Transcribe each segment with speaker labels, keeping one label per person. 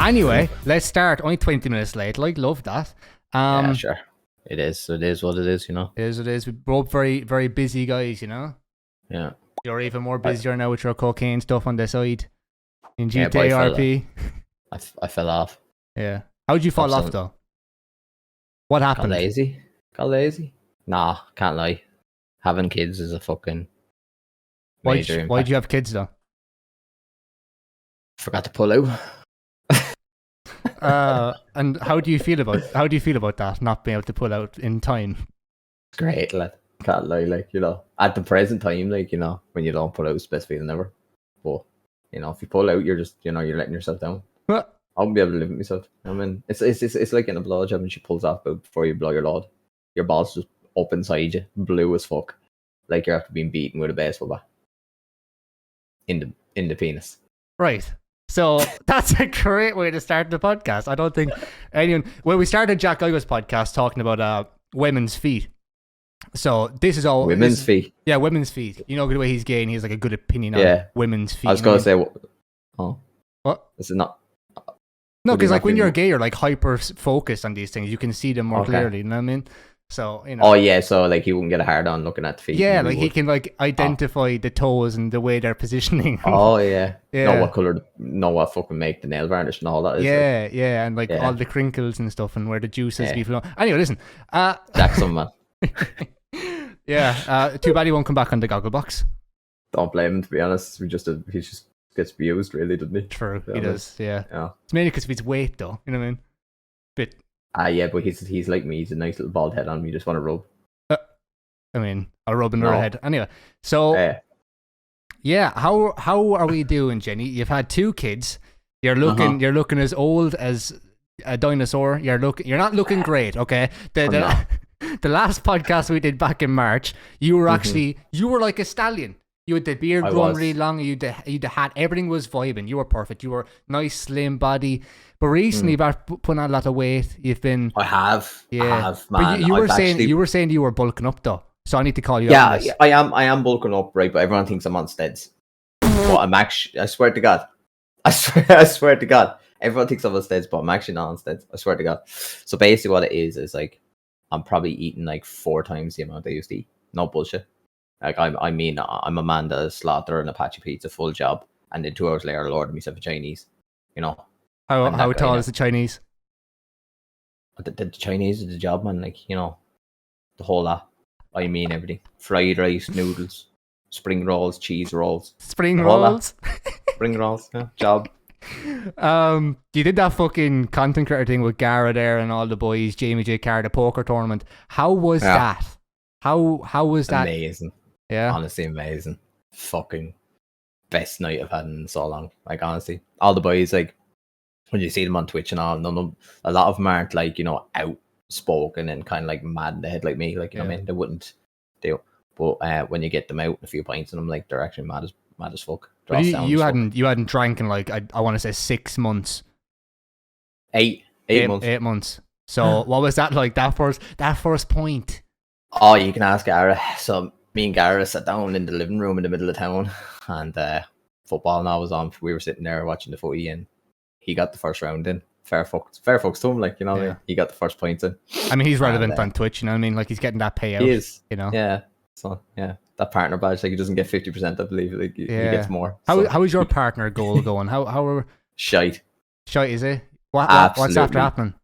Speaker 1: Anyway, let's start. Only 20 minutes late. Like, love that.
Speaker 2: Yeah, sure. It is what it is, you know.
Speaker 1: It is. We're both very, very busy guys, you know.
Speaker 2: Yeah.
Speaker 1: You're even more busier now with your cocaine stuff on the side in
Speaker 2: Yeah,
Speaker 1: GTA RP.
Speaker 2: I fell off.
Speaker 1: Yeah. How'd you fall off though? What happened?
Speaker 2: Got lazy. Nah, can't lie. Having kids is a fucking major impact.
Speaker 1: Why'd you have kids though?
Speaker 2: Forgot to pull out.
Speaker 1: And how do you feel about that? Not being able to pull out in time.
Speaker 2: It's great, lad. Can't lie, like, you know, at the present time, like, you know, when you don't pull out, it's the best feeling ever. But, you know, if you pull out, you're just, you know, you're letting yourself down.
Speaker 1: What?
Speaker 2: I wouldn't be able to live with myself. I mean, it's like in a blowjob and she pulls off before you blow your load. Your balls just up inside you, blue as fuck, like you're after being beaten with a baseball bat in the penis.
Speaker 1: Right. So that's a great way to start the podcast. I don't think anyone. Well, we started Jack Gogglebox podcast talking about women's feet. So this is all
Speaker 2: women's feet.
Speaker 1: Yeah, women's feet. You know the way he's gay and he has like a good opinion on women's feet.
Speaker 2: I was gonna say,
Speaker 1: what?
Speaker 2: Is it not?
Speaker 1: No, because like when you're gay, you're like hyper focused on these things. You can see them more clearly. You know what I mean? So, you know.
Speaker 2: Oh yeah, so like he wouldn't get a hard on looking at the feet.
Speaker 1: Yeah, like he can like identify the toes and the way they're positioning.
Speaker 2: Oh yeah. Know what color, know what fucking make the nail varnish and all that is.
Speaker 1: Yeah, like. Yeah, and like all the crinkles and stuff and where the juices be flowing. Anyway, listen.
Speaker 2: Jackson, man.
Speaker 1: Yeah. Too bad he won't come back on the Gogglebox.
Speaker 2: Don't blame him, to be honest. He just gets abused, really, doesn't he?
Speaker 1: True, he does. Yeah. It's mainly because of his weight, though. You know what I mean? Bit.
Speaker 2: Yeah, but he's like me. He's a nice little bald head on me. You just want to rub.
Speaker 1: I mean, I'll rub in her head. Anyway, so yeah, how are we doing, Jenny? You've had 2 kids. You're looking as old as a dinosaur. You're not looking great. Okay, the last podcast we did back in March, you were actually you were like a stallion. You had the beard growing really long. You had the hat. Everything was vibing. You were perfect. You were nice, slim body. But recently, you've putting on a lot of weight. You've been.
Speaker 2: I have.
Speaker 1: Yeah.
Speaker 2: I have, man.
Speaker 1: But you were saying you were bulking up though. So I need to call you.
Speaker 2: Yeah, I am bulking up, right? But everyone thinks I'm on steads. But I'm actually. I swear to God. I swear to God. Everyone thinks I'm on steads, but I'm actually not on steads. I swear to God. So basically, what it is like I'm probably eating like 4 times the amount I used to eat. No bullshit. Like I mean, I'm a man that has slaughtered an Apache pizza full job, and then 2 hours later, I ordered myself a Chinese. You know.
Speaker 1: How tall is the Chinese?
Speaker 2: The Chinese is the job, man. Like, you know, the whole lot. I mean, everything. Fried rice, noodles, spring rolls, cheese rolls.
Speaker 1: Spring rolls?
Speaker 2: Spring rolls, yeah. Job.
Speaker 1: You did that fucking content creator thing with Gara there and all the boys, Jamie J. Carr, the poker tournament. How was that? How was that?
Speaker 2: Amazing.
Speaker 1: Yeah.
Speaker 2: Honestly, amazing. Fucking best night I've had in so long. Like, honestly. All the boys, like, when you see them on Twitch and all, a lot of them aren't like, you know, outspoken and kind of like mad in the head like me. Like, you know what I mean? They wouldn't do. But when you get them out a few pints and I'm like, they're actually mad as fuck.
Speaker 1: You hadn't drank in like I want to say 6 months.
Speaker 2: 8 months.
Speaker 1: 8 months. So what was that like? That first point.
Speaker 2: Oh, you can ask Gara. So me and Gara sat down in the living room in the middle of town, and football now was on. We were sitting there watching the footy, and he got the first round in. Fair fucks to him, like, you know. Yeah. He got the first points in.
Speaker 1: I mean, he's relevant on Twitch, you know what I mean? Like, he's getting that payout.
Speaker 2: He is,
Speaker 1: you know.
Speaker 2: Yeah. So yeah, that partner badge, like, he doesn't get 50%. I believe, like, he gets more.
Speaker 1: How is your partner goal going? How are
Speaker 2: shite?
Speaker 1: Shite, is it? What's after happening?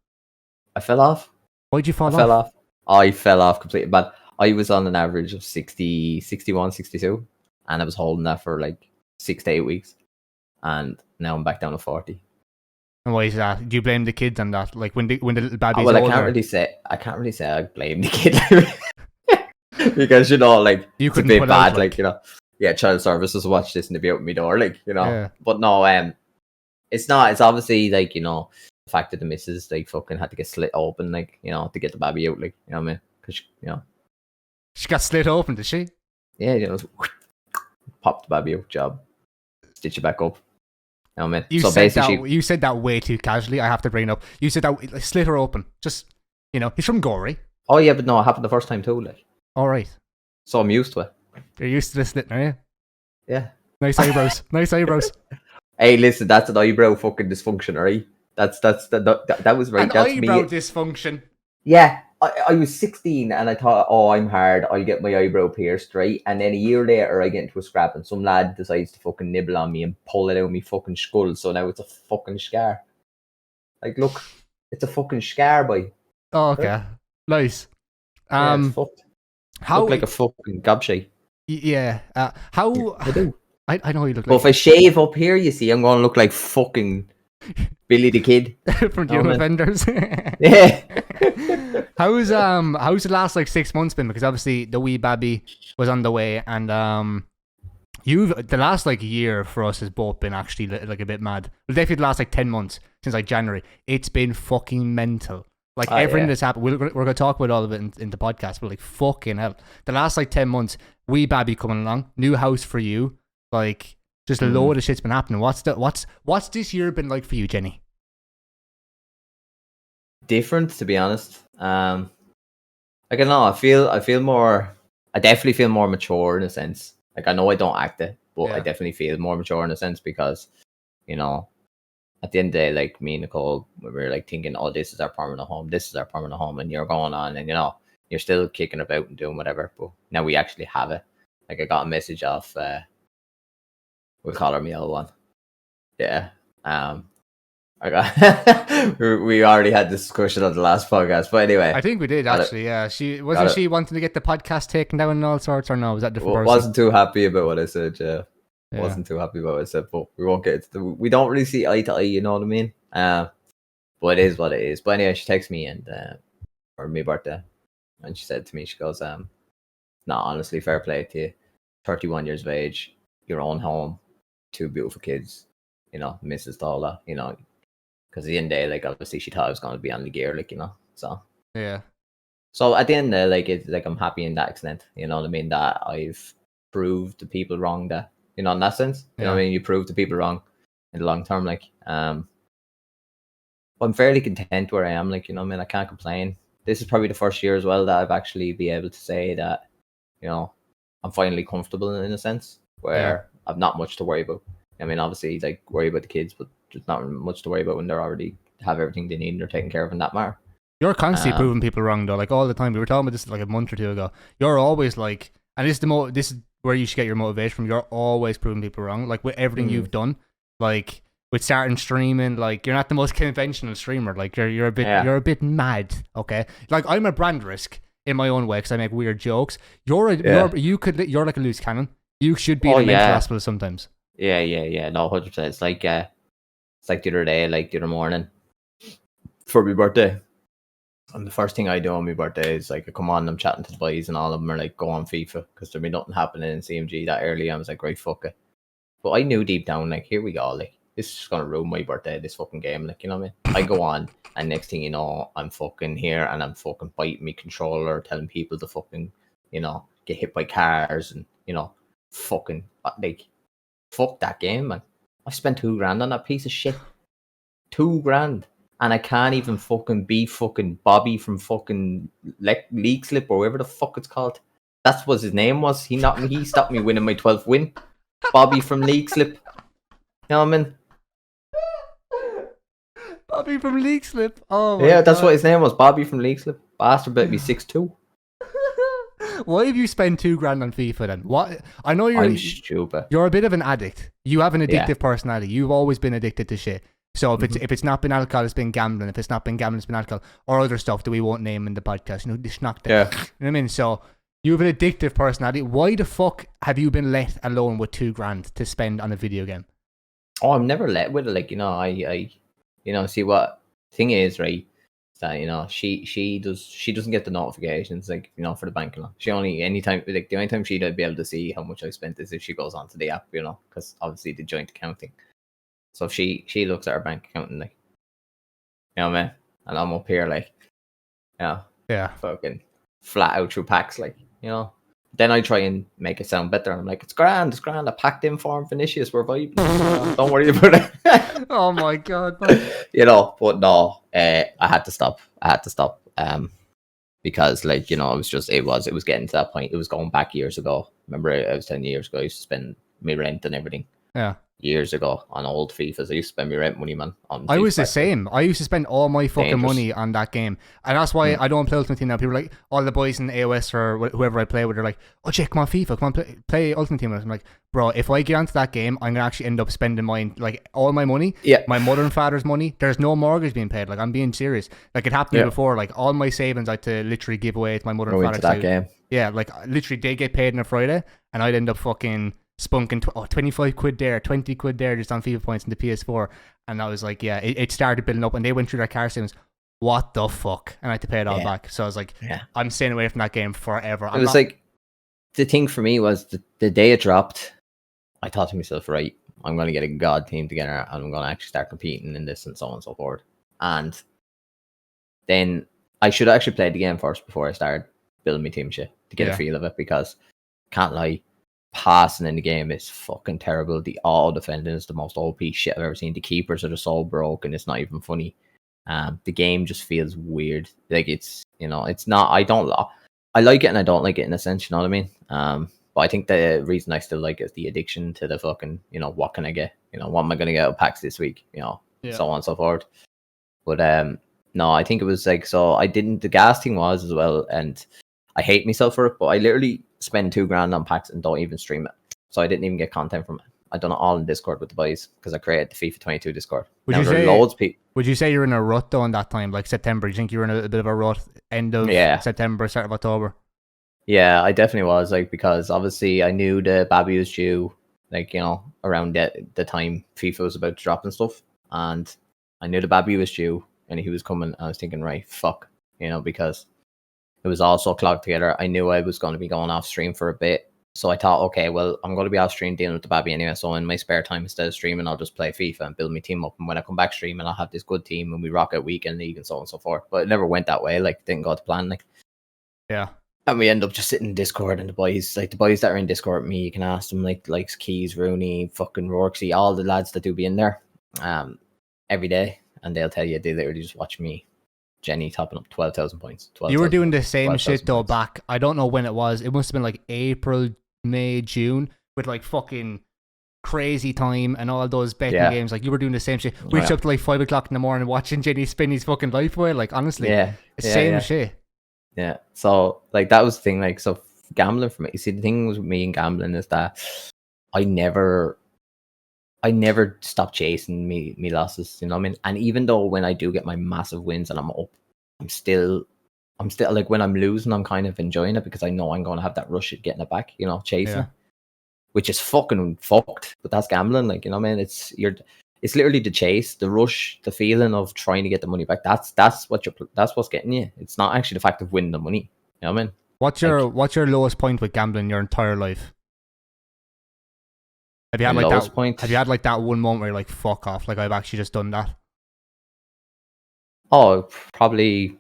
Speaker 2: I fell off.
Speaker 1: Why'd you fall off?
Speaker 2: Fell off. I fell off completely. But I was on an average of 60, 61, 62, and I was holding that for like 6 to 8 weeks, and now I'm back down to 40.
Speaker 1: And why is that? Do you blame the kids on that? Like when the little baby's
Speaker 2: older?
Speaker 1: I
Speaker 2: can't really say I blame the kid because, you know, like, it's a bit bad, like, you know. Yeah, child services watch this and they'll be out my door, like, you know. Yeah. But no, it's not. It's obviously like, you know, the fact that the missus like fucking had to get slit open, like, you know, to get the baby out, like, you know what I mean? Because, you know,
Speaker 1: she got slit open, did she?
Speaker 2: Yeah, you know, pop the baby out, job, stitch it back up. You know what I mean?
Speaker 1: You said that way too casually. I have to bring it up. You said that like, slit her open. Just, you know, he's from Gorey.
Speaker 2: Oh yeah, but no, it happened the first time too, like.
Speaker 1: All right.
Speaker 2: So I'm used to it.
Speaker 1: You're used to the slitting, are you?
Speaker 2: Yeah.
Speaker 1: Nice eyebrows. Nice eyebrows.
Speaker 2: Hey, listen, that's an eyebrow fucking dysfunction, alright? That was right.
Speaker 1: An
Speaker 2: That's
Speaker 1: eyebrow
Speaker 2: me.
Speaker 1: dysfunction.
Speaker 2: Yeah, I was 16 and I thought, oh, I'm hard. I'll get my eyebrow pierced, right? And then a year later, I get into a scrap and some lad decides to fucking nibble on me and pull it out of me fucking skull. So now it's a fucking scar. Like, look, it's a fucking scar, boy.
Speaker 1: Oh, okay, right? Nice.
Speaker 2: Yeah, it's fucked.
Speaker 1: How
Speaker 2: look like a fucking gobshite.
Speaker 1: Yeah. How
Speaker 2: I do.
Speaker 1: I know you look like.
Speaker 2: Well, if I shave up here, you see, I'm going to look like fucking Billy the Kid
Speaker 1: from Doom Offenders.
Speaker 2: Yeah.
Speaker 1: How's the last like 6 months been? Because obviously the wee baby was on the way, and the last like year for us has both been actually like a bit mad. Well, definitely the last like 10 months since like January. It's been fucking mental. Like everything that's happened, we're going to talk about all of it in the podcast. But like fucking hell, the last like 10 months, wee baby coming along, new house for you, like just a load of shit's been happening. What's this year been like for you, Jenny?
Speaker 2: Different, to be honest. I don't know. I definitely feel more mature in a sense. Like, I know I don't act it, but I definitely feel more mature in a sense because, you know, at the end of the day, like me and Nicole, we were like thinking, oh, this is our permanent home, and you're going on, and you know, you're still kicking about and doing whatever. But now we actually have it. Like, I got a message off, we'll call her Meal One. Yeah. I got we already had this discussion on the last podcast, but anyway,
Speaker 1: I think we did actually. Yeah, she wanting to get the podcast taken down and all sorts, or no? Was that different? Person?
Speaker 2: Wasn't too happy about what I said. Yeah. Wasn't too happy about what I said, but we won't get into we don't really see eye to eye, you know what I mean? But it is what it is. But anyway, she texted me and for my birthday, and she said to me, she goes, "No, honestly, fair play to you. 31 years of age, your own home, 2 beautiful kids, you know, Mrs. Tola, you know." Because at the end of the day, like, obviously she thought I was going to be on the gear, like, you know, so.
Speaker 1: Yeah.
Speaker 2: So at the end of the day, like, it's like I'm happy in that extent, you know what I mean? That I've proved to people wrong that, you know, in that sense, you know what I mean? You prove to people wrong in the long term, like, I'm fairly content where I am, like, you know what I mean? I can't complain. This is probably the first year as well that I've actually be able to say that, you know, I'm finally comfortable in a sense where I've not much to worry about. I mean, obviously, like, worry about the kids, but there's not much to worry about when they're already have everything they need and they're taken care of in that matter.
Speaker 1: You're constantly proving people wrong, though, like all the time. We were talking about this like a month or two ago. You're always like, and this is where you should get your motivation from. You're always proving people wrong, like with everything you've done, like with starting streaming. Like, you're not the most conventional streamer. Like, you're a bit mad. Okay, like I'm a brand risk in my own way because I make weird jokes. You're like a loose cannon. You should be in a mental hospital sometimes.
Speaker 2: Yeah. No, 100%. It's like the other day, like the other morning, for my birthday. And the first thing I do on my birthday is like I come on and I'm chatting to the boys and all of them are like, go on FIFA because there'd be nothing happening in CMG that early. I was like, right, fuck it. But I knew deep down, like, here we go, like, this is gonna ruin my birthday, this fucking game, like, you know what I mean? I go on and next thing you know, I'm fucking here and I'm fucking biting my controller, telling people to fucking, you know, get hit by cars and, you know, fucking like, fuck that game, man. I spent $2,000 on that piece of shit. $2,000. And I can't even fucking be fucking Bobby from fucking League Slip or whatever the fuck it's called. That's what his name was. He stopped me winning my 12th win. Bobby from League Slip. You know what I mean?
Speaker 1: Bobby from League Slip. Oh my
Speaker 2: God. That's what his name was. Bobby from League Slip. Bastard bet me 6-2.
Speaker 1: Why have you spent $2,000 on FIFA then? What? I know
Speaker 2: I'm stupid.
Speaker 1: You're a bit of an addict. You have an addictive personality. You've always been addicted to shit. So if it's not been alcohol, it's been gambling. If it's not been gambling, it's been alcohol or other stuff that we won't name in the podcast. You know, this knocked it.
Speaker 2: Yeah.
Speaker 1: You know what I mean? So you have an addictive personality. Why the fuck have you been let alone with $2,000 to spend on a video game?
Speaker 2: Oh, I'm never let with it. Like, you know, I you know, see what thing is, right? That, you know, she doesn't get the notifications, like, you know, for the bank. You know, she only the only time she'd be able to see how much I spent is if she goes onto the app, you know, because obviously the joint accounting. So if she looks at her bank account and, like, you know what I mean, and I'm up here like, you know, fucking flat out through packs, like, you know. Then I try and make it sound better. I'm like, it's grand. I packed in for Vinicius. We're vibing. Don't worry about it.
Speaker 1: Oh my God, man.
Speaker 2: You know, but no, I had to stop. Because, like, you know, it was getting to that point. It was going back years ago. Remember, I was 10 years ago. I used to spend my rent and everything.
Speaker 1: Yeah.
Speaker 2: years ago on old FIFAs. I used to spend my rent money, man.
Speaker 1: I was the same. I used to spend all my fucking money on that game. And that's why I don't play Ultimate Team now. People are like, all the boys in AOS or whoever I play with are like, oh, Jake, come on, FIFA, come on, play Ultimate Team with us. I'm like, bro, if I get onto that game, I'm going to actually end up spending all my money, my mother and father's money. There's no mortgage being paid. Like, I'm being serious. Like, it happened to me before. Like, all my savings I had to literally give away to my mother and father.
Speaker 2: That game.
Speaker 1: Yeah, like, literally, they get paid on a Friday, and I'd end up fucking spunking 25 quid there, 20 quid there just on FIFA points in the PS4. And I was like, yeah, it started building up, and they went through their car savings. What the fuck? And I had to pay it all back. So I was like, I'm staying away from that game forever.
Speaker 2: It was like, the thing for me was the day it dropped, I thought to myself, right, I'm going to get a god team together and I'm going to actually start competing in this and so on and so forth. And then I should have actually played the game first before I started building my team shit to get a feel of it, because can't lie, passing in the game is fucking terrible. The auto defending is the most OP shit I've ever seen. The keepers are just so broken, it's not even funny. The game just feels weird. Like, it's, it's not, I like it and I don't like it in a sense, you know what I mean? But I think the reason I still like it is the addiction to the fucking, what can I get? What am I going to get out of packs this week? So on and so forth. But no, I think it was like, so I didn't, the gas thing was as well, and I hate myself for it, but I literally spend $2,000 on packs and don't even stream it. So I didn't even get content from it. I done it all in Discord with the boys because I created the FIFA 22 Discord. Would
Speaker 1: you say you're in a rut though in that time, like September? Do you think you were in a bit of a rut end of September, start of October?
Speaker 2: Yeah, I definitely was, like, because obviously I knew the Babby was due, like, around the time FIFA was about to drop and stuff. And I knew the Babby was due and he was coming. I was thinking, right, fuck, because it was all so clogged together. I knew I was going to be going off stream for a bit. So I thought, okay, well, I'm going to be off stream dealing with the Babby anyway. So in my spare time, instead of streaming, I'll just play FIFA and build my team up. And when I come back streaming, I'll have this good team and we rock out weekend league and so on and so forth. But it never went that way. Like, didn't go to plan. Like,
Speaker 1: yeah.
Speaker 2: And we end up just sitting in Discord, and the boys that are in Discord with me, you can ask them, like Keys, Rooney, fucking Rorksy, all the lads that do be in there every day. And they'll tell you they literally just watch me, Jenny, topping up 12,000 points.
Speaker 1: You were doing the same shit though back, I don't know when it was. It must have been like April, May, June, with like fucking crazy time and all those betting games. Like, you were doing the same shit. We up to like 5 o'clock in the morning watching Jenny spin his fucking life away. Like, honestly, same shit.
Speaker 2: Yeah. So like, that was the thing. Like, so gambling for me, you see, the thing with me and gambling is that I never stop chasing me losses, you know what I mean? And even though when I do get my massive wins and I'm up, I'm still like, when I'm losing, I'm kind of enjoying it because I know I'm going to have that rush at getting it back, chasing it, which is fucking fucked. But that's gambling, like, you know what I mean? It's literally the chase, the rush, the feeling of trying to get the money back. That's what's getting you. It's not actually the fact of winning the money. You know what I mean?
Speaker 1: What's your lowest point with gambling your entire life? Have you had like that one moment where you're like, fuck off, like, I've actually just done that?
Speaker 2: Oh, probably,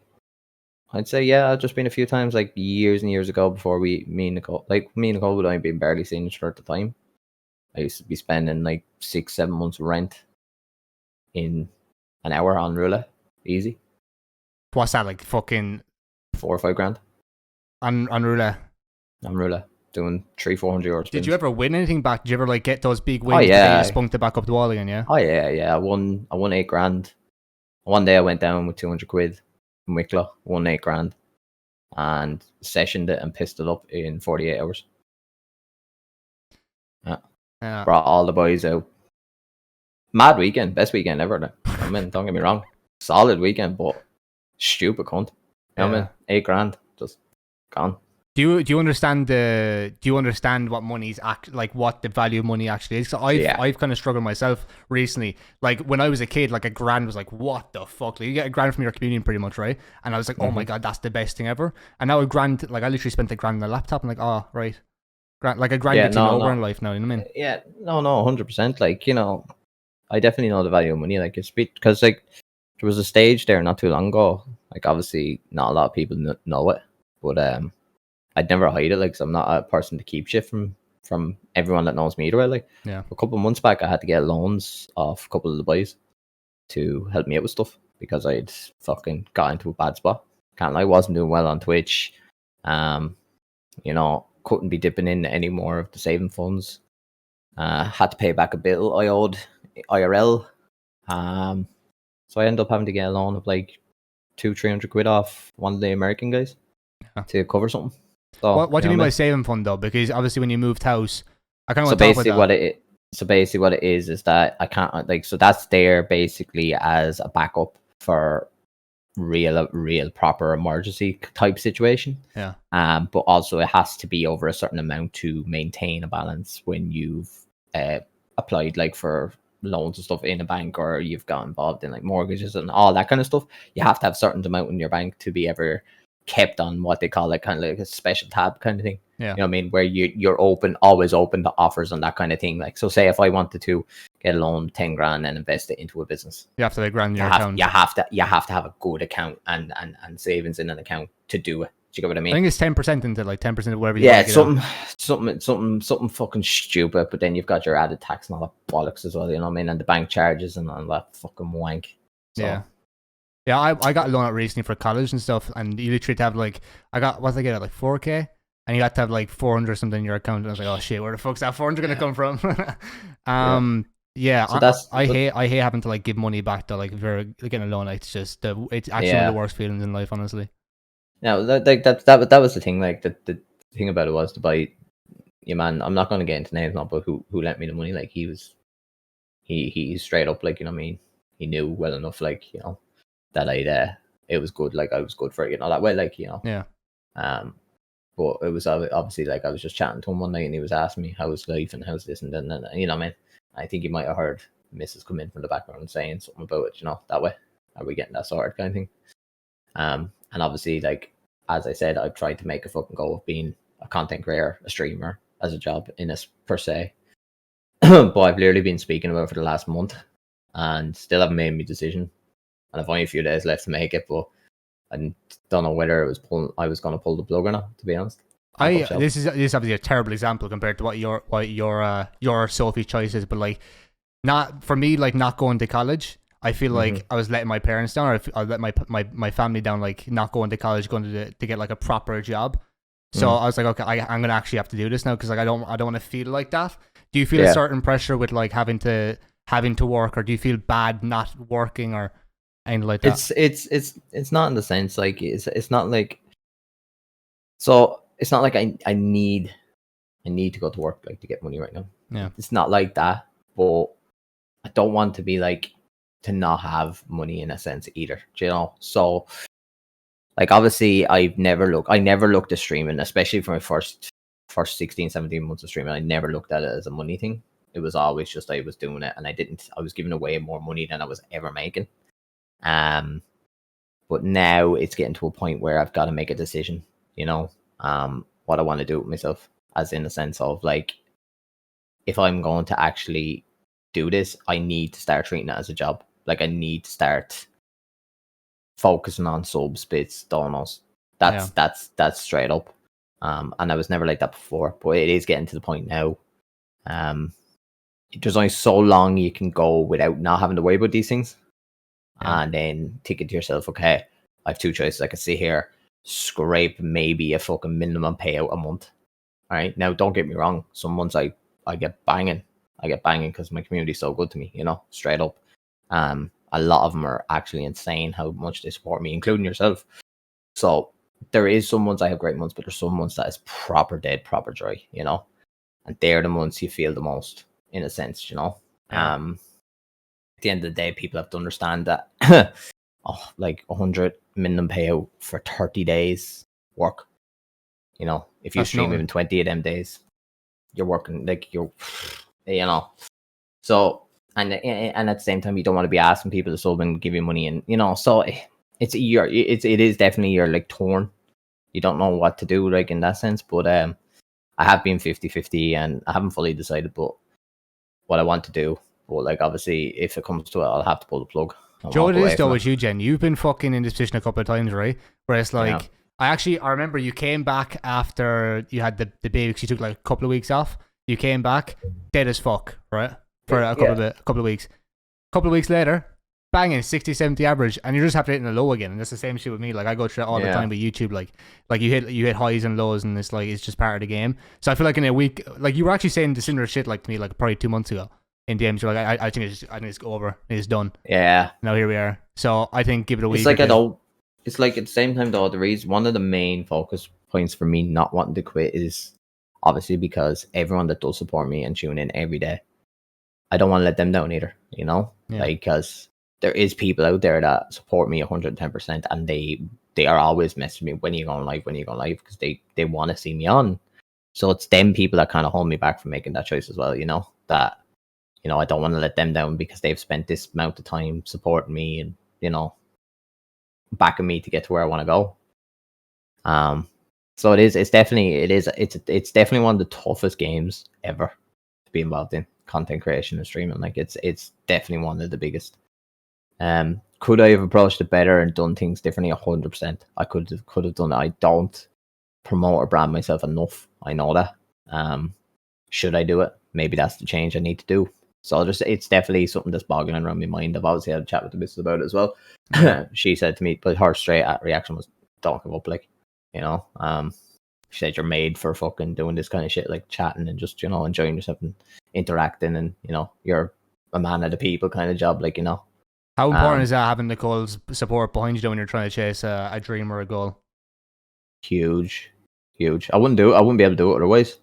Speaker 2: I'd say, I've just been a few times, like, years and years ago, before me and Nicole would only be barely seeing each other at the time. I used to be spending like 6-7 months rent in an hour on roulette, easy.
Speaker 1: What's that, like fucking
Speaker 2: 4 or 5 grand
Speaker 1: on roulette?
Speaker 2: On roulette, doing 300-400 euros.
Speaker 1: Did you ever win anything back? Did you ever like get those big wins? Oh yeah, you spunked it back up the wall again. Yeah.
Speaker 2: Oh yeah. I won 8 grand. One day I went down with 200 quid from Wicklow, won 8 grand, and sessioned it and pissed it up in 48 hours. Yeah. Brought all the boys out. Mad weekend, best weekend ever. I mean, don't get me wrong, solid weekend, but stupid cunt. You know what I mean? 8 grand just gone.
Speaker 1: Do you understand what money's like, what the value of money actually is? So I've kind of struggled myself recently. Like, when I was a kid, like, a grand was like, what the fuck? Like, you get a grand from your communion pretty much, right? And I was like, oh my god, that's the best thing ever. And now a grand, like, I literally spent a grand on a laptop. I'm like, oh right, like a grand gets over in life now. You know what I mean?
Speaker 2: Yeah, no, 100%. Like, I definitely know the value of money. Like, it's because, like, there was a stage there not too long ago. Like, obviously, not a lot of people know it, but I'd never hide it. Like, 'cause I'm not a person to keep shit from everyone that knows me either way. Like, a couple of months back, I had to get loans off a couple of the boys to help me out with stuff because I'd fucking got into a bad spot. Can't lie, wasn't doing well on Twitch. Couldn't be dipping in any more of the saving funds. Had to pay back a bill I owed IRL. So I ended up having to get a loan of like 200-300 quid off one of the American guys to cover something. So,
Speaker 1: what do you mean by saving fund though? Because obviously when you moved house, I kind of
Speaker 2: so basically what it is that I can't like, so that's there basically as a backup for real proper emergency type situation.
Speaker 1: Yeah.
Speaker 2: But also it has to be over a certain amount to maintain a balance when you've applied like for loans and stuff in a bank, or you've got involved in like mortgages and all that kind of stuff. You have to have a certain amount in your bank to be ever kept on what they call like kind of like a special tab kind of thing.
Speaker 1: Yeah.
Speaker 2: You know what I mean? Where you're always open to offers and that kind of thing. Like, so say if I wanted to get a loan 10 grand and invest it into a business,
Speaker 1: you have to have a grand in your account.
Speaker 2: You have to have a good account and savings in an account to do it. Do you get what I mean?
Speaker 1: I think it's 10% into like 10% of whatever you
Speaker 2: something fucking stupid, but then you've got your added tax and all that bollocks as well, you know what I mean? And the bank charges and all that fucking wank. So.
Speaker 1: Yeah, I got a loan out recently for college and stuff, and you literally have like, what did I get, like 4K? And you got to have like 400 or something in your account, and I was like, oh shit, where the fuck's that 400 gonna come from? So I hate having to like give money back to like if you're getting a loan. Like, it's just it's actually one of the worst feelings in life, honestly.
Speaker 2: No, that was the thing. Like the thing about it was to buy your man. I'm not going to get into names now, but who lent me the money? Like he straight up, like, you know what I mean. He knew well enough, like, you know, that it was good. Like I was good for it, you know, that way, like, you know.
Speaker 1: Yeah.
Speaker 2: But it was obviously like I was just chatting to him one night and he was asking me how's life and how's this and then, you know what I mean. I think he might have heard Mrs. come in from the background saying something about it, you know, that way. Are we getting that sorted kind of thing? And obviously, like, as I said, I've tried to make a fucking go of being a content creator, a streamer as a job in this per se. But I've literally been speaking about it for the last month and still haven't made my decision. And I've only a few days left to make it, but I don't know whether I was going to pull the plug or not, to be honest.
Speaker 1: This is obviously a terrible example compared to what your Sophie choice is, but like, not for me, like not going to college. I feel like I was letting my parents down, or I let my family down, like not going to college, going to get like a proper job. So I was like, okay, I'm gonna actually have to do this now because like I don't want to feel like that. Do you feel a certain pressure with like having to work, or do you feel bad not working or anything like that?
Speaker 2: It's not in the sense like it's not like, so it's not like I need to go to work like to get money right now.
Speaker 1: Yeah,
Speaker 2: it's not like that, but I don't want to be like to not have money in a sense either, you know. So like obviously I never looked at streaming, especially for my first 16 17 months of streaming. I never looked at it as a money thing. It was always just I was doing it, and I was giving away more money than I was ever making. But now it's getting to a point where I've got to make a decision, you know, what I want to do with myself, as in the sense of like, if I'm going to actually do this, I need to start treating it as a job. Like I need to start focusing on subs, bits, donos. That's straight up. And I was never like that before, but it is getting to the point now. There's only so long you can go without not having to worry about these things. And then thinking to yourself, okay, I have two choices. I can sit here, scrape maybe a fucking minimum payout a month. All right. Now, don't get me wrong. Some months I get banging. I get banging because my community is so good to me, you know, straight up. A lot of them are actually insane how much they support me, including yourself. So there is some months I have great months, but there's some months that is proper dead, proper dry, you know. And they're the months you feel the most, in a sense, you know. At the end of the day, people have to understand that like 100 minimum payout for 30 days work. You know, if you stream even 20 of them days, you're working like you know. So and at the same time, you don't want to be asking people to sub and give you money, and you know, so it is definitely you're like torn. You don't know what to do, like in that sense. But I have been 50-50 and I haven't fully decided, but what I want to do. But like obviously, if it comes to it, I'll have to pull the plug.
Speaker 1: Joe, it is though with you, Jen. You've been fucking in this position a couple of times, right? Where it's like, I remember you came back after you had the baby because you took like a couple of weeks off. You came back dead as fuck, right? For a couple of weeks. A couple of weeks later, banging 60, 70 average, and you just have to hit in the low again. And that's the same shit with me. Like I go through that all the time with YouTube. Like you hit highs and lows, and it's like it's just part of the game. So I feel like in a week, like you were actually saying the similar shit like to me, like probably 2 months ago in DMs. You're like, I think it's over. It's done.
Speaker 2: Yeah.
Speaker 1: Now here we are. So I think give it a week.
Speaker 2: It's like it's like at the same time though, the reason one of the main focus points for me not wanting to quit is obviously because everyone that does support me and tune in every day, I don't want to let them down either, you know? Like, because there is people out there that support me 110% and they are always messaging me, when are you going live, because they want to see me on. So it's them people that kind of hold me back from making that choice as well, you know? That, you know, I don't want to let them down because they've spent this amount of time supporting me and, you know, backing me to get to where I want to go. So it's definitely one of the toughest games ever to be involved in, content creation and streaming. Like it's definitely one of the biggest. Could I have approached it better and done things differently? 100%. I could have done it. I don't promote or brand myself enough. I know that. Should I do it? Maybe that's the change I need to do. So it's definitely something that's boggling around my mind. I've obviously had a chat with the missus about it as well. She said to me, but her straight reaction was, "Don't give up, like, you know." She said, "You're made for fucking doing this kind of shit, like chatting and just, you know, enjoying yourself and interacting, and, you know, you're a man of the people kind of job, like, you know."
Speaker 1: How important is that, having Nicole's support behind you when you're trying to chase a dream or a goal?
Speaker 2: Huge. I wouldn't be able to do it otherwise.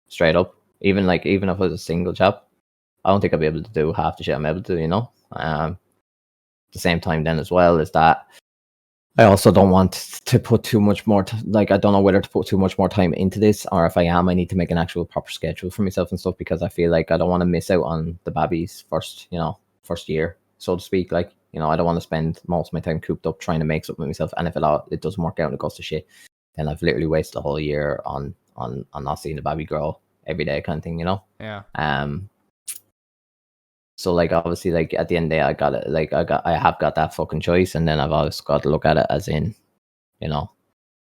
Speaker 2: Straight up. Even if I was a single chap, I don't think I'd be able to do half the shit I'm able to, you know. At the same time then as well is that I also don't want to put too much more I don't know whether to put too much more time into this, or if I am, I need to make an actual proper schedule for myself and stuff, because I feel like I don't want to miss out on the baby's first year, so to speak. Like, you know, I don't want to spend most of my time cooped up trying to make something of myself, and if it doesn't work out and it goes to shit, then I've literally wasted a whole year on not seeing the baby grow every day, kind of thing, you know.
Speaker 1: Yeah.
Speaker 2: So like, obviously, like at the end of the day, I have got that fucking choice, and then I've always got to look at it as in, you know,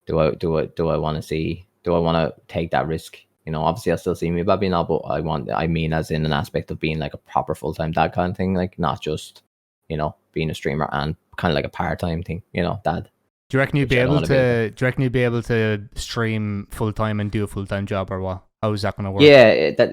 Speaker 2: do I want to take that risk? You know, obviously I still see me baby now, but I mean as in an aspect of being like a proper full-time dad kind of thing, like not just, you know, being a streamer and kind of like a part-time thing, you know, dad.
Speaker 1: Do you reckon you'd be able to stream full-time and do a full-time job, or what? How is that going to work?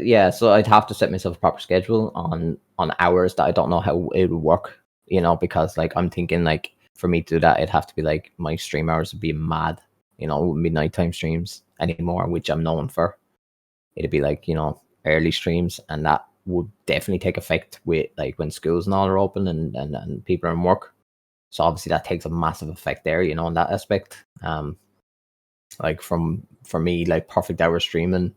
Speaker 2: Yeah, so I'd have to set myself a proper schedule on hours that I don't know how it would work, you know, because like I'm thinking like for me to do that, it'd have to be like my stream hours would be mad, you know, it wouldn't be nighttime streams anymore, which I'm known for. It'd be like, you know, early streams, and that would definitely take effect with like when schools and all are open and people are in work. So obviously that takes a massive effect there, you know, in that aspect. Like for me, like perfect hour streaming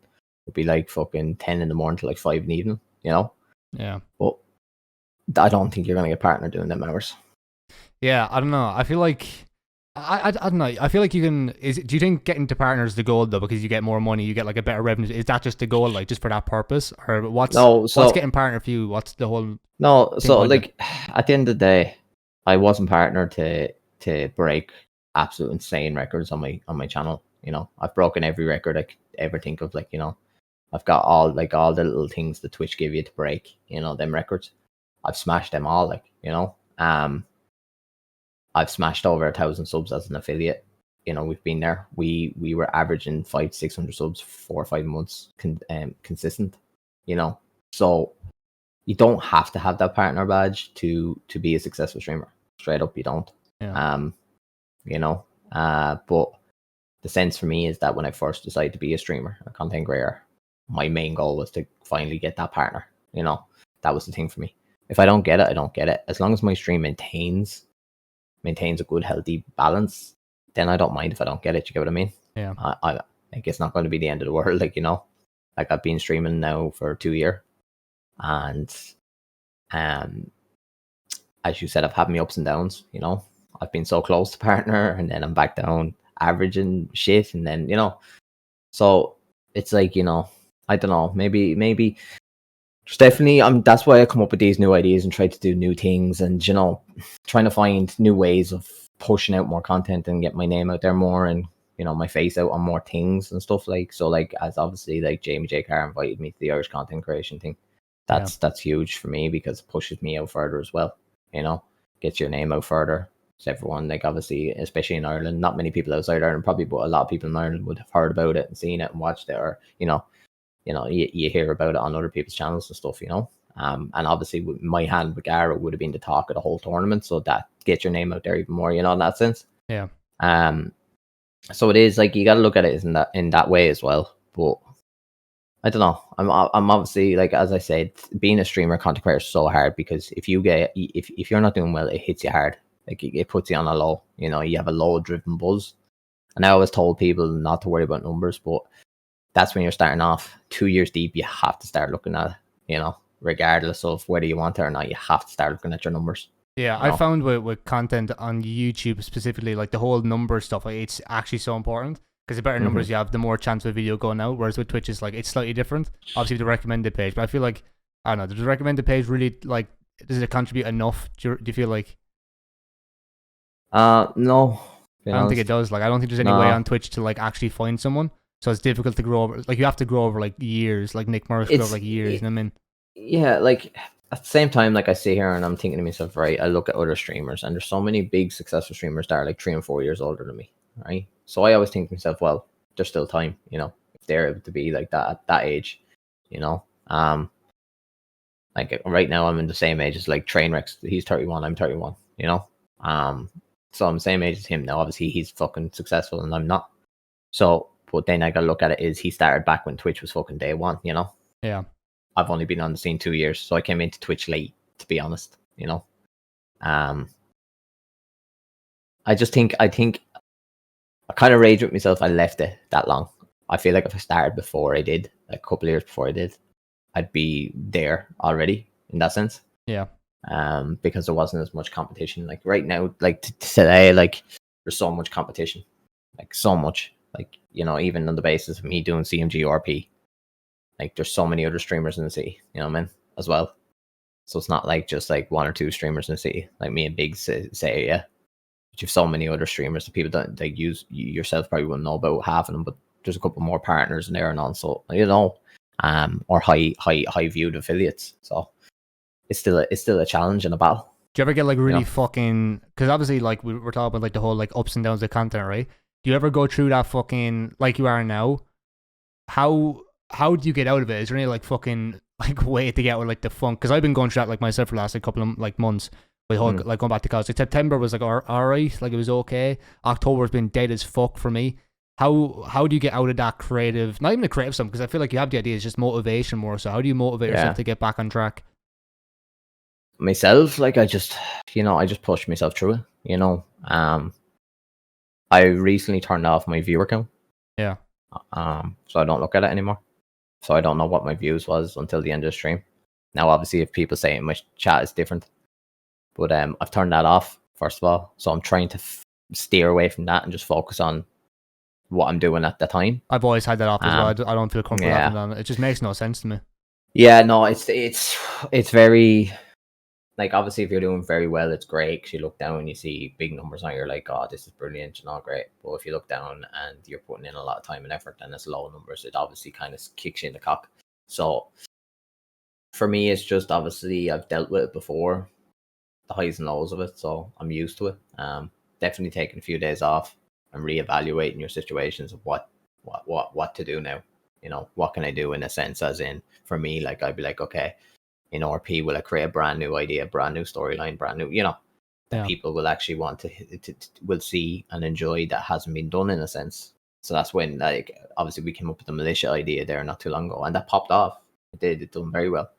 Speaker 2: would be like fucking 10 in the morning to like 5 in the evening, you know?
Speaker 1: Yeah.
Speaker 2: But I don't think you're going to get a partner doing them hours.
Speaker 1: Yeah, I don't know. I feel like, I don't know. I feel like you can, do you think getting to partner is the goal though? Because you get more money, you get like a better revenue. Is that just the goal, like just for that purpose? Or what's getting partner for you? What's the whole...
Speaker 2: No, so like at the end of the day, I wasn't partnered to break absolute insane records on my channel. You know, I've broken every record I could ever think of. Like, you know, I've got all the little things that Twitch give you to break, you know, them records. I've smashed them all, like, you know. I've smashed over 1,000 subs as an affiliate. You know, we've been there. We were averaging 500-600 subs 4 or 5 months consistent, you know. So you don't have to have that partner badge to be a successful streamer. Straight up, you don't.
Speaker 1: Yeah.
Speaker 2: You know, but the sense for me is that when I first decided to be a streamer, a content creator, my main goal was to finally get that partner. You know, that was the thing for me. If I don't get it, I don't get it. As long as my stream maintains a good, healthy balance, then I don't mind if I don't get it. You get what I mean?
Speaker 1: Yeah.
Speaker 2: I think it's not going to be the end of the world. Like, you know, like I've been streaming now for 2 years, and as you said, I've had my ups and downs. You know, I've been so close to partner, and then I'm back down averaging shit, and then, you know, so it's like, you know, I don't know, maybe there's definitely that's why I come up with these new ideas and try to do new things, and, you know, trying to find new ways of pushing out more content and get my name out there more, and, you know, my face out on more things and stuff. Like, so like, as obviously like Jamie J Carr invited me to the Irish content creation thing, that's huge for me because it pushes me out further as well. Gets your name out further. So everyone, like, obviously, especially in Ireland, not many people outside Ireland probably, but a lot of people in Ireland would have heard about it and seen it and watched it, or you hear about it on other people's channels and stuff, and obviously my hand with Gara would have been the talk of the whole tournament, so that gets your name out there even more, in that sense.
Speaker 1: Yeah.
Speaker 2: So it is like, you got to look at it in that way as well. But I don't know. I'm obviously, like, as I said, being a streamer, content creator is so hard, because if you're not doing well, it hits you hard. Like, it puts you on a low. You have a low driven buzz. And I always told people not to worry about numbers, but that's when you're starting off 2 years deep. You have to start looking at it, regardless of whether you want it or not. You have to start looking at your numbers.
Speaker 1: Yeah, I found with content on YouTube specifically, like the whole number stuff, like, it's actually so important, because the better numbers you have, the more chance of a video going out. Whereas with Twitch, it's like, it's slightly different. Obviously, the recommended page, but I feel like, I don't know, does the recommended page really, like, does it contribute enough? Do you feel like?
Speaker 2: No.
Speaker 1: I don't think it does. Like, I don't think there's any way on Twitch to, like, actually find someone. So it's difficult to grow over. Like, you have to grow over, like, years. Like Nick Morris grew over, like, years. You know what I mean?
Speaker 2: Yeah, like, at the same time, like, I sit here and I'm thinking to myself, right, I look at other streamers, and there's so many big successful streamers that are like 3 and 4 years older than me, right? So I always think to myself, well, there's still time, if they're able to be like that at that age, like, right now I'm in the same age as, like, Trainwreck. He's 31, I'm 31, so I'm the same age as him now. Obviously, he's fucking successful and I'm not. So, but then I gotta look at it is, he started back when Twitch was fucking day one,
Speaker 1: Yeah.
Speaker 2: I've only been on the scene 2 years, so I came into Twitch late, to be honest. I think I kind of rage with myself. I left it that long. I feel like if I started before I did, like a couple of years before I did, I'd be there already in that sense.
Speaker 1: Yeah.
Speaker 2: Because there wasn't as much competition. Like right now, like today, like there's so much competition, like so much. Like, even on the basis of me doing CMG RP. Like, there's so many other streamers in the city, as well. So it's not like just like 1 or 2 streamers in the city, like me and Big say, yeah. But you have so many other streamers, the people that they use, you yourself probably wouldn't know about half of them, but there's a couple more partners in there and on, so or high viewed affiliates. So it's still a challenge and a battle.
Speaker 1: Do you ever get like really fucking? Because obviously, like we're talking about like the whole like ups and downs of content, right? Do you ever go through that fucking like you are now? How do you get out of it? Is there any like fucking like way to get out of like the funk? Because I've been going through that like myself for the last like couple of like months. With whole, like going back to college, like September was like alright, like it was okay. October's been dead as fuck for me. How do you get out of that creative? Not even the creative stuff, because I feel like you have the idea. It's just motivation more. So how do you motivate yourself to get back on track?
Speaker 2: Myself, like I just push myself through it. I recently turned off my viewer count.
Speaker 1: Yeah.
Speaker 2: So I don't look at it anymore. So I don't know what my views was until the end of the stream. Now, obviously, if people say in my chat, it's different. But I've turned that off, first of all. So I'm trying to steer away from that and just focus on what I'm doing at the time.
Speaker 1: I've always had that off as well. I don't feel comfortable having that. It just makes no sense to me.
Speaker 2: Yeah, no, it's very... Like, obviously, if you're doing very well, it's great, because you look down and you see big numbers and you're like, oh, this is brilliant, great. But if you look down and you're putting in a lot of time and effort and it's low numbers, it obviously kind of kicks you in the cock. So for me, it's just, obviously, I've dealt with it before, the highs and lows of it, so I'm used to it. Definitely taking a few days off and reevaluating your situations of what to do now. What can I do, in a sense, as in, for me, like, I'd be like, okay, in RP, will I create a brand new idea, brand new storyline, brand new, that people will actually want to will see and enjoy, that hasn't been done, in a sense. So that's when, like, obviously we came up with the militia idea there not too long ago, and that popped off. It done very well.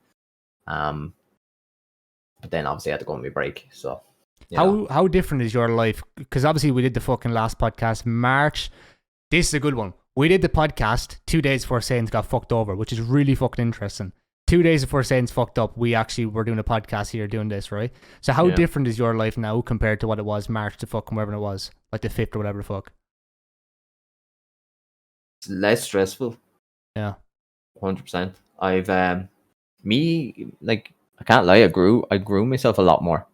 Speaker 2: But then obviously I had to go on my break. So
Speaker 1: how different is your life? Because obviously we did the fucking last podcast March. This is a good one. We did the podcast 2 days before Saints got fucked over, which is really fucking interesting. 2 days before Saints fucked up, we actually were doing a podcast here doing this, right? So how different is your life now compared to what it was March to fucking wherever it was, like the 5th or whatever the fuck?
Speaker 2: It's less stressful.
Speaker 1: Yeah.
Speaker 2: 100%. I've like, I can't lie, I grew myself a lot more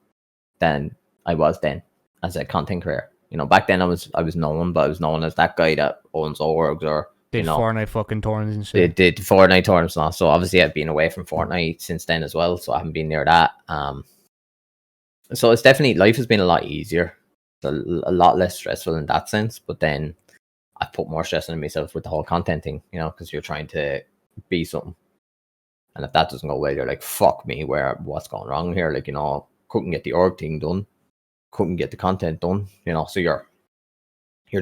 Speaker 2: than I was then as a content creator. Back then I was known, but I was known as that guy that owns orgs, or
Speaker 1: did Fortnite fucking tournaments and shit.
Speaker 2: Did Fortnite tournaments now. So obviously I've been away from Fortnite since then as well, so I haven't been near that. So it's definitely, life has been a lot easier, a lot less stressful in that sense. But then I put more stress on myself with the whole content thing, because you're trying to be something. And if that doesn't go well, you're like, fuck me, what's going wrong here? Like, couldn't get the org thing done, couldn't get the content done, so you're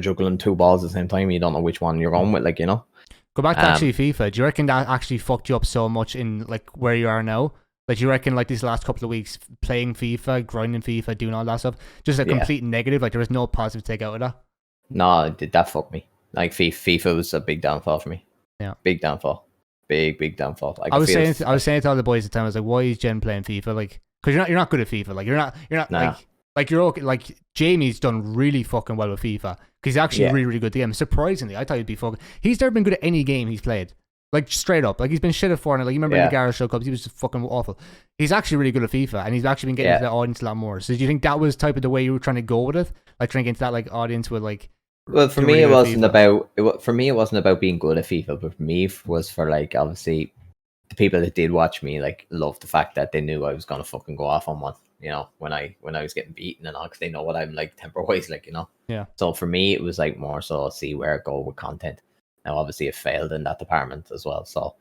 Speaker 2: juggling two balls at the same time. You don't know which one you're going with, like,
Speaker 1: Go back to actually FIFA. Do you reckon that actually fucked you up so much in like where you are now? Like, do you reckon like these last couple of weeks playing FIFA, grinding FIFA, doing all that stuff, just a complete negative? Like there was no positive take out of that?
Speaker 2: No, that fucked me. Like FIFA was a big downfall for me.
Speaker 1: Yeah.
Speaker 2: Big downfall. Big downfall.
Speaker 1: I was saying to all the boys at the time, I was like, why is Jen playing FIFA? Like, because you're not good at FIFA. Like you're not like you're okay. Like Jamie's done really fucking well with FIFA because he's actually really, really good at the game. Surprisingly, I thought he'd be fucking. He's never been good at any game he's played. Like straight up, like he's been shit at Fortnite. Like you remember in the TheGaraShow Cups, he was just fucking awful. He's actually really good at FIFA, and he's actually been getting into the audience a lot more. So do you think that was type of the way you were trying to go with it, like trying to get into that like audience with like?
Speaker 2: Well, for me, it wasn't about. For me, it wasn't about being good at FIFA, but for me, it was for like obviously the people that did watch me like loved the fact that they knew I was gonna fucking go off on one. When I was getting beaten and all, because they know what I'm like temper wise, like
Speaker 1: Yeah.
Speaker 2: So for me, it was like more so see where I go with content. Now, obviously, it failed in that department as well. So,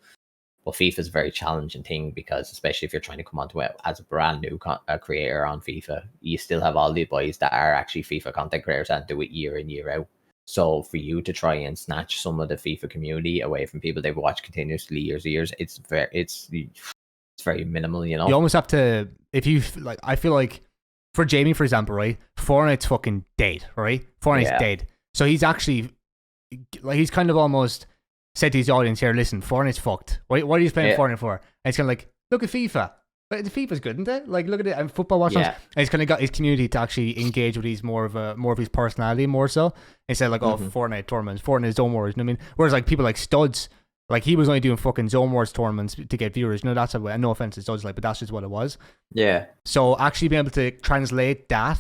Speaker 2: but FIFA is a very challenging thing because, especially if you're trying to come onto it as a brand new creator on FIFA, you still have all the boys that are actually FIFA content creators and do it year in, year out. So, for you to try and snatch some of the FIFA community away from people they've watched continuously years, it's very minimal. You
Speaker 1: almost have to, if you like. I feel like for Jamie, for example, right, Fortnite's fucking dead, right? Fortnite's dead. So he's actually. Like he's kind of almost said to his audience here, listen, Fortnite's fucked. What are you playing Fortnite for? And he's kind of like, look at FIFA. Like, the FIFA's good, isn't it? Like, look at it. I'm football watching. And he's kind of got his community to actually engage with his more of his personality more so. Instead of like, Fortnite tournaments, Fortnite Zone Wars. You know what I mean? Whereas like people like Studs, like he was only doing fucking Zone Wars tournaments to get viewers. That's a way. No offense to Studs, like, but that's just what it was.
Speaker 2: Yeah.
Speaker 1: So actually being able to translate that.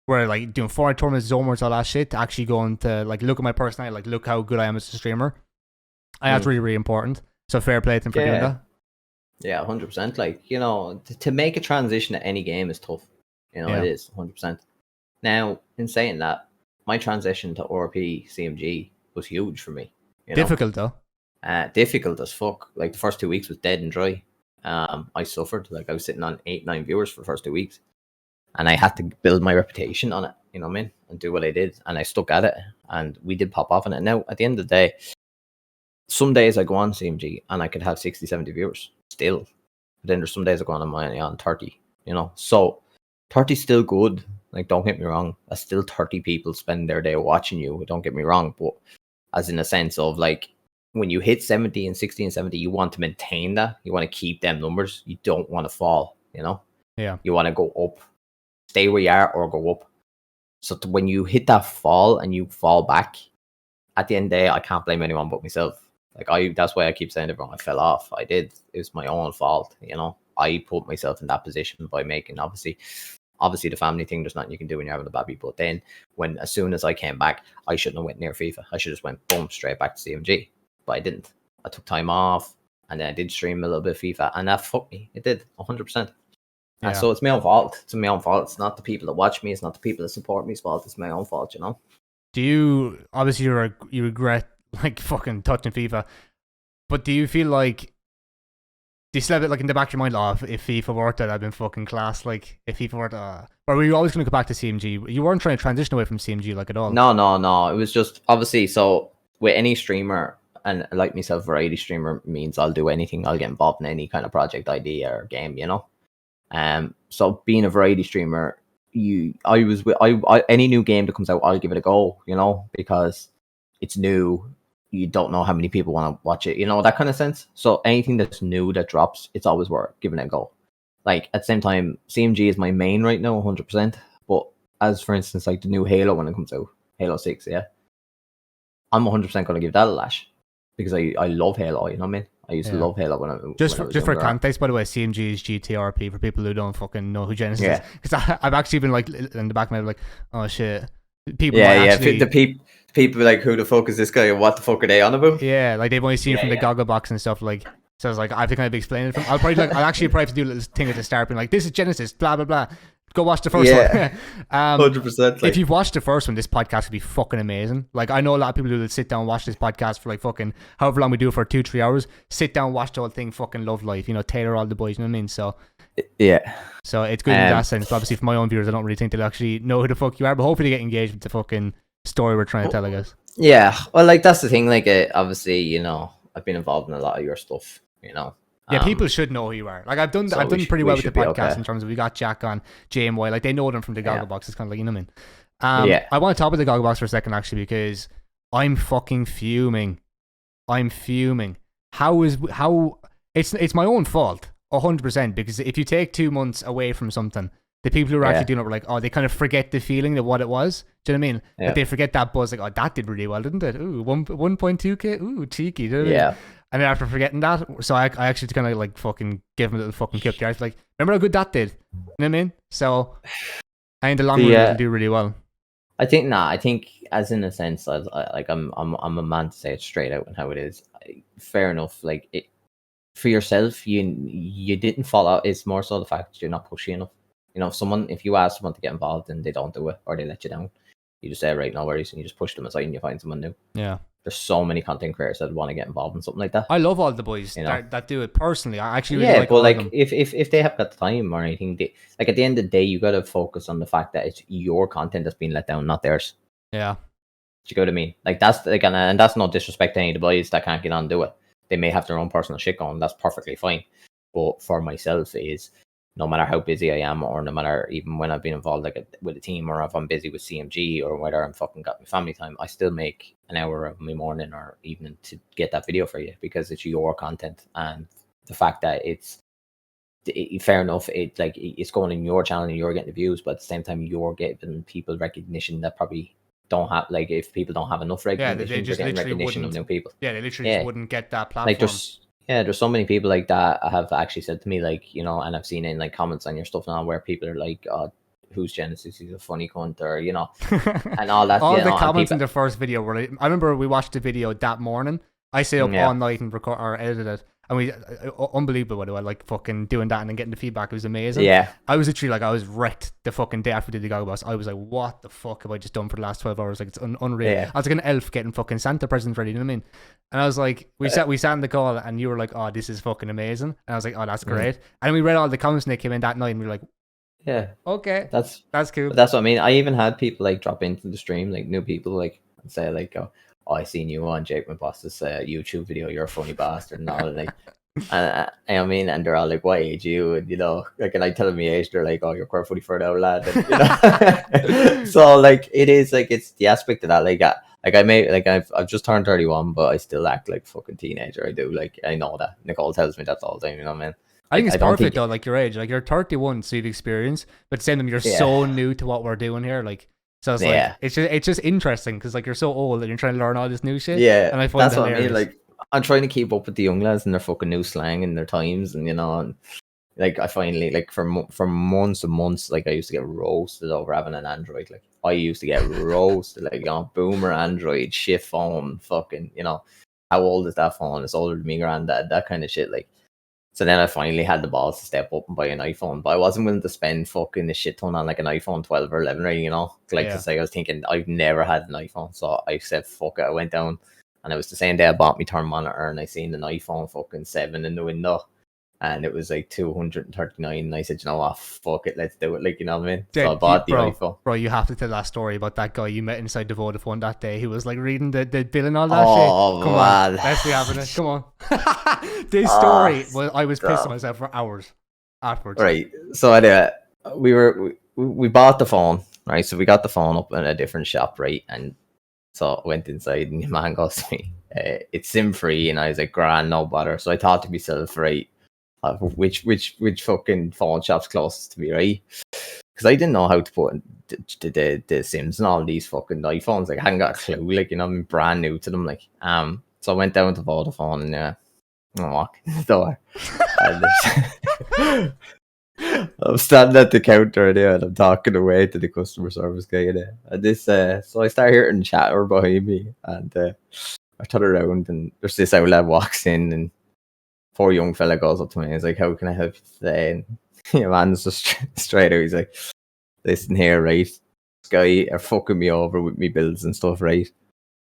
Speaker 1: Where like doing Fortnite tournaments, Zone Wars, all that shit, to actually going to like look at my personality, like look how good I am as a streamer. That's really, really important. So fair play to him for doing that.
Speaker 2: Yeah, 100%. Like, to make a transition to any game is tough. It is 100%. Now, in saying that, my transition to RP CMG was huge for me.
Speaker 1: Difficult though.
Speaker 2: Difficult as fuck. Like the first 2 weeks was dead and dry. I suffered. Like I was sitting on 8-9 viewers for the first 2 weeks. And I had to build my reputation on it, and do what I did. And I stuck at it. And we did pop off on it. Now, at the end of the day, some days I go on CMG and I could have 60, 70 viewers still. But then there's some days I go on 30, So 30 is still good. Like, don't get me wrong. That's still 30 people spend their day watching you. Don't get me wrong. But as in a sense of like, when you hit 70 and 60 and 70, you want to maintain that. You want to keep them numbers. You don't want to fall,
Speaker 1: Yeah.
Speaker 2: You want to go up. Stay where you are or go up. So when you hit that fall and you fall back, at the end of the day, I can't blame anyone but myself. Like that's why I keep saying to everyone, I fell off. I did. It was my own fault. I put myself in that position by making obviously the family thing. There's nothing you can do when you're having a baby. But then as soon as I came back, I shouldn't have went near FIFA. I should have just went boom straight back to CMG. But I didn't. I took time off and then I did stream a little bit of FIFA and that fucked me. It did 100%. Yeah. So it's my own fault. It's my own fault. It's not the people that watch me. It's not the people that support me's fault. It's my own fault,
Speaker 1: Do you, obviously you regret like fucking touching FIFA, but do you feel like, do you still have it like in the back of your mind, if FIFA worked out, I'd been fucking class, like if FIFA worked or were you always going to go back to CMG? You weren't trying to transition away from CMG like at all?
Speaker 2: No. It was just, obviously, so with any streamer, and like myself, variety streamer means I'll do anything. I'll get involved in any kind of project idea or game, So being a variety streamer, any new game that comes out, I'll give it a go, because it's new. You don't know how many people want to watch it, that kind of sense. So anything that's new that drops, it's always worth giving it a go. Like at the same time, CMG is my main right now, 100%. But as for instance, like the new Halo when it comes out, Halo 6, I'm 100% going to give that a lash because I love Halo. You know what I mean? I used to love Halo when I was
Speaker 1: for context, by the way, CMG is GTRP for people who don't fucking know who Genesis is. Because I've actually been like in the back of my head, like, oh shit, people.
Speaker 2: The people like, who the fuck is this guy? And what the fuck are they on about?
Speaker 1: Yeah, like they've only seen it from the Gogglebox and stuff. Like, so I was like, I have to kind of explain it. I'll actually probably have to do a little thing at the start, being like, this is Genesis, blah blah blah. Go watch the first one.
Speaker 2: 100%.
Speaker 1: If you've watched the first one, this podcast would be fucking amazing. Like, I know a lot of people who will sit down and watch this podcast for like fucking however long we do it for 2-3 hours. Sit down, watch the whole thing, fucking love life. You know, Taylor, all the boys. You know what I mean? So
Speaker 2: yeah.
Speaker 1: So it's good in that sense. But obviously, for my own viewers, I don't really think they'll actually know who the fuck you are. But hopefully, they get engaged with the fucking story we're trying to tell, I guess.
Speaker 2: Yeah. Well, like that's the thing. Like, obviously, you know, I've been involved in a lot of your stuff. You know.
Speaker 1: Yeah, people should know who you are. Like I've done pretty well with the podcast in terms of we got Jack on JMY. Like they know them from the Gogglebox. It's kind of like, you know what I mean? I want to talk about the Gogglebox for a second actually because I'm fucking fuming. I'm fuming. It's my own fault 100% because if you take 2 months away from something, the people who are actually doing it were like, oh, they kind of forget the feeling of what it was. Do you know what I mean? Like they forget that buzz. Like, oh, that did really well, didn't it? Ooh, 1.2K. Ooh, cheeky. Do you know what I mean? And then after forgetting that, so I actually kind of like fucking give him a little fucking kick there. I was like, remember how good that did? You know what I mean? So I think the long run it'll do really well.
Speaker 2: I think as in a sense, I'm a man to say it straight out and how it is. Fair enough. Like it, for yourself, you didn't fall out. It's more so the fact that you're not pushy enough. You know, if you ask someone to get involved and they don't do it or they let you down, you just say, right, no worries, and you just push them aside and you find someone new. Yeah. There's so many content creators that want to get involved in something like that.
Speaker 1: I love all the boys that do it personally. I actually really like
Speaker 2: but like if they have got the time or anything, like at the end of the day, you got to focus on the fact that it's your content that's being let down, not theirs.
Speaker 1: Yeah.
Speaker 2: Do you get what I mean? Like that's like, and that's no disrespect to any of the boys that can't get on and do it. They may have their own personal shit going. That's perfectly fine. But for myself is, no matter how busy I am, or no matter even when I've been involved like with a team, or if I'm busy with CMG, or whether I'm fucking got my family time, I still make an hour of my morning or evening to get that video for you because it's your content. And the fact that it's fair enough, it's going in your channel and you're getting the views, but at the same time you're giving people recognition that probably don't have, like if people don't have enough recognition,
Speaker 1: they just
Speaker 2: getting recognition of new people.
Speaker 1: Yeah, they literally just wouldn't get that platform.
Speaker 2: Like there's so many people like that have actually said to me, like, you know, and I've seen in like comments on your stuff now where people are like, oh, who's Genesis? He's a funny cunt, or, you know, and all that.
Speaker 1: All the comments in the first video were like, I remember we watched the video that morning. I stayed up all night and record or edited it. And we, unbelievable, by the way, like fucking doing that and then getting the feedback. It was amazing. Yeah. I was literally like, I was wrecked the fucking day after we did the Gogglebox. I was like, what the fuck have I just done for the last 12 hours? Like, it's unreal. Yeah. I was like an elf getting fucking Santa presents ready, you know what I mean? And I was like, we sat in the call and you were like, oh, this is fucking amazing. And I was like, oh, that's great. And we read all the comments and they came in that night and we were like, yeah, okay, that's cool.
Speaker 2: That's what I mean. I even had people like drop into the stream, like new people, like say like, oh, I seen you on JakeMcBoss's YouTube video. You're a funny bastard and all. Like, and I mean, and they're all like, "What age you?" And you know, like, and I tell them my age, they're like, "Oh, you're quite funny for now, lad." And, you know? So like, it is like it's the aspect of that. Like I've just turned 31, but I still act like a fucking teenager. I do. Like I know that Nicole tells me that all the time. You know what I mean?
Speaker 1: I think it's perfect though. Like your age, like you're 31, so you've experience, but same time you're so new to what we're doing here. Like, so it's like it's just interesting because like you're so old and you're trying to learn all this new shit. Yeah, and I find that's what I mean. Like
Speaker 2: I'm trying to keep up with the young lads and their fucking new slang and their times, and you know, and like I finally like for months and months, like I used to get roasted over having an Android. Like I used to get roasted, like, you know, boomer Android, shit phone, fucking, you know, how old is that phone? It's older than me, granddad, that kind of shit. Like, so then I finally had the balls to step up and buy an iPhone, but I wasn't willing to spend fucking a shit ton on like an iPhone 12 or 11, right? You know, like, cause like I was thinking I've never had an iPhone, so I said fuck it. I went down. And it was the same day I bought my turn monitor and I seen an iPhone fucking 7 in the window. And it was like 239. And I said, you know what, fuck it, let's do it. Like, you know what I mean? So I bought the iPhone.
Speaker 1: Bro, you have to tell that story about that guy you met inside the Vodafone that day. He was like reading the bill and all that shit. Come on, let's be having it. Come on. This story, well, I was pissing myself for hours afterwards.
Speaker 2: Right. So anyway, we bought the phone, right? So we got the phone up in a different shop, right? And so I went inside and the man goes to me, it's SIM free, and I was like, grand, no bother. So I thought to myself, right, which fucking phone shop's closest to me, right? Because I didn't know how to put the SIMs and all these fucking iPhones. Like I hadn't got a clue, like, you know, I'm brand new to them. Like, so I went down to Vodafone and I walked in the door. And I'm standing at the counter there and I'm talking away to the customer service guy there. And this, so I start hearing chatter behind me, and I turn around and there's this old lad walks in, and poor young fella goes up to me and he's like, "How can I help you today?" And your man's just straight out, he's like, listen here, right? This guy are fucking me over with me bills and stuff, right?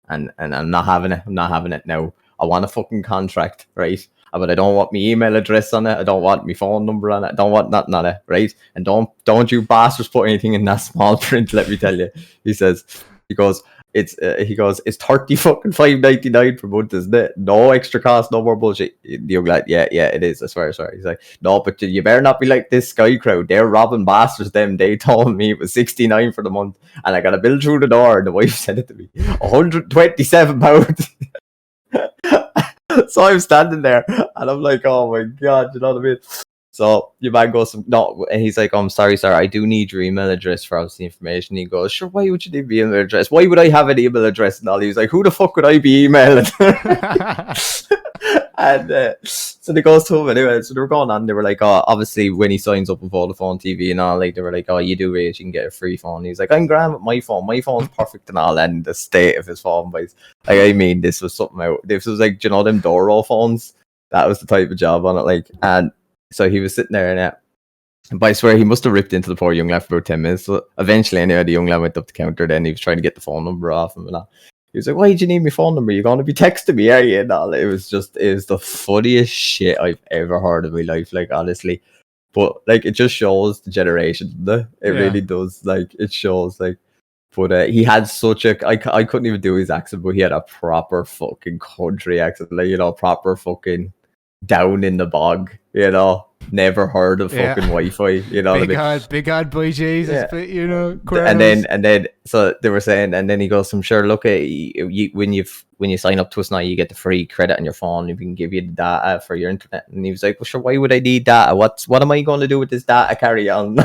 Speaker 2: And I'm not having it. I'm not having it now. I want a fucking contract, right? But I don't want my email address on it. I don't want my phone number on it. I don't want nothing on it, right? And don't you bastards put anything in that small print. Let me tell you. He goes, it's 30 fucking $5.99 per month, isn't it? No extra cost, no more bullshit. The young lad, yeah, it is. I swear. He's like, no, but you better not be like this Sky crowd. They're robbing bastards. They told me it was £69 for the month, and I got a bill through the door. And the wife said it to me, £127. So I'm standing there, and I'm like, oh my god, you know what I mean? So your man goes, no, and he's like, oh, I'm sorry, sir, I do need your email address for all the information. He goes, sure, why would you need my email address? Why would I have an email address? And all, he was like, who the fuck would I be emailing? And so they goes to him anyway. So they were going on. They were like, oh, obviously when he signs up with Vodafone TV and all, like they were like, oh, you do rate, you can get a free phone. He's like, I'm grand with my phone. My phone's perfect and all. And the state of his phone, boys. Like, I mean, this was something out. This was like, you know, them Doro phones. That was the type of job on it. Like, and so he was sitting there and but I swear he must have ripped into the poor young lad for about 10 minutes. So eventually, anyway, the young lad went up the counter. Then he was trying to get the phone number off him and all. He was like, why did you need my phone number? You're going to be texting me, are you? And all. It was the funniest shit I've ever heard in my life, like, honestly. But, like, it just shows the generation, doesn't it? It really does. Like, it shows, like, but he had such a, I couldn't even do his accent, but he had a proper fucking country accent, like, you know, proper fucking down in the bog, you know. Never heard of fucking Wi-Fi, you know.
Speaker 1: Big hard boy Jesus, but, you know.
Speaker 2: And then so they were saying, and then he goes, I'm sure, look at you, when you sign up to us now, you get the free credit on your phone. We can give you the data for your internet. And he was like, well, sure, why would I need data? What am I going to do with this data carry on?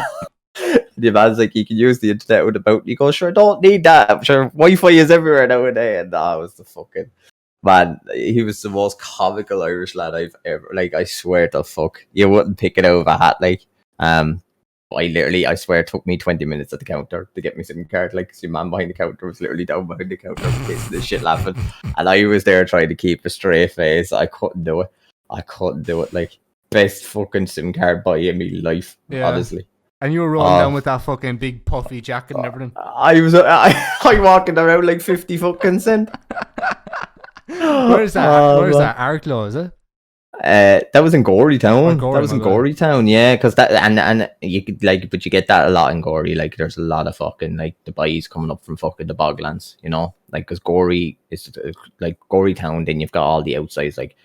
Speaker 2: The man's like, you can use the internet without. He goes, sure, don't need that. Sure, Wi-Fi is everywhere nowadays. And that was the fucking. Man, he was the most comical Irish lad I've ever, like, I swear to fuck, you wouldn't pick it out of a hat, like, I swear it took me 20 minutes at the counter to get me SIM card, like, the man behind the counter was literally down behind the counter kissing this shit laughing, and I was there trying to keep a straight face. I couldn't do it, like, best fucking SIM card buy in my life, honestly.
Speaker 1: And you were rolling down with that fucking big puffy jacket and everything.
Speaker 2: I walking around like 50 fucking cent.
Speaker 1: Where's that? Where's that? Arklow, is it?
Speaker 2: That was in Gorey Town. Gorey Town, yeah. Because that and you could, like, but you get that a lot in Gorey. Like, there's a lot of fucking, like, the boys coming up from fucking the Boglands, you know. Like, because Gorey is like Gorey Town. Then you've got all the outsides, like,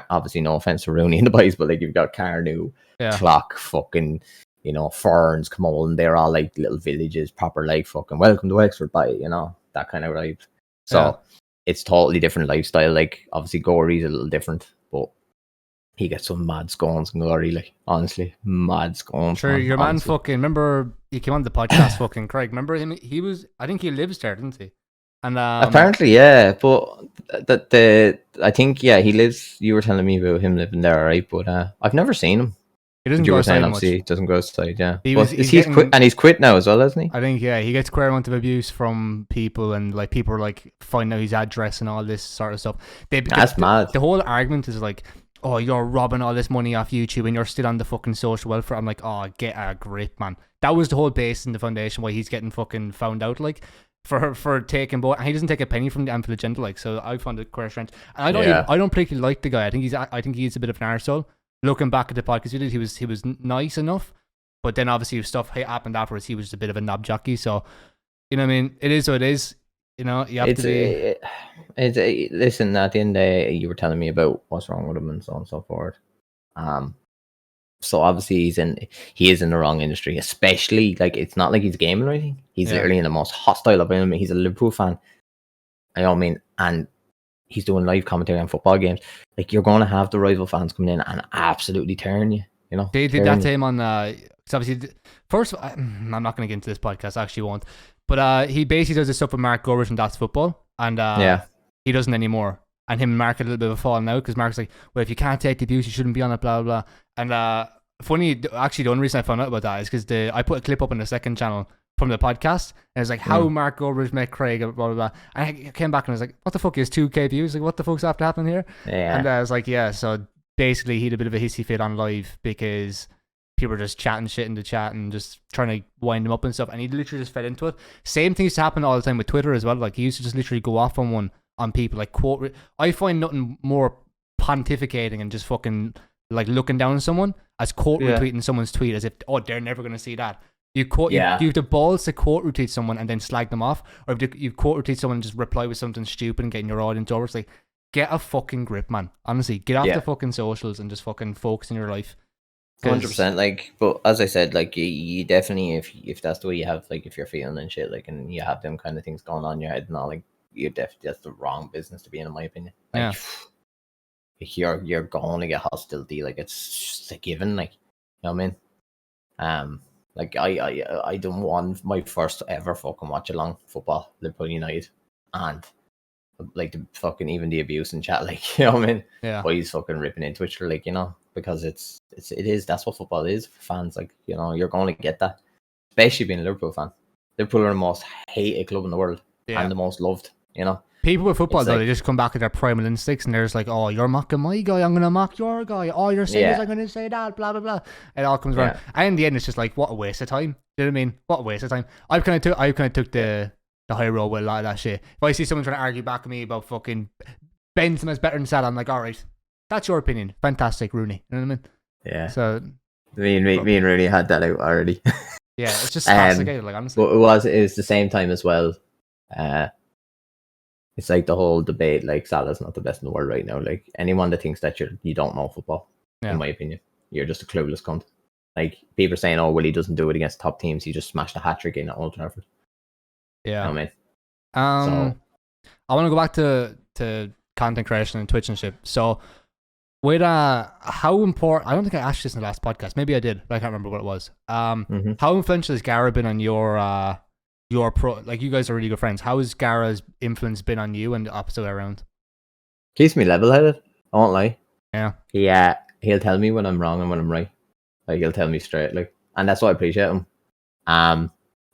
Speaker 2: obviously no offense to Rooney and the boys, but like you've got Carnew, Clock, fucking, you know, Ferns, Camole, and they're all like little villages, proper, like, fucking welcome to Wexford, by, you know, that kind of vibe. So it's totally different lifestyle. Like, obviously Gorey's a little different, but he gets some mad scones in Gorey, like, honestly, mad scones.
Speaker 1: Sure, your man fucking, remember he came on the podcast, fucking Craig, remember him? He was, I think he lives there, didn't he? And
Speaker 2: apparently, yeah, but I think, yeah, he lives, you were telling me about him living there, right? But I've never seen him.
Speaker 1: He doesn't go outside much.
Speaker 2: He doesn't go outside, yeah.
Speaker 1: He's
Speaker 2: quit, and he's quit now as well, hasn't he?
Speaker 1: I think, yeah, he gets quite a amount of abuse from people, and like people are like finding out his address and all this sort of stuff.
Speaker 2: That's mad.
Speaker 1: The whole argument is like, oh, you're robbing all this money off YouTube and you're still on the fucking social welfare. I'm like, oh, get a grip, man. That was the whole base in the foundation why he's getting fucking found out, like, for taking both. And he doesn't take a penny from the agenda, like, so I found it quite strange. And I don't particularly like the guy. I think he's a bit of an arsehole. Looking back at the podcast we did, he was nice enough, but then obviously if stuff happened afterwards, he was a bit of a knob jockey. So, you know what I mean? It is what it is. You know, you have to be...
Speaker 2: listen, at the end of the day, you were telling me about what's wrong with him and so on and so forth. So obviously he is in the wrong industry, especially, like, it's not like he's gaming or anything. He's literally in the most hostile environment. He's a Liverpool fan. I don't mean, and he's doing live commentary on football games. Like, you're going to have the rival fans coming in and absolutely tearing you, you know?
Speaker 1: They did that to him on, obviously, first, I'm not going to get into this podcast, I actually won't. But he basically does this stuff with Mark Gorbridge and That's Football. And he doesn't anymore. And him and Mark had a little bit of a fall now, because Mark's like, well, if you can't take the abuse, you shouldn't be on it, blah, blah, blah. And funny, actually, the only reason I found out about that is because I put a clip up on the second channel from the podcast, and it's like how Mark Gorbridge met Craig, blah, blah, blah. And I came back and I was like, what the fuck, he has 2K views? Like, what the fuck's after happening here? Yeah. And I was like, yeah, so basically he had a bit of a hissy fit on live because people were just chatting shit in the chat and just trying to wind him up and stuff, and he literally just fed into it. Same thing used to happen all the time with Twitter as well. Like, he used to just literally go off on people, like I find nothing more pontificating and just fucking like looking down on someone as quote retweeting someone's tweet as if they're never gonna see that. You have the balls to quote retweet someone and then slag them off, or if you quote retweet someone and just reply with something stupid and getting your audience over. It's like, get a fucking grip, man. Honestly, get off the fucking socials and just fucking focus on your life.
Speaker 2: 100%. Like, but as I said, like, you definitely, if that's the way you have, like, if you're feeling and shit, like, and you have them kind of things going on in your head and all, like, you definitely, that's the wrong business to be in my opinion. Like, you're going to get hostility. Like, it's just a given. Like, you know what I mean? Like, I don't want my first ever fucking watch along football, Liverpool United, and like the fucking even the abuse in chat, like, you know what I mean?
Speaker 1: Yeah.
Speaker 2: Why he's fucking ripping into Twitter, like, you know, because it is, that's what football is for fans. Like, you know, you're going to get that, especially being a Liverpool fan. Liverpool are the most hated club in the world and the most loved, you know.
Speaker 1: People with football, though, they just come back to their primal instincts and they're just like, oh, you're mocking my guy, I'm going to mock your guy. Oh, you're saying this, I'm going to say that, blah, blah, blah. It all comes around. And in the end, it's just like, what a waste of time. Do you know what I mean? What a waste of time. I kind of took the high road with a lot of that shit. If I see someone trying to argue back at me about fucking Benzema's better than Salah, I'm like, all right, that's your opinion. Fantastic, Rooney. You know what I mean? Yeah. So
Speaker 2: me and Rooney had that out already.
Speaker 1: Yeah, it's just classic, like, honestly.
Speaker 2: But it was the same time as well. It's like the whole debate, like, Salah's not the best in the world right now. Like, anyone that thinks that you don't know football, in my opinion, you're just a clueless cunt. Like, people are saying, oh, well, he doesn't do it against top teams. He just smashed a hat-trick in at Old Trafford.
Speaker 1: Yeah.
Speaker 2: You know what I mean?
Speaker 1: I want to go back to content creation and Twitch and shit. So, with how important, I don't think I asked this in the last podcast. Maybe I did, but I can't remember what it was. How influential has Gara been on your pro? Like, you guys are really good friends. How has Gara's influence been on you and the opposite way around?
Speaker 2: Keeps me level-headed. I won't lie.
Speaker 1: Yeah.
Speaker 2: He'll tell me when I'm wrong and when I'm right. Like, he'll tell me straight. Like, and that's why I appreciate him.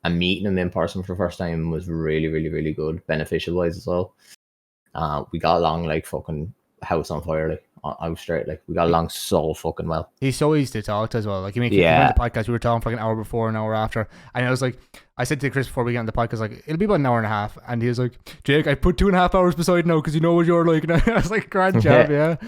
Speaker 2: And meeting him in person for the first time was really, really, really good, beneficial wise as well. We got along like fucking house on fire. Like, I was straight. Like, we got along so fucking well.
Speaker 1: He's so easy to talk to as well. Like, you mean, the podcast, we were talking for like an hour before, an hour after, and I was like, I said to Chris before we got on the podcast, like, it'll be about an hour and a half, and he was like, Jake, I put 2.5 hours beside now because you know what you're like. And I was like, grand job,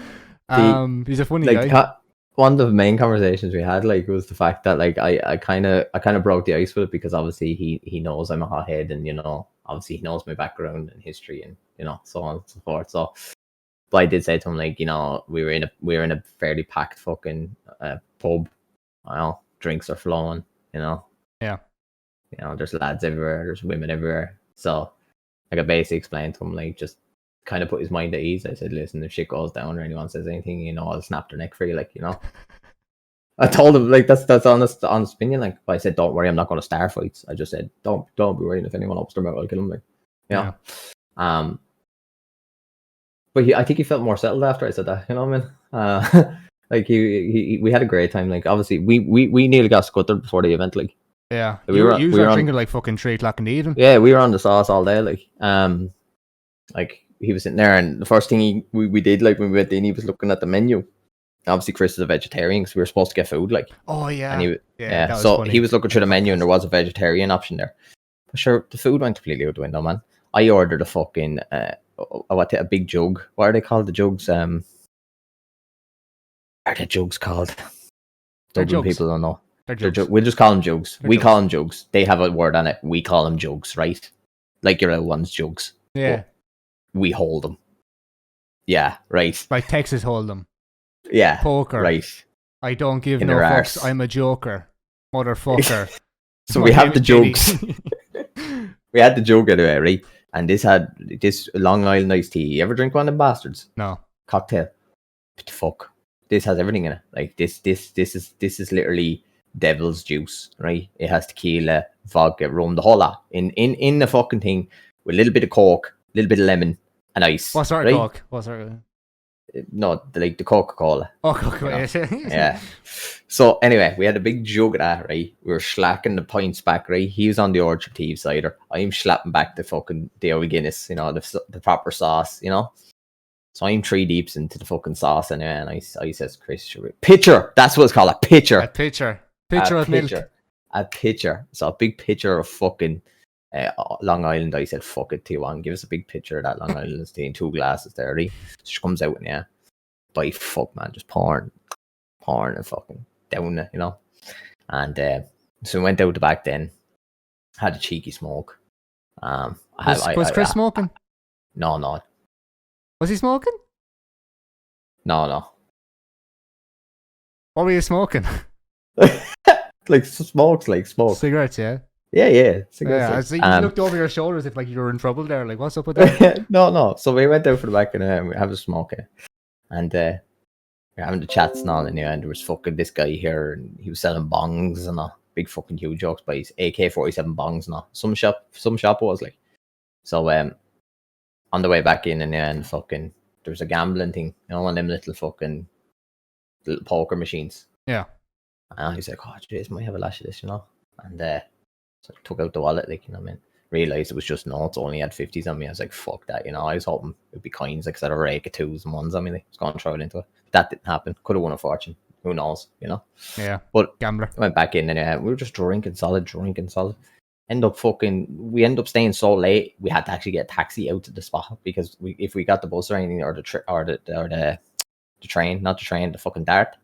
Speaker 1: he's a funny guy.
Speaker 2: One of the main conversations we had, like, was the fact that, like, I kind of broke the ice with it because obviously he knows I'm a hothead, and, you know, obviously he knows my background and history and, you know, so on and so forth. So, but I did say to him, like, you know, we were in a fairly packed fucking pub. I know, drinks are flowing, you know.
Speaker 1: Yeah.
Speaker 2: You know, there's lads everywhere, there's women everywhere. So, like, I basically explained to him, like, just kind of put his mind at ease. I said, listen, if shit goes down or anyone says anything, you know, I'll snap their neck for you, like, you know. I told him, like, that's honest opinion. Like, I said, don't worry, I'm not going to start fights. I just said, don't be worried. If anyone opens their mouth, I'll kill him. Like, you know. But I think he felt more settled after I said that. You know what I mean? Like, we had a great time. Like, obviously, we nearly got scuttered before the event. Like,
Speaker 1: yeah, we were drinking like fucking 3 o'clock in the evening.
Speaker 2: Yeah, we were on the sauce all day. Like he was sitting there, and the first thing we did, like, when we went in, he was looking at the menu. Obviously, Chris is a vegetarian because we were supposed to get food. Like,
Speaker 1: oh yeah,
Speaker 2: and so funny. He was looking through the menu, and there was a vegetarian option there. But sure, the food went completely out the window, man. I ordered a fucking a big jug. What are they called? The jugs. What are the jugs called? Dublin people don't know. We'll just call them jugs. We call them jugs. They have a word on it. We call them jugs, right? Like your old ones, jugs.
Speaker 1: Yeah.
Speaker 2: But we hold them. Yeah, right.
Speaker 1: Like Texas hold them.
Speaker 2: Yeah.
Speaker 1: Poker.
Speaker 2: Right.
Speaker 1: I don't give no fucks. I'm a joker. Motherfucker.
Speaker 2: So we have the jugs. We had the jug anyway, right? And this had this Long Island iced tea. You ever drink one of them bastards?
Speaker 1: No.
Speaker 2: Cocktail. What the fuck? This has everything in it. Like, this is literally devil's juice, right? It has tequila, vodka, rum, the whole lot in the fucking thing with a little bit of Coke, a little bit of lemon, and ice.
Speaker 1: What sort of Coke? What sort of?
Speaker 2: No, like the Coca-Cola.
Speaker 1: Oh, Coca-Cola.
Speaker 2: You know? Yeah. So anyway, we had a big jug of that, right? We were slacking the pints back, right? He was on the Orchard Thieves cider. I'm slapping back the fucking Dale Guinness, you know, the proper sauce, you know. So I'm 3 deeps into the fucking sauce anyway, and I says, Chris, pitcher. That's what it's called, a pitcher.
Speaker 1: A pitcher. Picture of milk.
Speaker 2: A picture. So a big picture of fucking Long Island. I said, fuck it, T1. Give us a big picture of that Long Island tea in 2 glasses there, right? So she comes out and by fuck, man, just pouring and fucking down it, you know. And so we went out the back then, had a cheeky smoke.
Speaker 1: Was Chris smoking?
Speaker 2: No.
Speaker 1: Was he smoking?
Speaker 2: No.
Speaker 1: What were you smoking?
Speaker 2: Like smoke.
Speaker 1: Cigarettes, yeah.
Speaker 2: Yeah. Cigarettes.
Speaker 1: Yeah, so you looked over your shoulders if like you were in trouble there. Like, what's up with that?
Speaker 2: No. So we went out for the back and we have a smoke, and we're having the chats and all, and there was fucking this guy here, and he was selling bongs and big fucking huge jokes by his AK-47 bongs and some shop was like. So on the way back in and fucking there was a gambling thing, you know, one of them little poker machines.
Speaker 1: Yeah.
Speaker 2: And he's like, oh jeez, might have a lash of this, you know. And so I took out the wallet, like, you know what I mean? Realised it was just notes, only had 50s on me. I was like, fuck that, you know. I was hoping it'd be coins, like, instead of a rake of 2s and 1s on me. Like, I was going to throw it into it. But that didn't happen. Could have won a fortune. Who knows, you know?
Speaker 1: Yeah.
Speaker 2: But
Speaker 1: gambler.
Speaker 2: I went back in and we were just drinking solid. We end up staying so late, we had to actually get a taxi out to the spot because if we got the bus or anything, or the train, not the train, the fucking dart,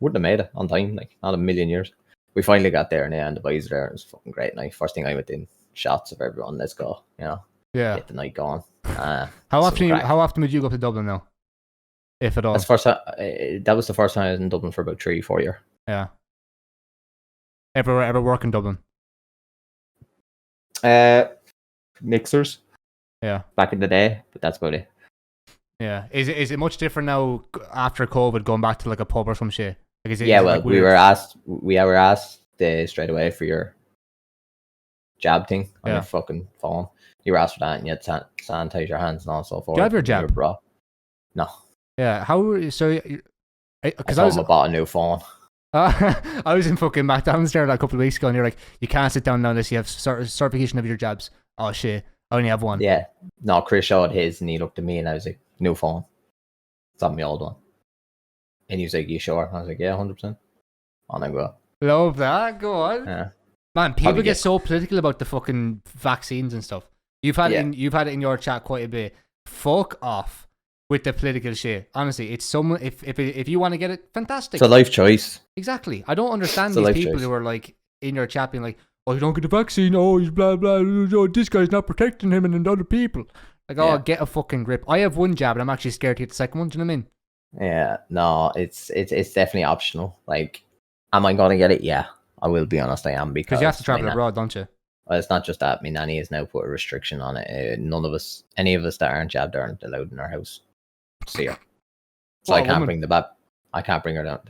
Speaker 2: wouldn't have made it on time, like, not a million years. We finally got there and the boys were there. It was a fucking great night. First thing I went in, shots of everyone, let's go, you know.
Speaker 1: Yeah.
Speaker 2: Get the night going.
Speaker 1: How often would you go up to Dublin now? If at all?
Speaker 2: That was the first time I was in Dublin for about 3-4 years.
Speaker 1: Yeah. Ever work in Dublin?
Speaker 2: Mixers.
Speaker 1: Yeah.
Speaker 2: Back in the day, but that's about it.
Speaker 1: Yeah. Is it much different now after COVID, going back to like a pub or some shit? Like,
Speaker 2: we were asked straight away for your jab thing on your fucking phone. You were asked for that, and you had to sanitize your hands and all so forth.
Speaker 1: Do you have your jab?
Speaker 2: No.
Speaker 1: Yeah. How? So, because
Speaker 2: I bought a new phone.
Speaker 1: I was in fucking McDonald's there like a couple of weeks ago, and you're like, you can't sit down now unless you have certification of your jabs. Oh shit, I only have one.
Speaker 2: Yeah. No, Chris showed his, and he looked at me, and I was like, new phone. It's on my old one. And he was like, you sure? I was like, yeah, 100%. On I go.
Speaker 1: Love that. Go on.
Speaker 2: Yeah.
Speaker 1: Man, people get so political about the fucking vaccines and stuff. You've had it in your chat quite a bit. Fuck off with the political shit. Honestly, it's someone if you want to get it, fantastic.
Speaker 2: It's a life choice.
Speaker 1: Exactly. I don't understand these people who are like in your chat being like, oh, you don't get the vaccine, oh, he's blah blah, oh, this guy's not protecting him and other people. Like, oh, get a fucking grip. I have one jab and I'm actually scared to get the second one, do you know what I mean?
Speaker 2: Yeah, no, it's definitely optional. Like, am I gonna get it? Yeah, I will be honest, I am, because
Speaker 1: you have to travel abroad, don't you?
Speaker 2: Well, it's not just that. My nanny has now put a restriction on it. Any of us that aren't jabbed aren't allowed in our house. See her. So I can't bring the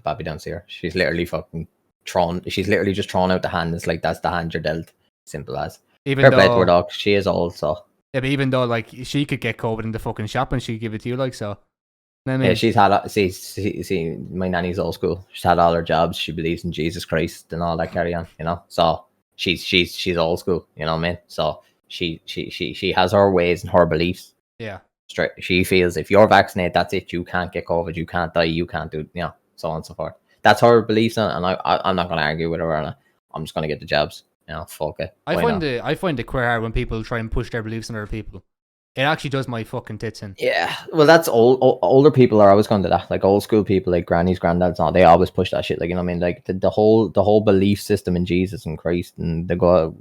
Speaker 2: baby down to see her. She's literally just thrown out the hand. It's like, that's the hand you're dealt. Simple as. Even though dog, she is old, so.
Speaker 1: Yeah, but even though like she could get COVID in the fucking shop and she'd give it to you, like, so. You know what I mean?
Speaker 2: Yeah, she's had. See, my nanny's old school. She's had all her jobs. She believes in Jesus Christ and all that carry on. You know, so she's old school. You know what I mean? So she has her ways and her beliefs.
Speaker 1: Yeah.
Speaker 2: Straight. She feels if you're vaccinated, that's it. You can't get COVID. You can't die. You can't do, you know, so on and so forth. That's her beliefs, and I'm not going to argue with her. And I'm just going to get the jabs. You know, fuck it.
Speaker 1: I find it quite hard when people try and push their beliefs on other people. It actually does my fucking tits in.
Speaker 2: Yeah, well, that's older people are always going to that. Like old school people, like grannies, granddads, they always push that shit. Like, you know what I mean? Like the whole belief system in Jesus and Christ and the God,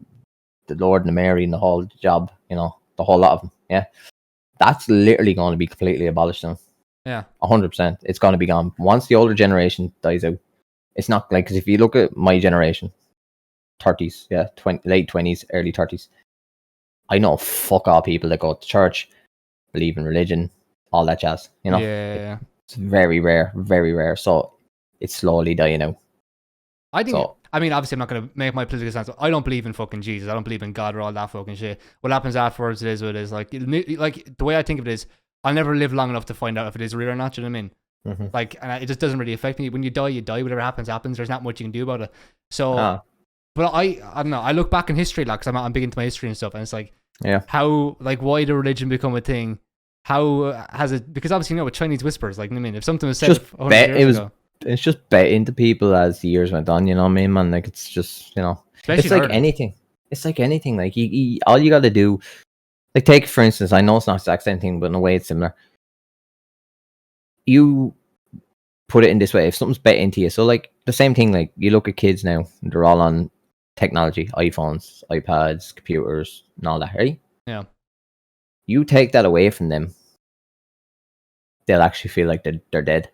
Speaker 2: the Lord and the Mary and the whole job. You know, the whole lot of them. Yeah, that's literally going to be completely abolished now.
Speaker 1: Yeah,
Speaker 2: 100%. It's going to be gone once the older generation dies out. It's not like, because if you look at my generation, 30s, yeah, late 20s, early 30s. I know fuck all people that go to church, believe in religion, all that jazz. You know,
Speaker 1: yeah.
Speaker 2: It's very rare, very rare. So it's slowly dying out.
Speaker 1: I think. I mean, obviously, I'm not going to make my political stance. I don't believe in fucking Jesus. I don't believe in God or all that fucking shit. What happens afterwards, it is what it is. Like the way I think of it is, I'll never live long enough to find out if it is real or not. You know what I mean?
Speaker 2: Mm-hmm.
Speaker 1: Like, and it just doesn't really affect me. When you die, you die. Whatever happens, happens. There's not much you can do about it. So. But I don't know. I look back in history, like, because I'm big into my history and stuff, and it's like, how, like, why did religion become a thing? How has it? Because obviously, you know, with Chinese whispers, like, I mean, if something was said
Speaker 2: just it's just bet into people as the years went on. You know what I mean, man? Like it's just
Speaker 1: Especially
Speaker 2: it's like anything. It's like anything. Like all you got to do, like take for instance. I know it's not the exact same thing, but in a way it's similar. You put it in this way: if something's bet into you, so like the same thing. Like you look at kids now; they're all on technology, iPhones, iPads, computers, and all that, right?
Speaker 1: Yeah.
Speaker 2: You take that away from them, they'll actually feel like they're dead.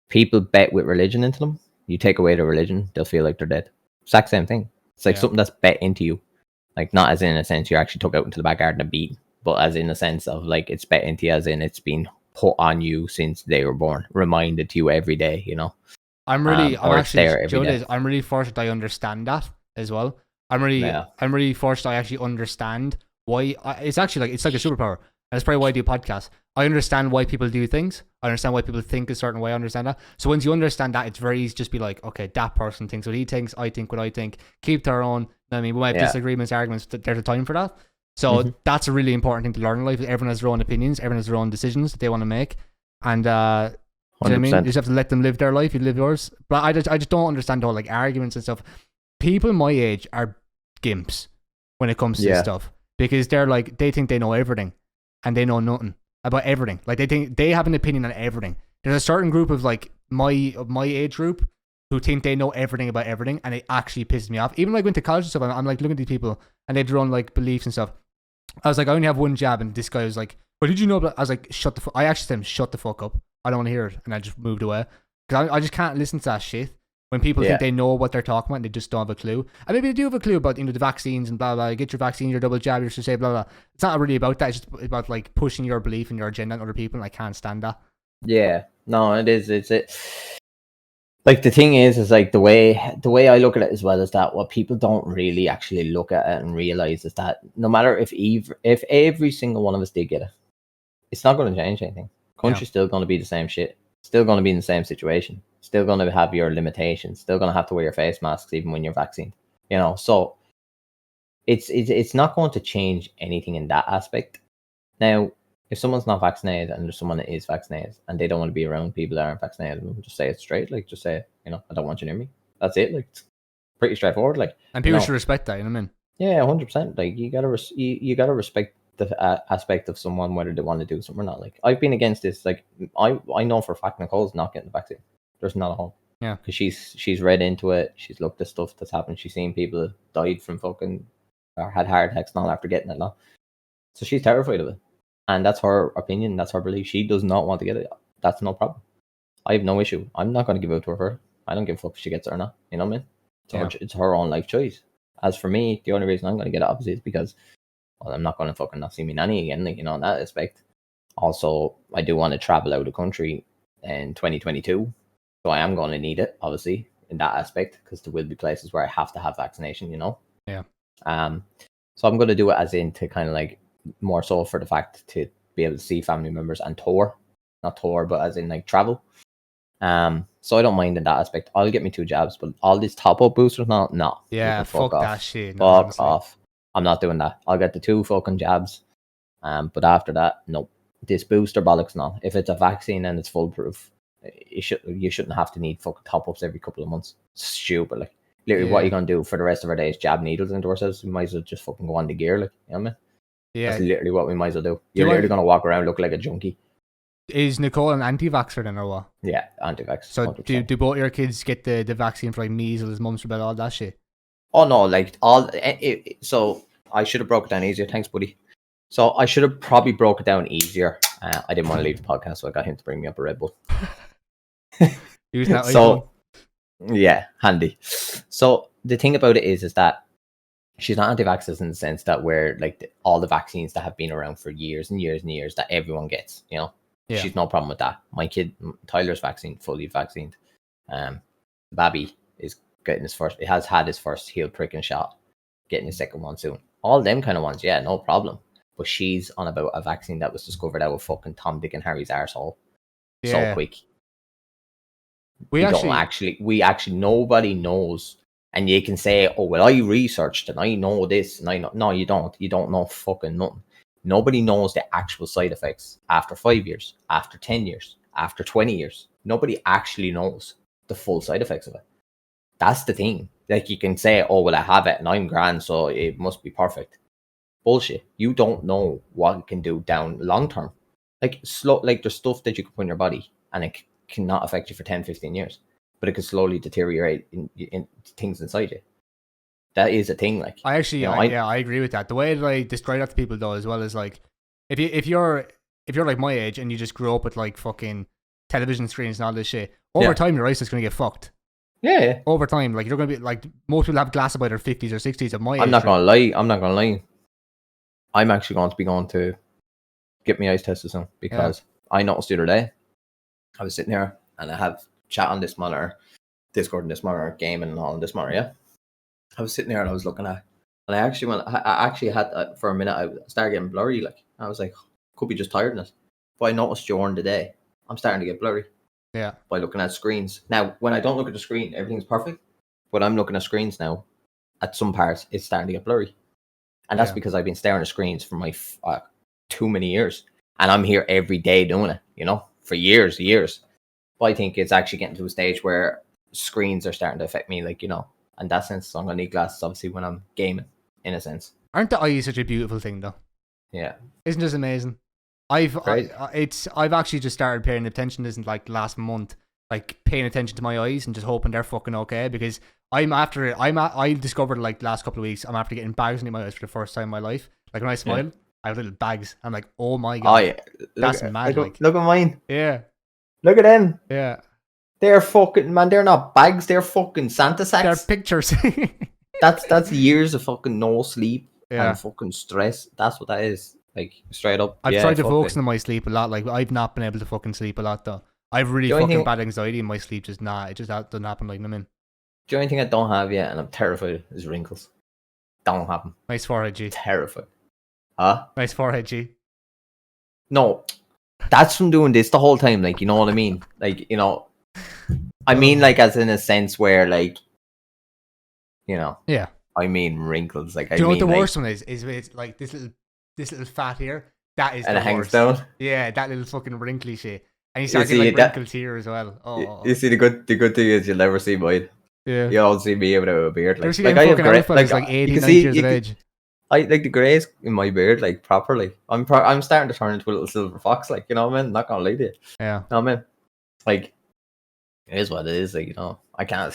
Speaker 2: People bet with religion into them. You take away the religion, they'll feel like they're dead. Exact same thing. It's like something that's bet into you. Like not as in a sense you're actually took out into the back garden and beat, but as in a sense of like it's bet into you, as in it's been put on you since they were born, reminded to you every day, you know.
Speaker 1: I'm really fortunate I understand that as well. I'm really fortunate I actually understand why. It's actually like, it's like a superpower. And that's probably why I do podcasts. I understand why people do things. I understand why people think a certain way. I understand that. So once you understand that, it's very easy to just be like, okay, that person thinks what he thinks. I think what I think. Keep to our own. I mean, we might have disagreements, arguments. There's a time for that. So that's a really important thing to learn in life. Everyone has their own opinions. Everyone has their own decisions that they want to make. And, you know what I mean? You just have to let them live their life. You live yours. But I just don't understand all like arguments and stuff. People my age are gimps when it comes to this stuff, because they're like, they think they know everything and they know nothing about everything. Like they think they have an opinion on everything. There's a certain group of like my age group who think they know everything about everything, and it actually pisses me off. Even like went to college and stuff, I'm like looking at these people and they've their own like beliefs and stuff. I was like, I only have one jab, and this guy was like, "But did you know?" I was like, "Shut the fuck." I actually said, him, "Shut the fuck up. I don't want to hear it," and I just moved away because I just can't listen to that shit. When people think they know what they're talking about and they just don't have a clue. And maybe they do have a clue about, you know, the vaccines and blah, blah, get your vaccine, your double jab, you should say blah, blah. It's not really about that. It's just about like pushing your belief and your agenda on other people, and I can't stand that.
Speaker 2: Yeah. No, it is. It's it. Like the thing is like the way I look at it as well is that what people don't really actually look at it and realize is that no matter if every single one of us did get it, it's not going to change anything. Country's still going to be the same shit. Still going to be in the same situation. Still going to have your limitations. Still going to have to wear your face masks even when you're vaccinated. You know, so it's not going to change anything in that aspect. Now, if someone's not vaccinated and there's someone that is vaccinated and they don't want to be around people that aren't vaccinated, just say it straight. Like, just say, you know, I don't want you near me. That's it. Like, it's pretty straightforward. Like,
Speaker 1: and people should respect that. You know what I mean?
Speaker 2: Yeah, 100%. Like, you gotta respect the aspect of someone, whether they want to do something or not. Like, I've been against this. Like, I know for a fact Nicole's not getting the vaccine. There's not a home.
Speaker 1: Yeah,
Speaker 2: because she's read into it. She's looked at stuff that's happened. She's seen people died from fucking or had heart attacks and all after getting it now. So she's terrified of it, and that's her opinion. That's her belief. She does not want to get it. That's no problem. I have no issue. I'm not going to give it to her. I don't give a fuck if she gets it or not. You know what I mean? It's her own life choice. As for me, the only reason I'm going to get it obviously is because, well, I'm not going to fucking not see me nanny again. Like, you know, in that aspect. Also, I do want to travel out of the country in 2022. So I am going to need it, obviously, in that aspect, because there will be places where I have to have vaccination, you know?
Speaker 1: Yeah.
Speaker 2: So I'm going to do it as in to kind of like more so for the fact to be able to see family members and tour. Not tour, but as in like travel. So I don't mind in that aspect. I'll get me 2 jabs, but all these top-up boosters, no.
Speaker 1: Yeah, fuck that shit. No,
Speaker 2: fuck
Speaker 1: honestly.
Speaker 2: off. I'm not doing that. I'll get the 2 fucking jabs. But after that, no. This booster bollocks, no. If it's a vaccine and it's foolproof, you shouldn't have to need fucking top-ups every couple of months. It's stupid, like. Literally, what are you going to do for the rest of our days? Jab needles into ourselves? We might as well just fucking go on the gear, like, you know what I mean? Yeah. That's literally what we might as well do. You're literally going to walk around look like a junkie.
Speaker 1: Is Nicole an anti-vaxxer then, or what?
Speaker 2: Yeah, anti-vax.
Speaker 1: So do both your kids get the vaccine for like measles, mumps, rubella, all that shit?
Speaker 2: Oh no, like so I should have broke it down easier. Thanks, buddy. So I should have probably broke it down easier. I didn't want to leave the podcast, so I got him to bring me up a Red Bull.
Speaker 1: Use that
Speaker 2: so yeah, handy. So the thing about it is that she's not anti-vaxxers in the sense that we're like all the vaccines that have been around for years and years and years that everyone gets, you know. Yeah. She's no problem with that. My kid Tyler's fully vaccinated. Babby is getting his first. He has had his first heel pricking shot, getting his second one soon. All them kind of ones, yeah, no problem. But she's on about a vaccine that was discovered out of fucking Tom, Dick, and Harry's arsehole. Yeah. So quick. We actually nobody knows. And you can say, oh well, I researched and I know this and I know. No, you don't. You don't know fucking nothing. Nobody knows the actual side effects after 5 years, after 10 years, after 20 years. Nobody actually knows the full side effects of it. That's the thing. Like, you can say, oh, well, I have it and I'm grand, so it must be perfect. Bullshit. You don't know what it can do down long term. Like, there's stuff that you can put in your body and it cannot affect you for 10, 15 years, but it can slowly deteriorate in things inside you. That is a thing. Like,
Speaker 1: I actually, I agree with that. The way that I describe that to people though, as well, is like, if you're like my age and you just grew up with like fucking television screens and all this shit, over time your eyes is gonna get fucked.
Speaker 2: Yeah.
Speaker 1: Over time, like, you're gonna be like, most people have glasses by their 50s or 60s. Of my age,
Speaker 2: I'm not gonna lie. I'm actually going to get my eyes tested soon, because I noticed the other day I was sitting here and I have chat on this monitor, Discord on this monitor, gaming and all on this monitor. Yeah, I was sitting there and I was looking at, and I actually had for a minute, I started getting blurry. Like, I was like, could be just tiredness, but I noticed during the day I'm starting to get blurry.
Speaker 1: Yeah.
Speaker 2: By looking at screens. Now, when I don't look at the screen, everything's perfect. But I'm looking at screens now. At some parts, it's starting to get blurry, and that's because I've been staring at screens for my too many years, and I'm here every day doing it. You know, for years. But I think it's actually getting to a stage where screens are starting to affect me. Like, you know, in that sense, so I'm gonna need glasses obviously when I'm gaming. In a sense,
Speaker 1: aren't the eyes such a beautiful thing though?
Speaker 2: Yeah,
Speaker 1: isn't this amazing? I've actually just started paying attention. Isn't like last month, like paying attention to my eyes and just hoping they're fucking okay, because I discovered like last couple of weeks I'm after getting bags in my eyes for the first time in my life. Like, when I smile, I have little bags. I'm like, oh my god, that's mad. Look
Speaker 2: at mine.
Speaker 1: Yeah,
Speaker 2: look at them.
Speaker 1: Yeah,
Speaker 2: they're fucking, man. They're not bags. They're fucking Santa sacks.
Speaker 1: They're pictures.
Speaker 2: that's years of fucking no sleep and fucking stress. That's what that is. Like, straight up.
Speaker 1: I've tried to focus on my sleep a lot. Like, I've not been able to fucking sleep a lot though. I've really fucking bad anxiety in my sleep. It just doesn't happen. Like, I'm in.
Speaker 2: The only thing I don't have yet, and I'm terrified, is wrinkles. Don't happen.
Speaker 1: Nice forehead, G.
Speaker 2: Terrified. Huh?
Speaker 1: Nice forehead, G.
Speaker 2: No, that's from doing this the whole time. Like, you know what I mean? Like, you know, I mean, like, as in a sense where, like, you know.
Speaker 1: Yeah.
Speaker 2: I mean wrinkles. Like,
Speaker 1: do you know what the worst one is? Is it's like this little fat here. That is, and it hangs down. Yeah, that little fucking wrinkly shit. And you start getting like wrinkles here as well. Oh.
Speaker 2: You see, the good thing is you'll never see mine.
Speaker 1: Yeah.
Speaker 2: You all see me with a beard.
Speaker 1: Like I have gray, like 80, 90 years of age.
Speaker 2: I like the greys in my beard, like, properly. I'm starting to turn into a little silver fox, like, you know what I mean? Not gonna lie to you.
Speaker 1: Yeah.
Speaker 2: You know what I mean? Like, it is what it is. Like, you know, I can't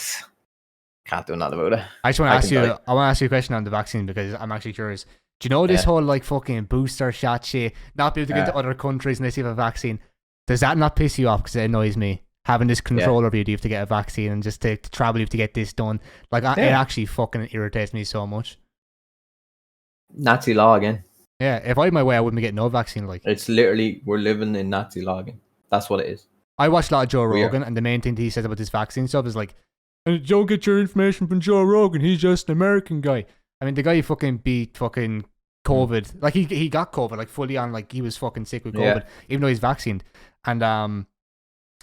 Speaker 2: do nothing about it.
Speaker 1: I just want to ask you. I want to ask you a question on the vaccine, because I'm actually curious. Do you know this whole like fucking booster shot shit? Not be able to get to other countries unless you have a vaccine. Does that not piss you off? Because it annoys me. Having this control over you, do you have to get a vaccine, and just to travel, you have to get this done. Like, it actually fucking irritates me so much.
Speaker 2: Nazi law again.
Speaker 1: Yeah, if I had my way, I wouldn't be getting no vaccine. Like,
Speaker 2: it's literally, we're living in Nazi law again. That's what it is.
Speaker 1: I watched a lot of Joe Rogan, and the main thing that he says about this vaccine stuff is like, don't get your information from Joe Rogan. He's just an American guy. I mean, the guy fucking beat fucking COVID. Like, he got COVID, like, fully on, like, he was fucking sick with COVID, even though he's vaccinated. And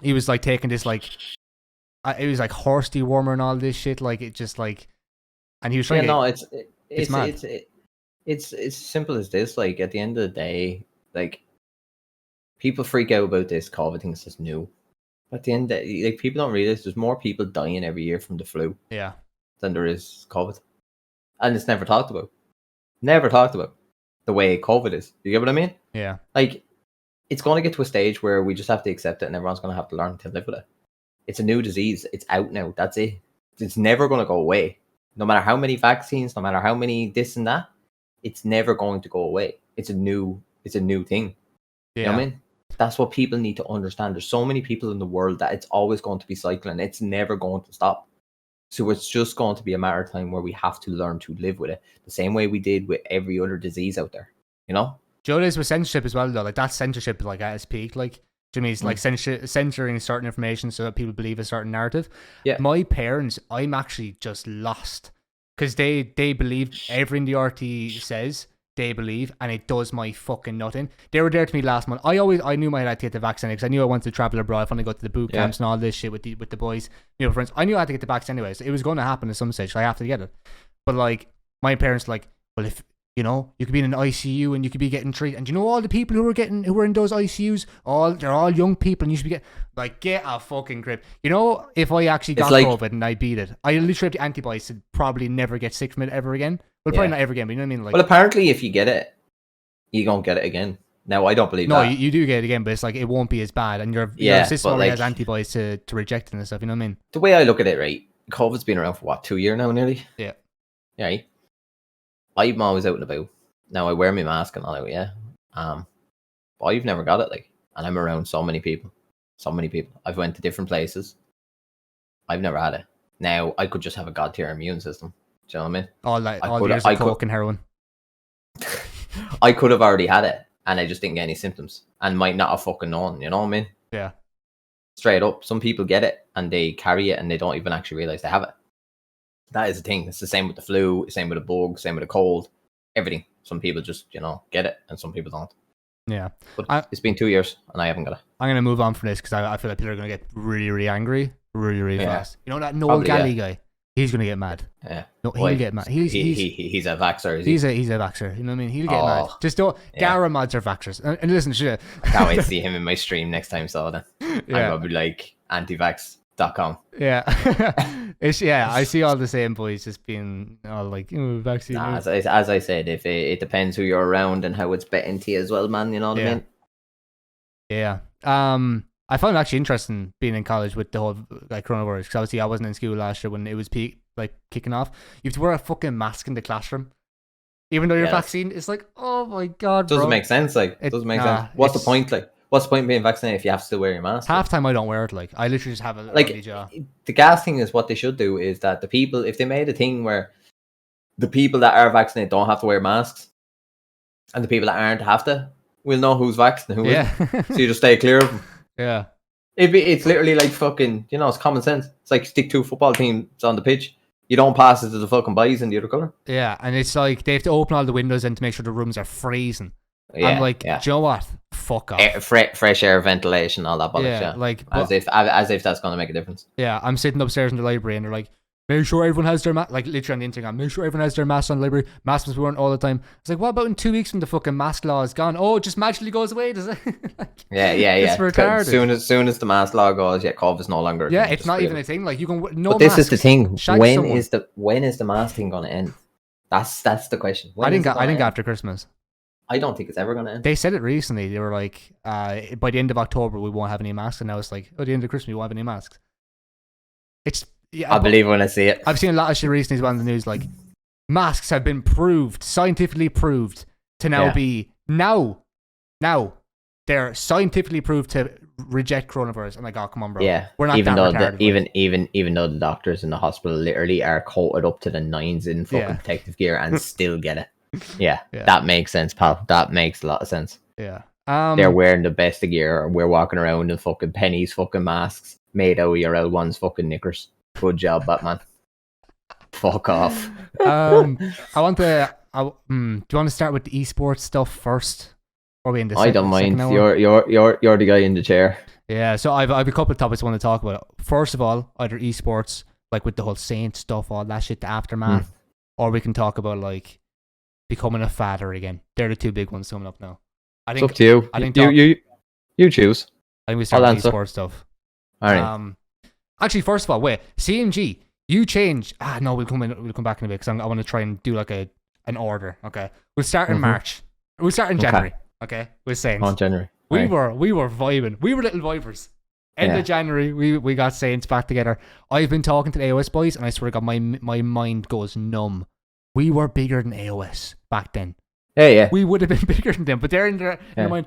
Speaker 1: he was like taking this, like, it was like horse dewormer and all this shit. Like, it just like, and he was trying
Speaker 2: it's mad. It's simple as this. Like, at the end of the day, like, people freak out about this COVID thing. It's just new. At the end of the day, like, people don't realize there's more people dying every year from the flu than there is COVID. And it's never talked about. Never talked about the way COVID is. You get what I mean?
Speaker 1: Yeah.
Speaker 2: Like, it's going to get to a stage where we just have to accept it, and everyone's going to have to learn to live with it. It's a new disease. It's out now. That's it. It's never going to go away. No matter how many vaccines, no matter how many this and that, it's never going to go away. It's a new thing.
Speaker 1: Yeah.
Speaker 2: You know what I mean? That's what people need to understand. There's so many people in the world that it's always going to be cycling. It's never going to stop. So it's just going to be a matter of time where we have to learn to live with it, the same way we did with every other disease out there. You know?
Speaker 1: Joe is with censorship as well, though. Like, that censorship is like at its peak. Like, Jimmy's like censoring certain information so that people believe a certain narrative.
Speaker 2: Yeah.
Speaker 1: My parents, I'm actually just lost, because they believe everything the RT says. They believe, and it does my fucking nothing. They were there to me last month. I knew I had to get the vaccine because I knew I wanted to travel abroad. I wanted to go to the boot camps and all this shit with the boys, you know, friends. I knew I had to get the vaccine anyways. It was going to happen at some stage. So I have to get it. But like, my parents like, well, You know, you could be in an ICU and you could be getting treated. And you know all the people who were in those ICUs, they're all young people, and you should be get a fucking grip. You know, if I actually got COVID and I beat it, I literally have the antibodies to probably never get sick from it ever again. Well, probably not ever again, but you know what I mean? Like,
Speaker 2: well, apparently if you get it, you don't get it again. Now, I don't believe that.
Speaker 1: No, you do get it again, but it's like it won't be as bad, and your system already has antibodies to reject it and stuff, you know what I mean?
Speaker 2: The way I look at it, right, COVID's been around for what, 2 years now nearly?
Speaker 1: Yeah.
Speaker 2: Right? I'm always out and about. Now, I wear my mask and all that, yeah. But I've never got it, like, and I'm around so many people. So many people. I've went to different places. I've never had it. Now, I could just have a god-tier immune system. Do you know what I mean?
Speaker 1: All the years of coke and heroin.
Speaker 2: I could have already had it, and I just didn't get any symptoms, and might not have fucking known, you know what I mean?
Speaker 1: Yeah.
Speaker 2: Straight up, some people get it, and they carry it, and they don't even actually realize they have it. That is the thing. It's the same with the flu, same with a bug, same with a cold, everything. Some people just, get it, and some people don't.
Speaker 1: Yeah.
Speaker 2: But it's been 2 years, and I haven't got it.
Speaker 1: I'm going to move on from this, because I feel like people are going to get really, really angry, really, really fast. You know that Noel Galley guy? He's going to get mad.
Speaker 2: Yeah.
Speaker 1: No, he'll get mad. He's
Speaker 2: a vaxxer, is he?
Speaker 1: He's a vaxxer. You know what I mean? He'll get mad. Just don't. Gara mods are vaxxers. And listen, shit.
Speaker 2: I can't wait to see him in my stream next time, so then. Yeah. I'm going to be like antivax.com.
Speaker 1: Yeah. I see all the same boys just being all like, vaccine.
Speaker 2: Nah, as I said, if it depends who you're around and how it's betting to you as well, man. You know what I mean?
Speaker 1: Yeah. I found it actually interesting being in college with the whole like coronavirus, because obviously I wasn't in school last year when it was kicking off. You have to wear a fucking mask in the classroom, even though you're vaccinated. It's like, oh my god,
Speaker 2: doesn't make sense. Like, it doesn't make sense. What's the point? Like, what's the point of being vaccinated if you have to still wear your mask?
Speaker 1: Half time I don't wear it. Like, I literally just have a
Speaker 2: like
Speaker 1: jaw.
Speaker 2: The gas thing is what they should do is that the people, if they made a thing where the people that are vaccinated don't have to wear masks, and the people that aren't have to, we'll know who's vaccinated and who isn't. So you just stay clear of them.
Speaker 1: Yeah.
Speaker 2: It's literally like fucking, it's common sense. It's like stick two football teams on the pitch. You don't pass it to the fucking boys in the other colour.
Speaker 1: Yeah, and it's like they have to open all the windows and to make sure the rooms are freezing.
Speaker 2: Yeah,
Speaker 1: I'm like, do you know what? Fuck off.
Speaker 2: Fresh air, ventilation, all that bollocks.
Speaker 1: Yeah, like
Speaker 2: as if that's going to make a difference.
Speaker 1: Yeah, I'm sitting upstairs in the library and they're like, make sure everyone has their mask. Like literally on the intercom, make sure everyone has their mask on the library. Masks must be worn all the time. It's like, what about in 2 weeks when the fucking mask law is gone? Oh, it just magically goes away, does it?
Speaker 2: Yeah. It's retarded. Soon as the mask law goes, COVID's no longer.
Speaker 1: Yeah, it's not even a thing. Like you can
Speaker 2: But this is the thing. When is the mask thing going to end? That's the question.
Speaker 1: I think after Christmas.
Speaker 2: I don't think it's ever going to end.
Speaker 1: They said it recently. They were like, by the end of October we won't have any masks, and now it's like, the end of Christmas we won't have any masks. It's. Yeah,
Speaker 2: I believe when I see it.
Speaker 1: I've seen a lot of shit recently as well in the news, like masks have been scientifically proved to now be now they're scientifically proved to reject coronavirus. I'm like, oh come on, bro.
Speaker 2: Yeah,
Speaker 1: we're not
Speaker 2: even
Speaker 1: though
Speaker 2: the doctors in the hospital literally are coated up to the nines in fucking protective gear and still get it. Yeah, that makes sense, pal. That makes a lot of sense.
Speaker 1: Yeah,
Speaker 2: they're wearing the best of gear. We're walking around in fucking pennies, fucking masks made out of your L1's fucking knickers. Good job, Batman. Fuck off.
Speaker 1: Do you want to start with the esports stuff first? Or we in the
Speaker 2: I don't mind. You're the guy in the chair.
Speaker 1: Yeah, so I've a couple of topics I want to talk about. First of all, either esports, like with the whole Saint stuff, all that shit, the aftermath, or we can talk about like becoming a father again. They're the two big ones coming up now.
Speaker 2: It's up to you. I think you choose.
Speaker 1: I think we start with esports stuff.
Speaker 2: All right.
Speaker 1: Actually, first of all, wait, CMG, you change. No, we'll come back in a bit because I want to try and do like an order. Okay, we'll start in March. We'll start in January. Okay, we're saying
Speaker 2: January.
Speaker 1: We were vibing. We were little vibers. End of January, we got Saints back together. I've been talking to the AOS boys, and I swear to God, my mind goes numb. We were bigger than AOS back then.
Speaker 2: Yeah.
Speaker 1: We would have been bigger than them, but they're in their mind.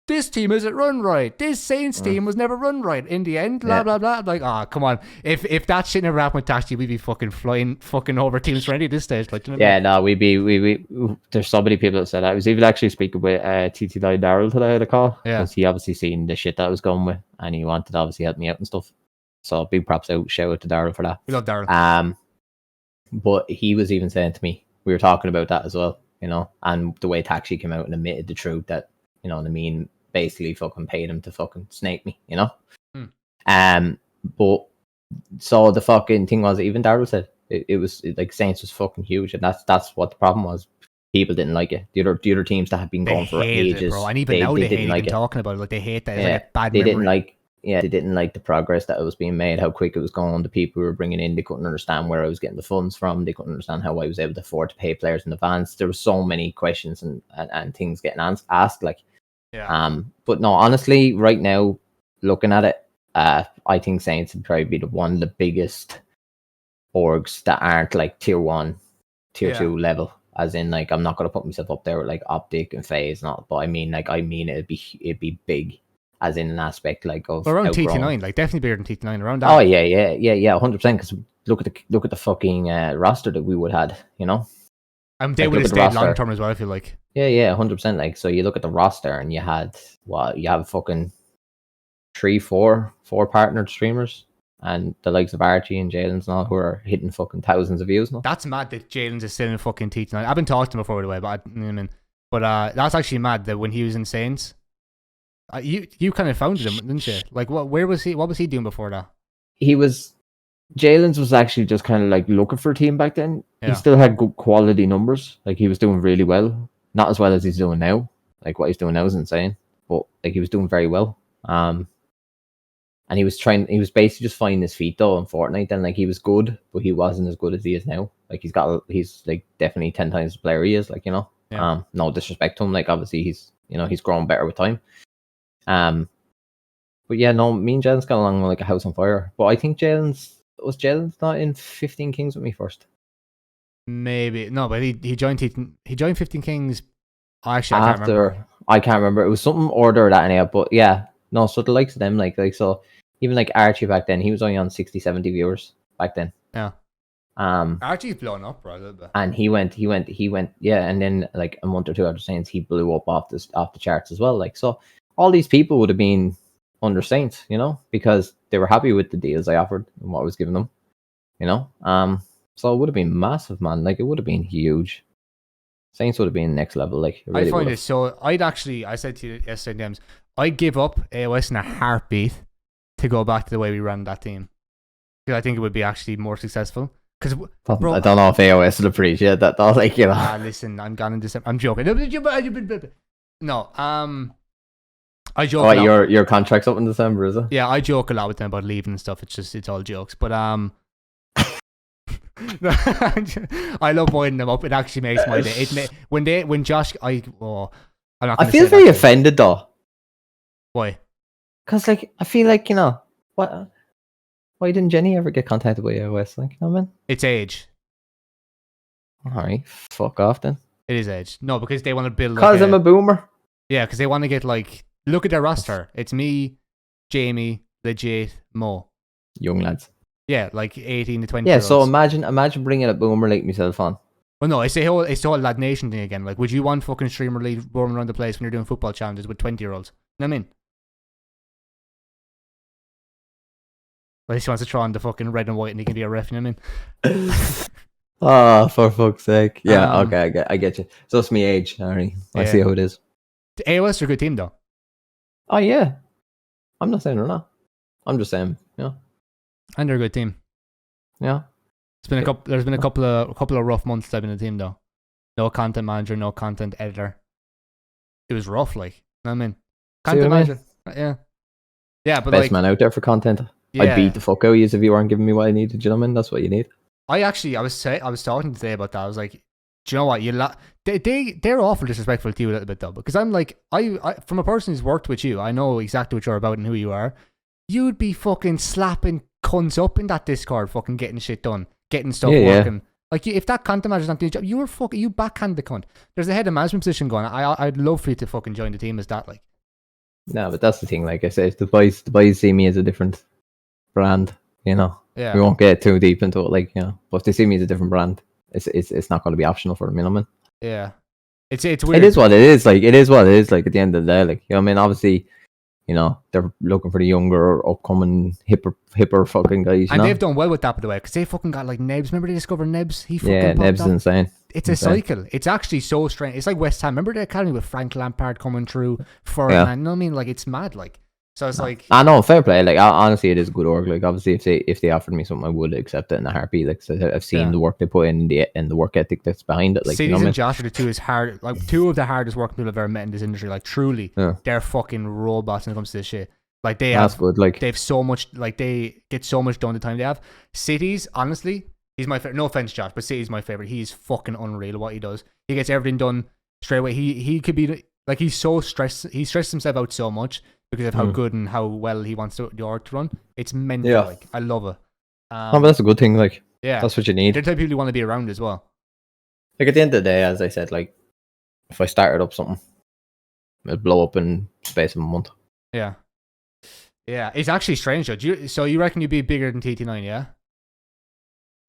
Speaker 1: This team isn't run right. This Saints team was never run right. In the end, blah blah blah. I'm like, come on. If that shit never happened with Taxi, we'd be fucking flying fucking over teams for any at this stage. Like, you know
Speaker 2: no, we. There's so many people that said that. I was even actually speaking with TT9 Daryl today at a call. Yeah, because he obviously seen the shit that I was going with, and he wanted to obviously help me out and stuff. So big props out, shout out to Daryl for that.
Speaker 1: We love Daryl.
Speaker 2: But he was even saying to me, we were talking about that as well, and the way Taxi came out and admitted the truth that, what I mean, basically fucking paid him to fucking snake me, But so the fucking thing was, even Daryl said it was like Saints was fucking huge, and that's what the problem was. people didn't like it. The other teams that had been going for ages,
Speaker 1: it, bro. And even now they hate
Speaker 2: like
Speaker 1: even talking about it. Like they hate that. It's
Speaker 2: Yeah,
Speaker 1: like a bad
Speaker 2: they
Speaker 1: memory.
Speaker 2: didn't like. Yeah, they didn't like the progress that was being made, how quick it was going. The people who were bringing in, they couldn't understand where I was getting the funds from. They couldn't understand how I was able to afford to pay players in advance. There were so many questions and things getting asked. Like, but no, honestly, right now, looking at it, I think Saints would probably be one of the biggest orgs that aren't like tier 1, tier 2 level. As in, like, I'm not gonna put myself up there with like Optic and FaZe, not. But I mean it'd be big. As in an aspect like of
Speaker 1: around
Speaker 2: outgrown.
Speaker 1: TT9, like definitely bigger than TT9 around that.
Speaker 2: Oh yeah, 100%. Because look at the fucking roster that we would have had, you know.
Speaker 1: They would have stayed long term as well. I feel like.
Speaker 2: Yeah, 100%. Like, so you look at the roster and you have fucking 4 partnered streamers and the likes of Archie and Jalen's and all who are hitting fucking thousands of views now.
Speaker 1: That's mad that Jalen's is still in fucking TT9. I've been talking to him before, by the way, but that's actually mad that when he was in Saints. You kind of founded him, didn't you? Like, what was he doing before that?
Speaker 2: Jalen's was actually just kind of like looking for a team back then.
Speaker 1: Yeah.
Speaker 2: He still had good quality numbers. Like, he was doing really well. Not as well as he's doing now. Like, what he's doing now is insane. But like, he was doing very well. And he was basically just finding his feet though in Fortnite. Then like, he was good, but he wasn't as good as he is now. Like, he's like definitely 10 times the player he is. Like, you know.
Speaker 1: Yeah.
Speaker 2: No disrespect to him. Like, obviously he's grown better with time. But yeah, no, me and Jalen's got along like a house on fire. But I think Jalen's not in 15 Kings with me first.
Speaker 1: Maybe no, but he joined 15 Kings. Actually,
Speaker 2: I can't remember. It was something order that anyhow. But yeah, no. So the likes of them, like so, even like Archie back then, he was only on 60, 70 viewers back then.
Speaker 1: Yeah. Archie's blown up, bro, a little bit.
Speaker 2: And he went, yeah. And then like a month or two after Saints, he blew up off the charts as well. Like, so all these people would have been under Saints, you know, because they were happy with the deals I offered and what I was giving them, you know. So it would have been massive, man. Like, it would have been huge. Saints would have been next level. Like, really
Speaker 1: I find it so. I said to you yesterday, Dems, I'd give up AOS in a heartbeat to go back to the way we ran that team, because I think it would be actually more successful. Because
Speaker 2: I don't know if AOS would appreciate that though. Like, you know.
Speaker 1: Listen, I'm gone in December. I'm joking. No, I joke.
Speaker 2: Oh, your contract's up in December, is it?
Speaker 1: Yeah, I joke a lot with them about leaving and stuff. It's all jokes. But I love winding them up. It actually makes my day. When Josh, I'm not.
Speaker 2: I feel very offended though.
Speaker 1: Why?
Speaker 2: Because like, I feel like, you know, why didn't Jenny ever get contacted by AOS? Like, you know what I mean?
Speaker 1: It's age.
Speaker 2: Alright, fuck off then.
Speaker 1: It is age. No, because they want to build.
Speaker 2: Because I'm a boomer.
Speaker 1: Yeah, because they want to get like. Look at their roster. It's me, Jamie, Legit, Mo.
Speaker 2: Young lads.
Speaker 1: Yeah, like 18 to 20.
Speaker 2: Yeah, so imagine bringing a boomer like myself on. Well,
Speaker 1: no, it's the whole Ladnation thing again. Like, would you want fucking streamer lead roaming around the place when you're doing football challenges with 20-year-olds? You know what I mean? Well, he wants to try on the fucking red and white and he can be a ref, you know what I mean?
Speaker 2: Oh, for fuck's sake. Yeah, okay, I get you. So it's me age, alright. I see how it is.
Speaker 1: The AOS are a good team though.
Speaker 2: Oh yeah. I'm not saying they're not. I'm just saying, yeah.
Speaker 1: And they're a good team.
Speaker 2: Yeah.
Speaker 1: There's been a couple of rough months I've been in the team though. No content manager, no content editor. It was rough, like, you know what I mean? Content manager. Yeah. Yeah, but
Speaker 2: best man out there for content. Yeah. I'd beat the fuck out of you if you weren't giving me what I needed, you know what I mean? That's what you need.
Speaker 1: I was talking today about that. I was like, do you know what? They're awful disrespectful to you a little bit though, because I'm like, I from a person who's worked with you, I know exactly what you're about and who you are. You'd be fucking slapping cunts up in that Discord, fucking getting shit done, getting stuff working. Yeah. Like, if that content manager's not doing the job, you backhand the cunt. There's a head of management position going. I'd love for you to fucking join the team as that, like. No,
Speaker 2: but that's the thing. Like I said, the boys see me as a different brand. You know.
Speaker 1: Yeah.
Speaker 2: We won't get too deep into it, like, you know. But if they see me as a different brand, it's not going to be optional for them, you know what I mean?
Speaker 1: Yeah. It's weird.
Speaker 2: It is what it is. Like, it is what it is. Like, at the end of the day, like, you know what I mean? Obviously, you know, they're looking for the younger, upcoming, hipper fucking guys.
Speaker 1: And they've done well with that, by the way, because they fucking got like Nebs. Remember they discovered Nebs?
Speaker 2: Nebs is insane.
Speaker 1: It's a cycle. It's actually so strange. It's like West Ham. Remember the academy with Frank Lampard coming through Ferdinand? You know what I mean? Like, it's mad. Like, So it's like,
Speaker 2: I know, fair play. Like, honestly, it is good work. Like, obviously, if they offered me something, I would accept it in a heartbeat. Like, so I've seen the work they put in, the work ethic that's behind it. Like,
Speaker 1: Cities
Speaker 2: you know,
Speaker 1: and Josh are the two of the hardest working people I've ever met in this industry. Like, truly, they're fucking robots when it comes to this shit. Like, that's
Speaker 2: good. Like,
Speaker 1: they have so much. Like, they get so much done the time they have. Cities, honestly, he's my favorite. No offense, Josh, but City's my favorite. He's fucking unreal what he does. He gets everything done straight away. He could be like, he's so stressed. He stresses himself out so much because of how good and how well he wants the org to run. It's mental.
Speaker 2: Yeah.
Speaker 1: Like, I love it.
Speaker 2: But that's a good thing. Like, that's what you need.
Speaker 1: They're the type of people you want to be around as well.
Speaker 2: Like, at the end of the day, as I said, like, if I started up something, it'll blow up in space of a month.
Speaker 1: Yeah. Yeah, it's actually strange though. So you reckon you'd be bigger than TT9, yeah?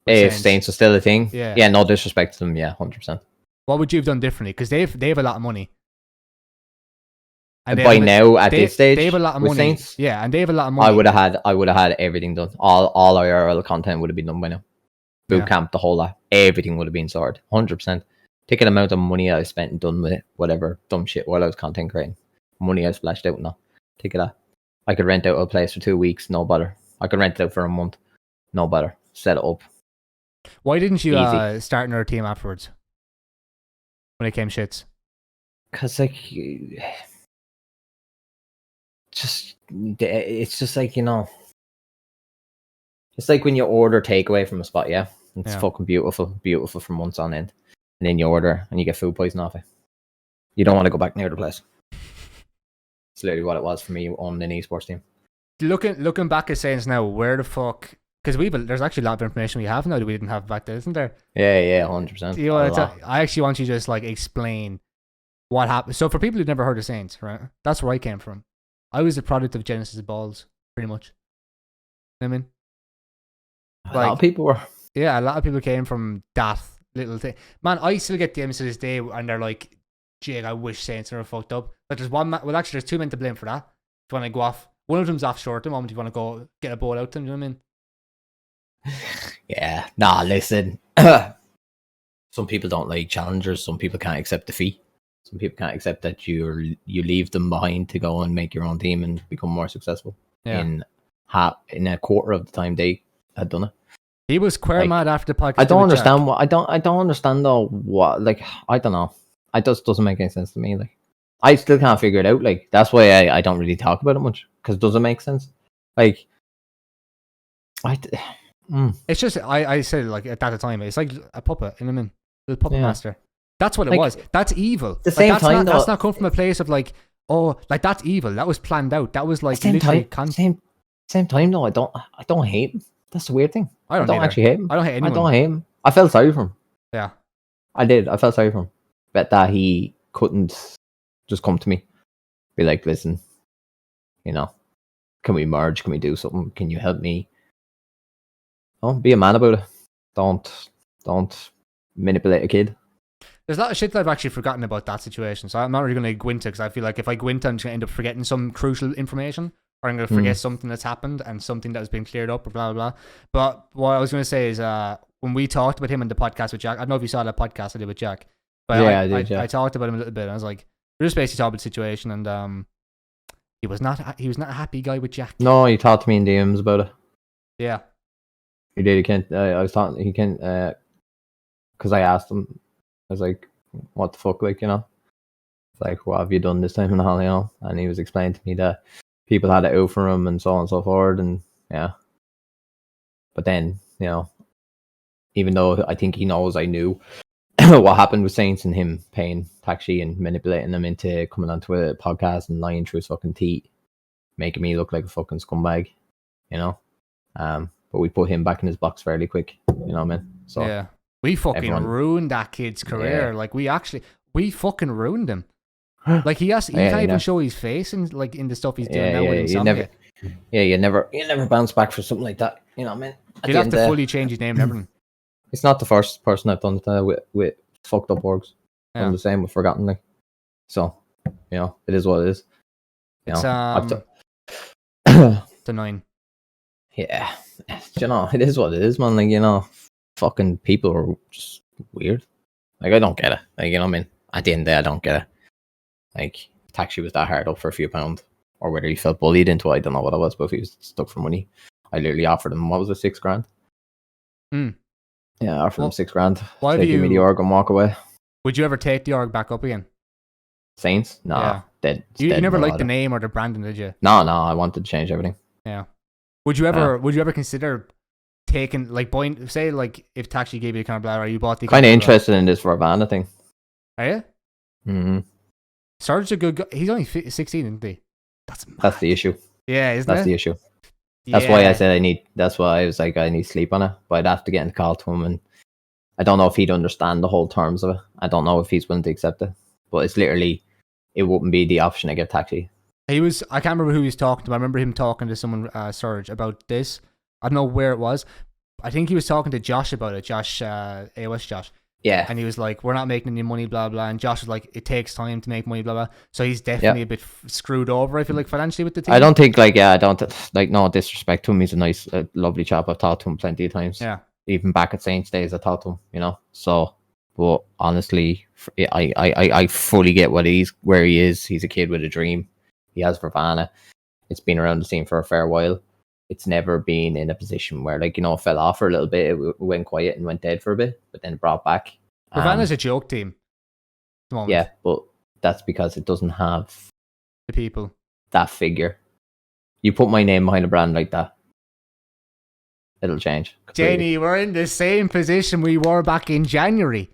Speaker 2: If Saints are still a thing,
Speaker 1: yeah,
Speaker 2: no disrespect to them, 100%.
Speaker 1: What would you have done differently? Because they have a lot of money.
Speaker 2: And by now, at this stage,
Speaker 1: they have a lot of money.
Speaker 2: Saints,
Speaker 1: yeah, and they have a lot of money.
Speaker 2: I would have had everything done. All our IRL content would have been done by now. Boot camp, the whole lot, everything would have been sorted, 100%. Take an amount of money I spent and done with it, whatever dumb shit while I was content creating, money I splashed out now. Take it out. I could rent out a place for 2 weeks, no bother. I could rent it out for a month, no bother. Set it up.
Speaker 1: Why didn't you start another team afterwards? When it came shits?
Speaker 2: Because, like, it's just like, you know, it's like when you order takeaway from a spot, it's fucking beautiful for months on end, and then you order and you get food poisoning off it. You don't want to go back near the place. It's literally what it was for me on an esports team.
Speaker 1: Looking back at Saints now, where the fuck? Because there's actually a lot of information we have now that we didn't have back then, isn't there?
Speaker 2: Yeah, 100%.
Speaker 1: You know, I actually want you to just like explain what happened. So for people who've never heard of Saints, right? That's where I came from. I was a product of Genesis Balls, pretty much. You know what I mean?
Speaker 2: Like, a lot of people were.
Speaker 1: Yeah, a lot of people came from that little thing. Man, I still get DMs to this day, and they're like, Jake, I wish Saints were fucked up. But there's one man, well, actually, there's two men to blame for that. If you want to go off, one of them's offshore at the moment. If you want to go get a ball out to them, you know what I mean?
Speaker 2: Yeah, listen. Some people don't like challengers. Some people can't accept defeat. Some people can't accept that you leave them behind to go and make your own team and become more successful. Yeah. In a quarter of the time they had done it.
Speaker 1: He was queer mad after the podcast.
Speaker 2: I don't understand what I don't understand though. What, like, I don't know. It just doesn't make any sense to me. Like, I still can't figure it out. Like, that's why I don't really talk about it much, because it doesn't make sense. Like,
Speaker 1: it's just I said, like, at that time, it's like a puppet, you know what I mean? The puppet master. That's what it was. That's evil.
Speaker 2: The same time,
Speaker 1: that's not come from a place of like, oh, like, that's evil. That was planned out. That was like
Speaker 2: same time though. I don't hate him. That's the weird thing. I don't actually hate him.
Speaker 1: I don't hate anyone.
Speaker 2: I don't hate him. I felt sorry for him.
Speaker 1: Yeah,
Speaker 2: I did. I felt sorry for him. But that he couldn't just come to me, be like, listen, you know, can we merge? Can we do something? Can you help me? Oh, be a man about it. Don't manipulate a kid.
Speaker 1: There's a lot of shit that I've actually forgotten about that situation, so I'm not really going to go into it, because I feel like if I go into it, I'm just going to end up forgetting some crucial information, or I'm going to forget something that's happened and something that has been cleared up, or blah, blah, blah. But what I was going to say is, when we talked about him in the podcast with Jack, I don't know if you saw that podcast I did with Jack, but
Speaker 2: yeah, I did.
Speaker 1: I talked about him a little bit, and I was like, we're just basically talking about the situation, and he was not a happy guy with Jack.
Speaker 2: No, he talked to me in DMs about it.
Speaker 1: Yeah.
Speaker 2: He did. He can't. I was talking. He can't. Because I asked him. I was like, "What the fuck?" Like, you know. It's like, what have you done this time and all, you know? And he was explaining to me that people had it out for him and so on and so forth, and yeah. But then, you know, even though I think he knows I knew what happened with Saints and him paying Taxi and manipulating them into coming onto a podcast and lying through his fucking teeth, making me look like a fucking scumbag, you know. But we put him back in his box fairly quick, you know what I mean? So
Speaker 1: yeah, we fucking ruined that kid's career. Yeah. Like, we fucking ruined him. Like, he can't even show his face in the stuff he's doing now with himself.
Speaker 2: You never bounce back for something like that, you know what I mean?
Speaker 1: You'd have to fully change his name and everything.
Speaker 2: It's not the first person I've done it with fucked up orgs. Yeah. I'm the same with Forgotten, like. So, you know, it is what it is. You
Speaker 1: it's
Speaker 2: know,
Speaker 1: the 9.
Speaker 2: Yeah, you know, it is what it is, man. Like, you know, fucking people are just weird. Like, I don't get it. Like, you know what I mean? At the end of the day, I don't get it. Like, Taxi was that hard up for a few pounds. or whether he felt bullied into it. I don't know what it was, but if he was stuck for money, I literally offered him, what was it, $6,000? Yeah, I offered him $6,000.
Speaker 1: Why
Speaker 2: give me the org and walk away.
Speaker 1: Would you ever take the org back up again?
Speaker 2: Saints? Nah.
Speaker 1: Yeah. You never liked the name or the branding, did you?
Speaker 2: No, I wanted to change everything.
Speaker 1: Yeah. Would you ever consider taking, like, buying, say, like, if Taxi gave you the account, or you bought the
Speaker 2: kind of interested in this Vervana thing.
Speaker 1: Are you?
Speaker 2: Mm-hmm.
Speaker 1: Sarge's a good guy. He's only 16, isn't he?
Speaker 2: That's the issue.
Speaker 1: Yeah,
Speaker 2: That's the issue. That's why I said that's why I was like, I need sleep on it. But I'd have to get in the call to him, and I don't know if he'd understand the whole terms of it. I don't know if he's willing to accept it. But it's literally, it wouldn't be the option I get Taxi.
Speaker 1: I can't remember who he was talking to. I remember him talking to someone, Sarge, about this. I don't know where it was. I think he was talking to Josh about it. AOS Josh.
Speaker 2: Yeah.
Speaker 1: And he was like, we're not making any money, blah, blah. And Josh was like, it takes time to make money, blah, blah. So he's definitely a bit screwed over, I feel like, financially with the team.
Speaker 2: I don't think, no disrespect to him. He's a nice, lovely chap. I've talked to him plenty of times.
Speaker 1: Yeah.
Speaker 2: Even back at Saints days, I talked to him, So, but honestly, I fully get where he is. He's a kid with a dream. He has Vervana. It's been around the scene for a fair while. It's never been in a position where, it fell off for a little bit. It went quiet and went dead for a bit, but then it brought back.
Speaker 1: Vervana's a joke team at the moment.
Speaker 2: Yeah, but that's because it doesn't have
Speaker 1: the people.
Speaker 2: That figure. You put my name behind a brand like that, it'll change.
Speaker 1: Jenny, we're in the same position we were back in January.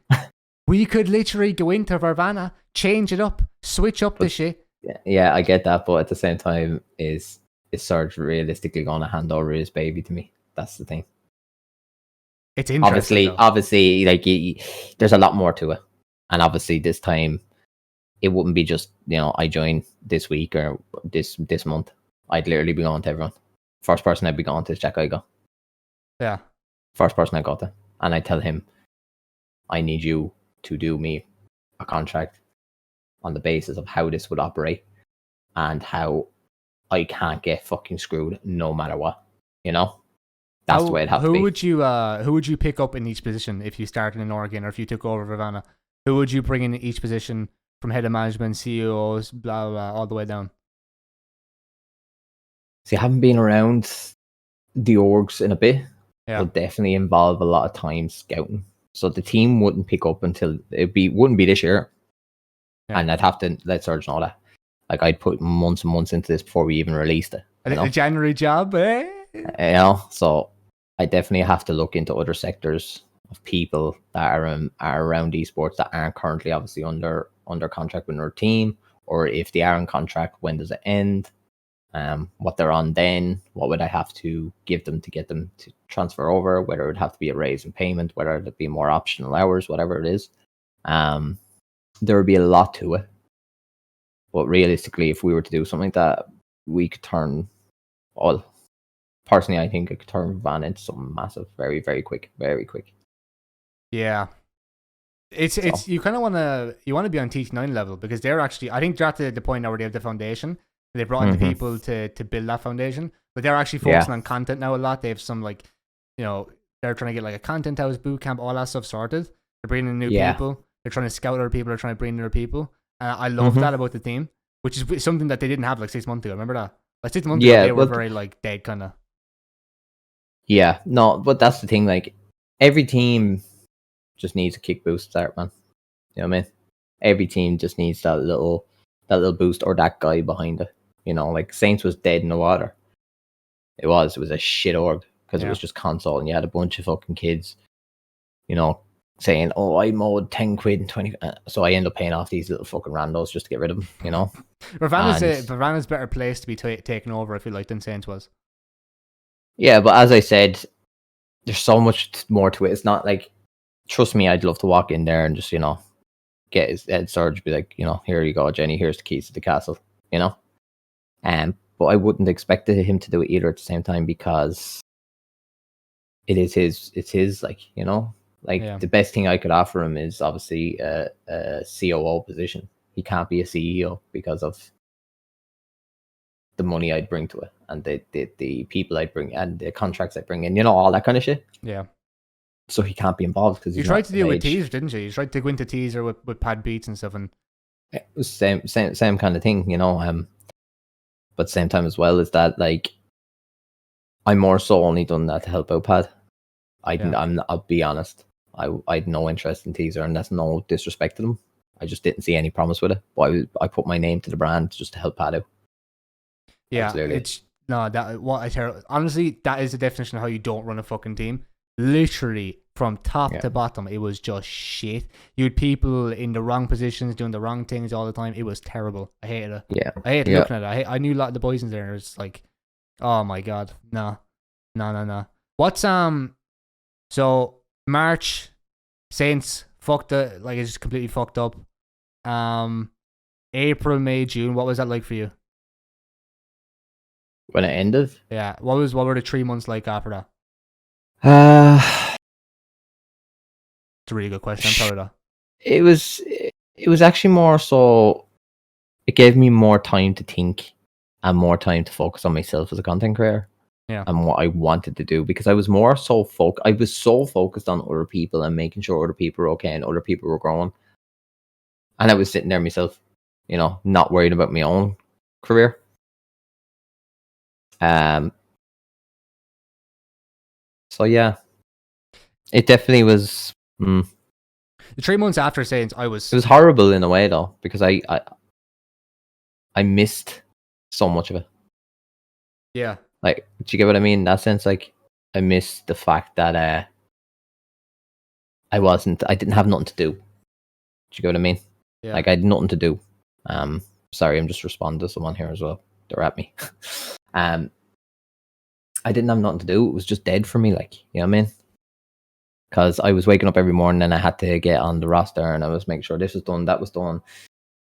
Speaker 1: We could literally go into Vervana, change it up, switch up the shit.
Speaker 2: Yeah, I get that, but at the same time, is Sarge realistically going to hand over his baby to me? That's the thing.
Speaker 1: It's interesting.
Speaker 2: Obviously, there's a lot more to it, and obviously this time, it wouldn't be just I join this week or this month. I'd literally be going to everyone. First person I'd be going to is Jack Igo.
Speaker 1: Yeah.
Speaker 2: First person I got to, and I tell him, I need you to do me a contract on the basis of how this would operate and how I can't get fucking screwed no matter what. That's the way it has to be.
Speaker 1: Who would you pick up in each position if you started in Oregon or if you took over Vervana? Who would you bring in each position from head of management, CEOs, blah, blah, all the way down?
Speaker 2: See, I haven't been around the orgs in a bit.
Speaker 1: Yeah.
Speaker 2: Will definitely involve a lot of time scouting. So the team wouldn't pick up until wouldn't be this year. Yeah. And I'd have to let Serge know that. I'd put months and months into this before we even released it.
Speaker 1: A January job, eh?
Speaker 2: So I definitely have to look into other sectors of people that are around esports that aren't currently obviously under contract with another team, or if they are in contract, when does it end? What they're on then, what would I have to give them to get them to transfer over, whether it would have to be a raise in payment, whether it would be more optional hours, whatever it is. There would be a lot to it. But realistically, if we were to do something like that, we could turn personally, I think it could turn Van into something massive very, very quick. Very quick.
Speaker 1: Yeah. It's you kind of want to be on TT9 level, because they're actually, I think they're at the point now where they have the foundation. They brought in the people to build that foundation, but they're actually focusing on content now a lot. They have some they're trying to get a content house, boot camp, all that stuff sorted. They're bringing in new people. They're trying to scout other people. They're trying to bring in other people. I love that about the team, which is something that they didn't have 6 months ago. Remember that? 6 months ago, they were very dead kind of.
Speaker 2: Yeah, no, but that's the thing. Every team just needs a kick boost start, man. You know what I mean? Every team just needs that little boost or that guy behind it. Saints was dead in the water. It was a shit org because it was just console, and you had a bunch of fucking kids, saying, "Oh, I mowed 10 quid and 20." So I end up paying off these little fucking randos just to get rid of them.
Speaker 1: Vervana's better place to be taken over, I feel like, than Saints was.
Speaker 2: Yeah, but as I said, there's so much more to it. It's not trust me, I'd love to walk in there and just get his head Surge, be like, here you go, Jenny. Here's the keys to the castle. But I wouldn't expect him to do it either at the same time, because it's his, the best thing I could offer him is obviously a COO position. He can't be a CEO because of the money I'd bring to it, and the people I'd bring, and the contracts I bring in, all that kind of shit.
Speaker 1: Yeah.
Speaker 2: So he can't be involved because
Speaker 1: you tried to deal with teaser, didn't you? You tried to go into teaser with pad beats and stuff, and
Speaker 2: it was same kind of thing, But at the same time as well is that like I'm more so only done that to help out Pad. I'll be honest. I had no interest in teaser, and that's no disrespect to them. I just didn't see any promise with it. But I put my name to the brand just to help Pad out.
Speaker 1: Yeah, honestly, that is the definition of how you don't run a fucking team. Literally from top to bottom, it was just shit. You had people in the wrong positions doing the wrong things all the time. It was terrible. I hated it.
Speaker 2: Yeah,
Speaker 1: I hated looking at it. I knew a lot of the boys in there. And it was like, oh my god, no. What's so March Saints fucked it, like it's just completely fucked up. April, May, June. What was that like for you?
Speaker 2: When it ended?
Speaker 1: Yeah. What were the 3 months like after that? It's a really good question. I'm proud of that.
Speaker 2: It was actually more so. It gave me more time to think and more time to focus on myself as a content creator.
Speaker 1: Yeah.
Speaker 2: And what I wanted to do, because I was more so I was so focused on other people and making sure other people were okay and other people were growing. And I was sitting there myself, not worried about my own career. So yeah, it definitely was.
Speaker 1: The 3 months after Saints, it was
Speaker 2: horrible in a way though, because I missed so much of it.
Speaker 1: Yeah.
Speaker 2: Like, do you get what I mean? In that sense, like, I missed the fact that I didn't have nothing to do. Do you get what I mean?
Speaker 1: Yeah.
Speaker 2: Like, I had nothing to do. Sorry, I'm just responding to someone here as well. They're at me. I didn't have nothing to do. It was just dead for me, like, you know what I mean? Because I was waking up every morning and I had to get on the roster and I was making sure this was done, that was done.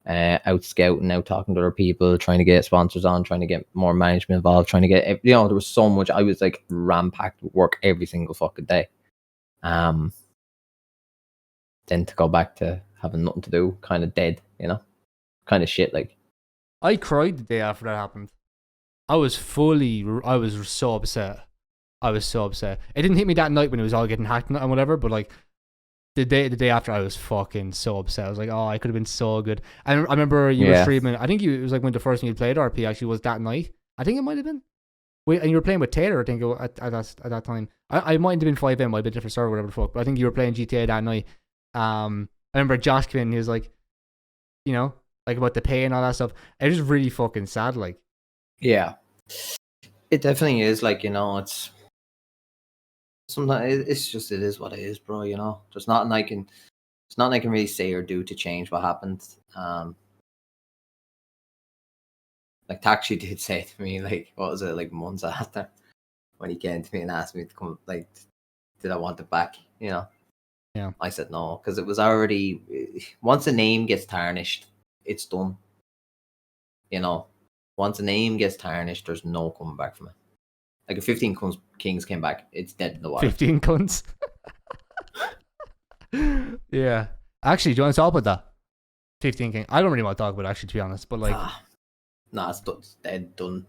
Speaker 2: Out scouting, out talking to other people, trying to get sponsors on, trying to get more management involved, trying to get, there was so much. I was like ram-packed with work every single fucking day. Then to go back to having nothing to do, kind of dead, kind of shit. Like,
Speaker 1: I cried the day after that happened. I was so upset. It didn't hit me that night when it was all getting hacked and whatever, but like the day after, I was fucking so upset. I was like, oh, I could have been so good. And I remember you were streaming. I think it was like when the first time you played RP actually was that night. I think it might have been. And you were playing with Taylor, I think, at that time. I might have been 5M, might have been a different server, whatever the fuck. But I think you were playing GTA that night. I remember Josh came in, he was like, like about the pay and all that stuff. It was really fucking sad, like.
Speaker 2: Yeah. It definitely is, like, it's sometimes it's just, it is what it is, bro. There's nothing I can really say or do to change what happened. Like Taxi did say to me, like, what was it, like months after, when he came to me and asked me to come, like, did I want it back?
Speaker 1: Yeah.
Speaker 2: I said no, because it was already, once a name gets tarnished, it's done. Once a name gets tarnished, there's no coming back from it. Like, if 15 Kings came back, it's dead in the water.
Speaker 1: 15 cunts. Yeah. Actually, do you want to talk about that? 15 Kings. I don't really want to talk about it, actually, to be honest. But like,
Speaker 2: nah, it's dead, done.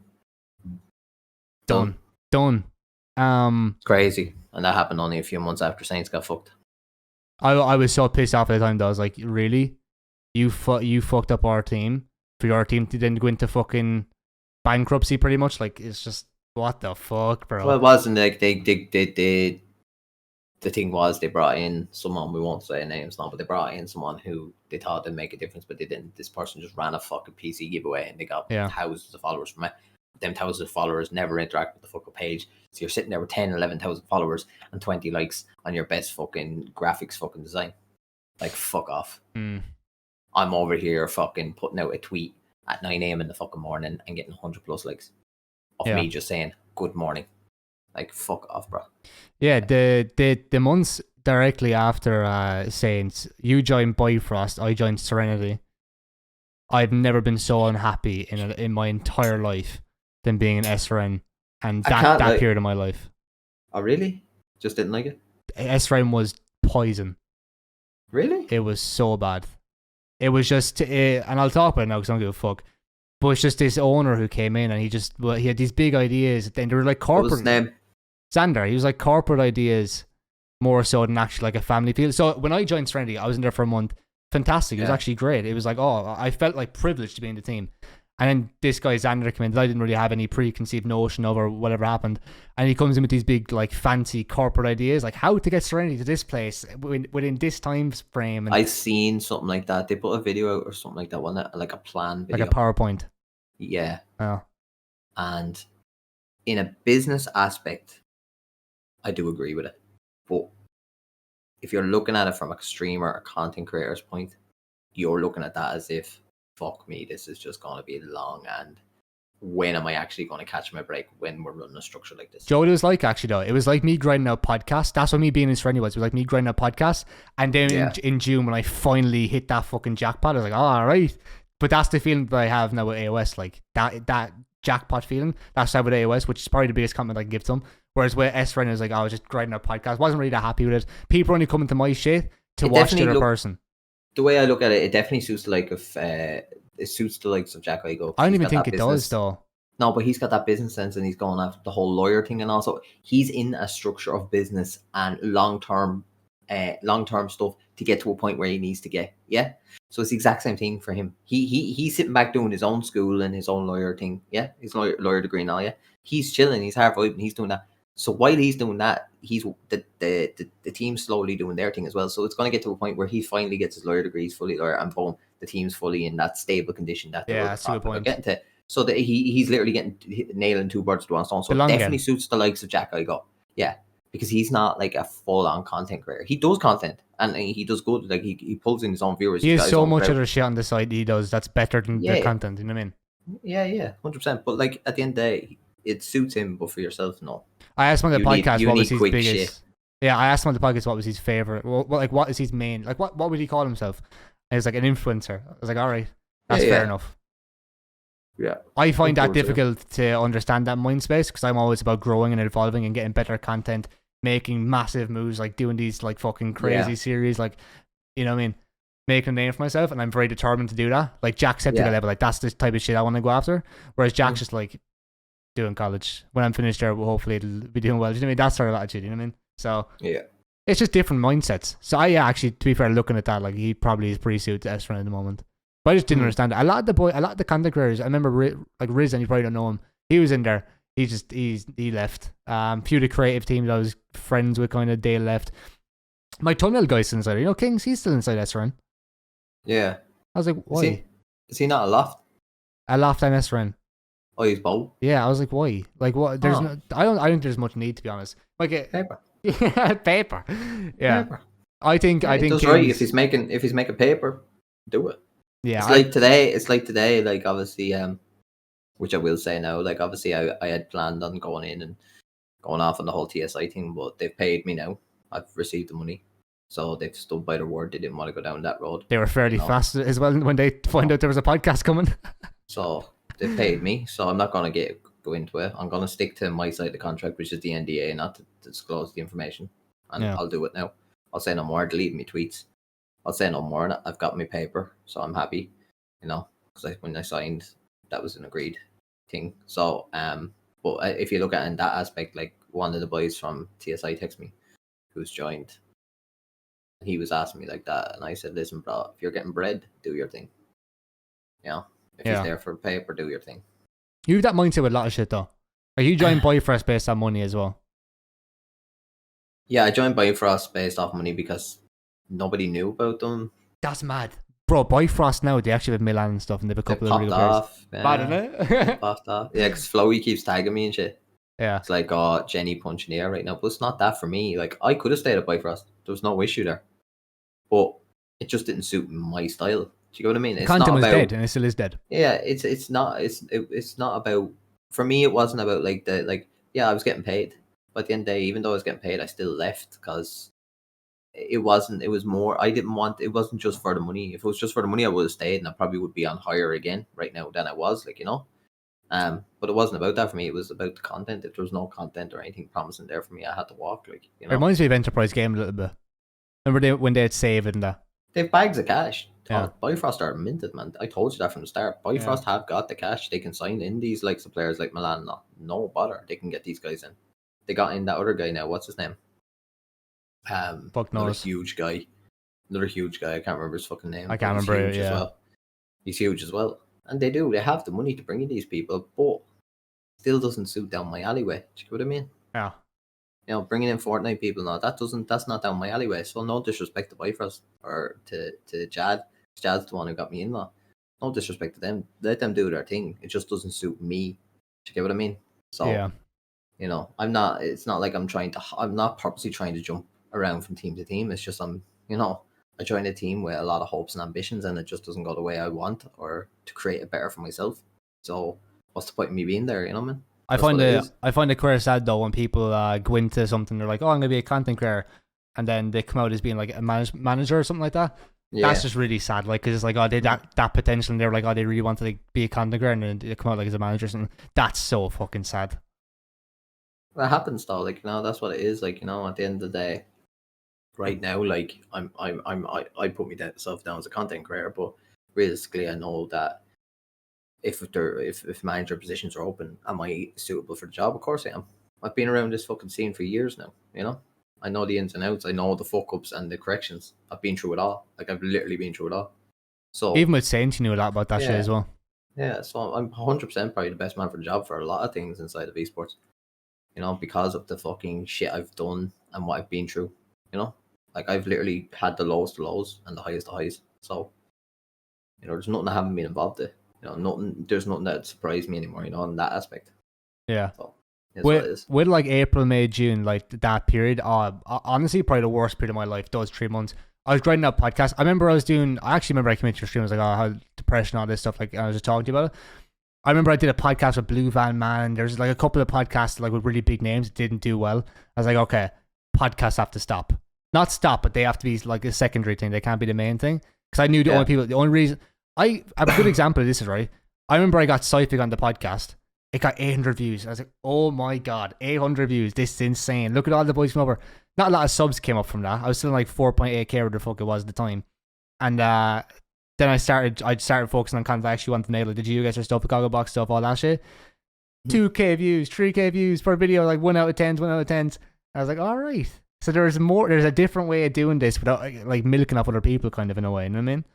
Speaker 1: Done.
Speaker 2: Crazy, and that happened only a few months after Saints got fucked.
Speaker 1: I was so pissed off at the time though. I was like, really? You fucked up our team for your team to then go into fucking bankruptcy, pretty much. Like, it's just, what the fuck, bro?
Speaker 2: Well, it wasn't like they the thing was, they brought in someone, we won't say names now, but they brought in someone who they thought they'd make a difference, but they didn't. This person just ran a fucking PC giveaway and they got thousands of followers from it. Them thousands of followers never interact with the fucking page. So you're sitting there with 10, 11,000 followers and 20 likes on your best fucking graphics fucking design. Like, fuck off. I'm over here fucking putting out a tweet at 9 a.m. in the fucking morning and getting 100 plus likes of me just saying good morning. Like, fuck off, bro.
Speaker 1: Yeah, the months directly after Saints, you joined BIFROST, I joined Serenity. I've never been so unhappy in my entire life than being an SRN and that period of my life.
Speaker 2: Oh, really? Just didn't like it?
Speaker 1: SRN was poison.
Speaker 2: Really?
Speaker 1: It was so bad. It was just, and I'll talk about it now because I don't give a fuck. But it's just this owner who came in and he had these big ideas. And they were like corporate.
Speaker 2: What was his name?
Speaker 1: Xander. He was like corporate ideas more so than actually like a family feel. So when I joined Serenity, I was in there for a month. Fantastic. It was actually great. It was like, oh, I felt like privileged to be in the team. And then this guy Xander came in that I didn't really have any preconceived notion of or whatever happened. And he comes in with these big, like, fancy corporate ideas, like how to get Serenity to this place within this time frame. And
Speaker 2: I've seen something like that. They put a video out or something like that, wasn't it? Like a plan video.
Speaker 1: Like a PowerPoint.
Speaker 2: Yeah.
Speaker 1: Oh.
Speaker 2: And in a business aspect, I do agree with it. But if you're looking at it from a streamer or content creator's point, you're looking at that as if, fuck me, this is just going to be long, and when am I actually going to catch my break when we're running a structure like this?
Speaker 1: Joe, it was like, actually, though, it was like me grinding out podcasts. That's what me being in Serenity was. It was like me grinding out podcasts. And then in June, when I finally hit that fucking jackpot, I was like, oh, all right. But that's the feeling that I have now with AOS. Like, that jackpot feeling, that's how with AOS, which is probably the biggest compliment I can give to them. Whereas with S-Ren, it was like, I was just grinding out podcasts. Wasn't really that happy with it. People are only coming to my shit to watch the other person.
Speaker 2: The way I look at it, it definitely suits the likes of Jack Igo.
Speaker 1: I don't even think it does, though.
Speaker 2: No, but he's got that business sense, and he's going after the whole lawyer thing, and also he's in a structure of business and long-term stuff to get to a point where he needs to get. Yeah, so it's the exact same thing for him. He's sitting back doing his own school and his own lawyer thing. Yeah, his lawyer degree and all. Yeah, he's chilling. He's hard vibing. He's doing that. So while he's doing that, he's the team's slowly doing their thing as well. So it's going to get to a point where he finally gets his lawyer degree, he's fully lawyer, and boom, the team's fully in that stable condition that
Speaker 1: that's a good point.
Speaker 2: Getting to. So that he's literally nailing two birds with one stone. So it definitely suits the likes of Jack Igo. Yeah, because he's not like a full-on content creator. He does content and he does good. Like he pulls in his own viewers.
Speaker 1: He has so much other shit on the side he does that's better than the content. You know what I mean?
Speaker 2: Yeah, 100%. But like at the end of the day, it suits him. But for yourself, no.
Speaker 1: I asked him on the podcast what was his biggest. Shit. Yeah, I asked him on the podcast what was his favorite. Well, like what is his main? Like what would he call himself? And he's like an influencer. I was like, all right, that's fair enough.
Speaker 2: Yeah,
Speaker 1: I find that difficult to understand that mind space because I'm always about growing and evolving and getting better content, making massive moves, like doing these like fucking crazy series, like, you know what I mean, making a name for myself, and I'm very determined to do that. Like Jack said to the level, like that's the type of shit I want to go after. Whereas Jack's just like doing college. When I'm finished there, well, hopefully it'll be doing well. Do you know what I mean? That's sort of attitude. You know what I mean? So it's just different mindsets. So I actually, to be fair, looking at that, like he probably is pretty suited to S-Run at the moment. But I just didn't understand it. A lot of the content creators, I remember like Riz, and you probably don't know him. He was in there. He left. Few of the creative teams I was friends with, kind of, they left. My thumbnail guy's still inside. You know, Kings, he's still inside SRN.
Speaker 2: Yeah.
Speaker 1: I was like, why?
Speaker 2: Is he not a loft?
Speaker 1: A loft and SRN.
Speaker 2: Oh, he's both.
Speaker 1: Yeah, I was like, why? Like, what? There's no. I don't think there's much need, to be honest. Like
Speaker 2: paper.
Speaker 1: Paper. Yeah. Paper. I think. That's
Speaker 2: right. If he's making paper, do it.
Speaker 1: Yeah,
Speaker 2: it's like today, like obviously, which I will say now, like obviously I had planned on going in and going off on the whole TSI thing, but they've paid me now. I've received the money. So they've stood by their word. They didn't want to go down that road.
Speaker 1: They were fairly fast as well when they find out there was a podcast coming.
Speaker 2: So they paid me. So I'm not going to go into it. I'm going to stick to my side of the contract, which is the NDA, not to disclose the information. And I'll do it now. I'll say no more. Delete me tweets. I'll say no more. I've got my paper, so I'm happy, you know, because when I signed, that was an agreed thing. So, but if you look at it in that aspect, like one of the boys from TSI texted me, who's joined, he was asking me like that, and I said, listen, bro, if you're getting bread, do your thing. You know, if he's there for paper, do your thing.
Speaker 1: You have that mindset with a lot of shit, though. Like you joined BIFROST based on money as well.
Speaker 2: Yeah, I joined BIFROST based off money because nobody knew about them.
Speaker 1: That's mad. Bro, BIFROST now, they actually have Milan and stuff, and they have a couple of really good players. Mad, isn't it?
Speaker 2: Popped off. Yeah, because Flowey keeps tagging me and shit.
Speaker 1: Yeah.
Speaker 2: It's like, oh, Jenny punching the air right now. But it's not that for me. Like, I could have stayed at BIFROST. There was no issue there. But it just didn't suit my style. Do you get what I mean? It's
Speaker 1: content was dead, and it still is dead.
Speaker 2: Yeah, it's not about, for me, it wasn't about like I was getting paid. But at the end of the day, even though I was getting paid, I still left because it wasn't just for the money. If it was just for the money, I would have stayed and I probably would be on higher again right now than I was, like, you know. But it wasn't about that for me. It was about the content. If there was no content or anything promising there for me, I had to walk, like, you know.
Speaker 1: It reminds me of Enterprise Game a little bit. Remember when they'd save it and that?
Speaker 2: They have bags of cash. Yeah. BIFROST are minted, man. I told you that from the start. BIFROST have got the cash. They can sign in these likes of players like Milan. No bother. They can get these guys in. They got in that other guy now. What's his name? Another huge guy. I can't remember his fucking name.
Speaker 1: I can't remember it,
Speaker 2: as well. He's huge as well. And they do. They have the money to bring in these people, but still doesn't suit down my alleyway. Do you know what I mean?
Speaker 1: Yeah.
Speaker 2: Bringing in Fortnite people now, that's not down my alleyway. So no disrespect to BIFROST or to Jad. Jad's the one who got me in there. No disrespect to them. Let them do their thing. It just doesn't suit me. Do you get what I mean? So
Speaker 1: yeah.
Speaker 2: It's not like I'm not purposely trying to jump around from team to team. It's just I joined a team with a lot of hopes and ambitions, and it just doesn't go the way I want or to create it better for myself. So what's the point of me being there, man?
Speaker 1: I find it quite sad though when people go into something, they're like, oh, I'm gonna be a content creator, and then they come out as being like a manager or something like that. Yeah. That's just really sad, like, because it's like, oh, they that potential, and they're like, oh, they really want to like be a content creator, and then they come out like as a manager or something. That's so fucking sad.
Speaker 2: That happens though, like, that's what it is, like, at the end of the day. Right now, like, I put myself down as a content creator, but realistically, I know that if manager positions are open, am I suitable for the job? Of course I am. I've been around this fucking scene for years now, I know the ins and outs. I know the fuck ups and the corrections. I've been through it all. Like, I've literally been through it all. So
Speaker 1: even with Saints, you knew a lot about that shit as well.
Speaker 2: Yeah, so I'm 100% probably the best man for the job for a lot of things inside of esports. Because of the fucking shit I've done and what I've been through. Like, I've literally had the lowest lows and the highest highs. So, there's nothing I haven't been involved in. There's nothing that surprised me anymore, in that aspect.
Speaker 1: Yeah.
Speaker 2: So,
Speaker 1: with like April, May, June, like that period, honestly, probably the worst period of my life, those 3 months. I was grinding out podcasts. I actually remember I came into your stream, I was like, oh, how depression, all this stuff, like, I was just talking to you about it. I remember I did a podcast with Blue Van Man. There's like a couple of podcasts like with really big names that didn't do well. I was like, okay, podcasts have to stop. Not stop, but they have to be like a secondary thing. They can't be the main thing. Because I knew the only reason. A good example of this is, right, I remember I got Cyphic on the podcast. It got 800 views. I was like, oh my God, 800 views. This is insane. Look at all the boys come over. Not a lot of subs came up from that. I was still like 4.8k or the fuck it was at the time. And then I started focusing on content I actually wanted to make. Like, did you guys stuff with Gogglebox stuff, all that shit? 2k views, 3k views per video, like 1 out of 10s, 1 out of 10s. I was like, all right. So there's a different way of doing this without like milking off other people, kind of, in a way, you know what I mean?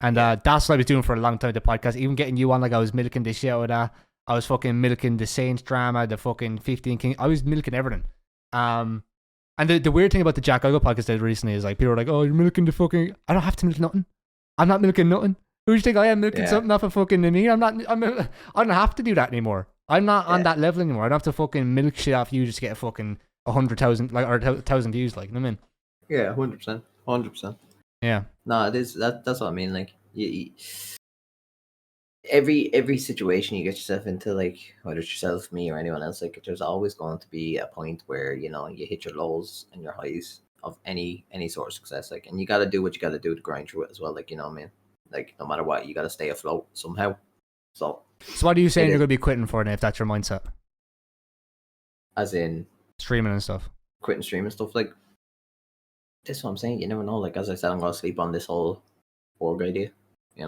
Speaker 1: And that's what I was doing for a long time, the podcast. Even getting you on, like, I was milking the shit out of that. I was fucking milking the Saints drama, the fucking 15 King. I was milking everything. And the weird thing about the Jack Goggle podcast I did recently is, like, people are like, oh, you're milking the fucking... I don't have to milk nothing. I'm not milking nothing. Who do you think I am, milking something off of fucking me? I don't have to do that anymore. I'm not on that level anymore. I don't have to fucking milk shit off you just to get a fucking 100,000, like, or 1,000 views, like, you know what I mean?
Speaker 2: Yeah, 100%. 100%.
Speaker 1: Yeah.
Speaker 2: No, it is. That's what I mean. Like, every situation you get yourself into, like, whether it's yourself, me, or anyone else, like, there's always going to be a point where, you hit your lows and your highs of any sort of success, like, and you got to do what you got to do to grind through it as well, like, you know what I mean? Like, no matter what, you got to stay afloat somehow. So
Speaker 1: what are you saying you're going to be quitting for then, if that's your mindset?
Speaker 2: As in
Speaker 1: streaming and stuff.
Speaker 2: Quitting streaming stuff, like, that's what I'm saying. You never know. Like, as I said, I'm going to sleep on this whole org idea. You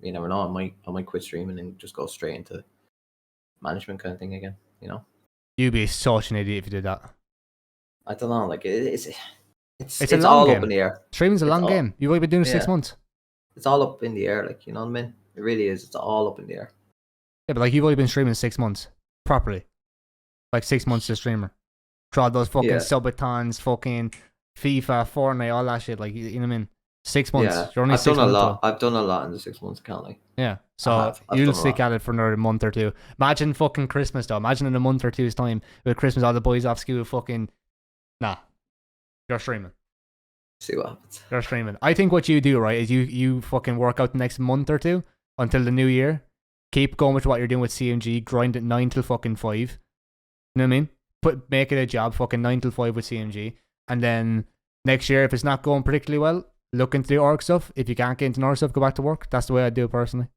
Speaker 2: never know. I might quit streaming and just go straight into management kind of thing again.
Speaker 1: You'd be such an idiot if you did that.
Speaker 2: I don't know. Like, it's
Speaker 1: all
Speaker 2: up in the air.
Speaker 1: Streaming's a long game. You've only been doing it 6 months.
Speaker 2: It's all up in the air. Like, you know what I mean? It really is. It's all up in the air.
Speaker 1: Yeah, but like, you've only been streaming 6 months properly. Like, 6 months as a streamer. Try those fucking subathons, fucking FIFA, Fortnite, all that shit. Like, you know what I mean? 6 months.
Speaker 2: Yeah,
Speaker 1: You're only
Speaker 2: I've done a lot. I've done a lot in the 6 months, can't I?
Speaker 1: Yeah. So you'll stick at it for another month or two. Imagine fucking Christmas though. Imagine in a month or two's time with Christmas, all the boys off school, fucking you're streaming.
Speaker 2: See what happens.
Speaker 1: You're streaming. I think what you do, right, is you fucking work out the next month or two until the new year. Keep going with what you're doing with CMG. Grind it 9 till fucking 5. You know what I mean? Make it a job. Fucking 9 till 5 with CMG, and then next year, if it's not going particularly well, look into the org stuff. If you can't get into org stuff, go back to work. That's the way I do it personally.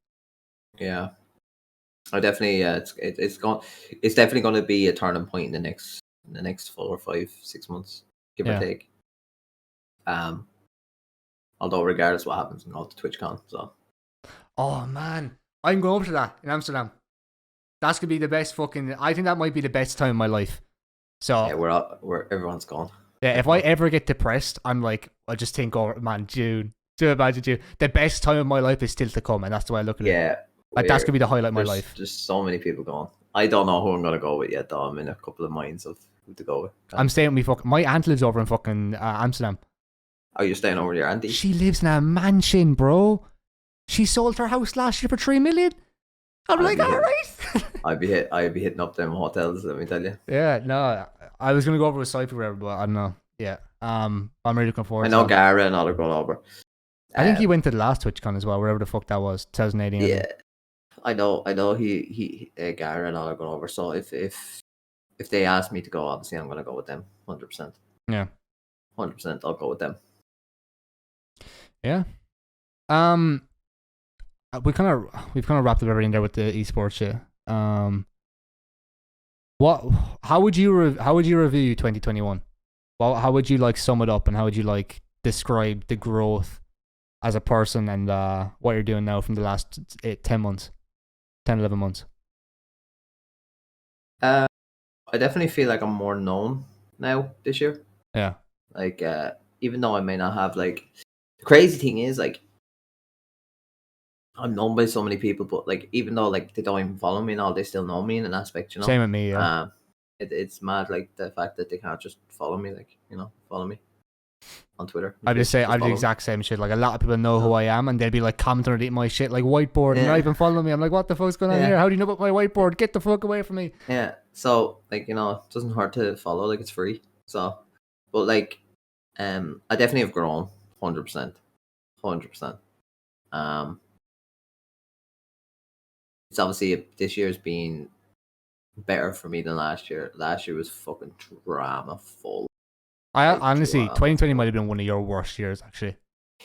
Speaker 2: Yeah, I definitely. It's definitely going to be a turning point in the next 4 or 5, 6 months, give or take. Although regardless of what happens, I'm going to TwitchCon. So. Oh
Speaker 1: man, I'm going over to that in Amsterdam. That's gonna be the best fucking. I think that might be the best time of my life. So
Speaker 2: yeah, everyone's gone.
Speaker 1: Yeah, if I ever get depressed, I'm like, I just think, oh man, June. Do imagine June. The best time of my life is still to come, and that's the way I look at it.
Speaker 2: Yeah,
Speaker 1: Like, that's gonna be the highlight of my life.
Speaker 2: There's so many people going. I don't know who I'm gonna go with yet, though. I'm in a couple of minds of who to go with.
Speaker 1: I'm staying with my aunt lives over in fucking Amsterdam.
Speaker 2: Oh, you're staying over with your auntie?
Speaker 1: She lives in a mansion, bro. She sold her house last year for 3 million. I'm like, all right.
Speaker 2: I'd be hitting up them hotels. Let me tell you.
Speaker 1: Yeah, no, I was gonna go over with Cypher or whatever, but I don't know. Yeah, I'm really looking forward.
Speaker 2: I know Gara and all are going over.
Speaker 1: I think he went to the last TwitchCon as well, wherever the fuck that was, 2018.
Speaker 2: Yeah, I know. He Gara and all are going over. So if they ask me to go, obviously I'm gonna go with them, 100%.
Speaker 1: Yeah,
Speaker 2: 100%. I'll go with them.
Speaker 1: Yeah. We've kind of wrapped up everything there with the esports shit. How would you review 2021? Well, how would you like sum it up, and how would you like describe the growth as a person and what you're doing now from the last 10 months, 10, 11 months?
Speaker 2: I definitely feel like I'm more known now this year.
Speaker 1: Yeah.
Speaker 2: Like, even though I may not have, like, the crazy thing is, like, I'm known by so many people, but, like, even though, like, they don't even follow me and all, they still know me in an aspect, you know?
Speaker 1: Same with me, yeah.
Speaker 2: It's mad, like, the fact that they can't just follow me, like, you know, follow me on Twitter.
Speaker 1: I just say, I do the exact same shit. Like, a lot of people know who I am, and they'll be, like, commenting on my shit, like, whiteboard, and not even following me. I'm like, what the fuck's going on here? How do you know about my whiteboard? Get the fuck away from me.
Speaker 2: Yeah, so, like, you know, it doesn't hurt to follow, like, it's free. So, but, like, I definitely have grown, 100%. 100%. It's obviously, this year's been better for me than last year. Last year was fucking drama full.
Speaker 1: Honestly, 2020 might have been one of your worst years, actually.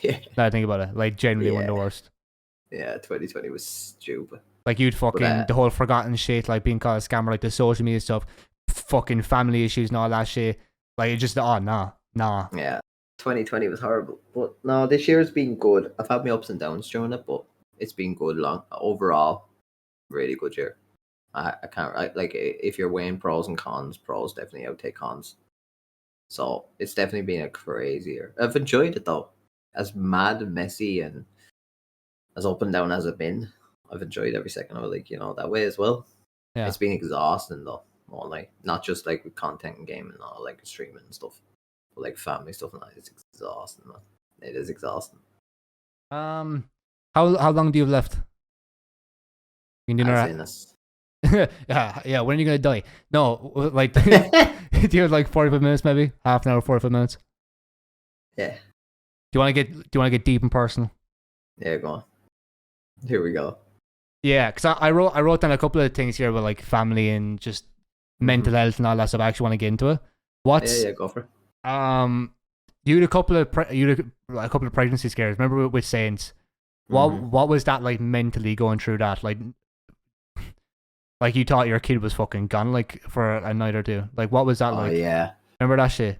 Speaker 2: Yeah.
Speaker 1: Now I think about it. Like, genuinely one of the worst.
Speaker 2: Yeah, 2020 was stupid.
Speaker 1: Like, you'd fucking, the whole forgotten shit, like being called a scammer, like the social media stuff, fucking family issues and all that shit. Like, it just, nah.
Speaker 2: Yeah, 2020 was horrible. But no, this year's been good. I've had my ups and downs during it, but it's been good overall. Really good year. I can't, like, if you're weighing pros and cons, pros definitely outtake cons. So it's definitely been a crazy year. I've enjoyed it though. As mad and messy and as up and down as it's been, I've enjoyed every second of it, like, you know, that way as well. Yeah. It's been exhausting though, more like, not just like with content and gaming and all, like streaming and stuff, but like family stuff and that. It's exhausting, man. It is exhausting.
Speaker 1: How long do you have left? You can do yeah. When are you gonna die? No, like, do you have like 45 minutes, maybe half an hour, 45 minutes?
Speaker 2: Yeah.
Speaker 1: Do you want to get deep and personal?
Speaker 2: Yeah, go on. Here we go.
Speaker 1: Yeah, because I wrote down a couple of things here about like family and just mental health and all that stuff. I actually want to get into it.
Speaker 2: Yeah, go for it.
Speaker 1: You had a couple of pregnancy scares. Remember with Saints? What was that like mentally going through that? Like you thought your kid was fucking gone, like, for a night or two. Like, what was that like?
Speaker 2: Oh, yeah.
Speaker 1: Remember that shit?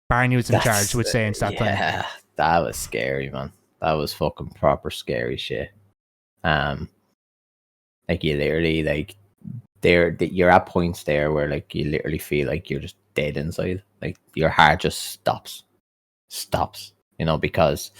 Speaker 1: Barney was in charge with Saints that time.
Speaker 2: Yeah, that was scary, man. That was fucking proper scary shit. Like, you literally, like, you're at points there where, like, you literally feel like you're just dead inside. Like, your heart just stops, you know, because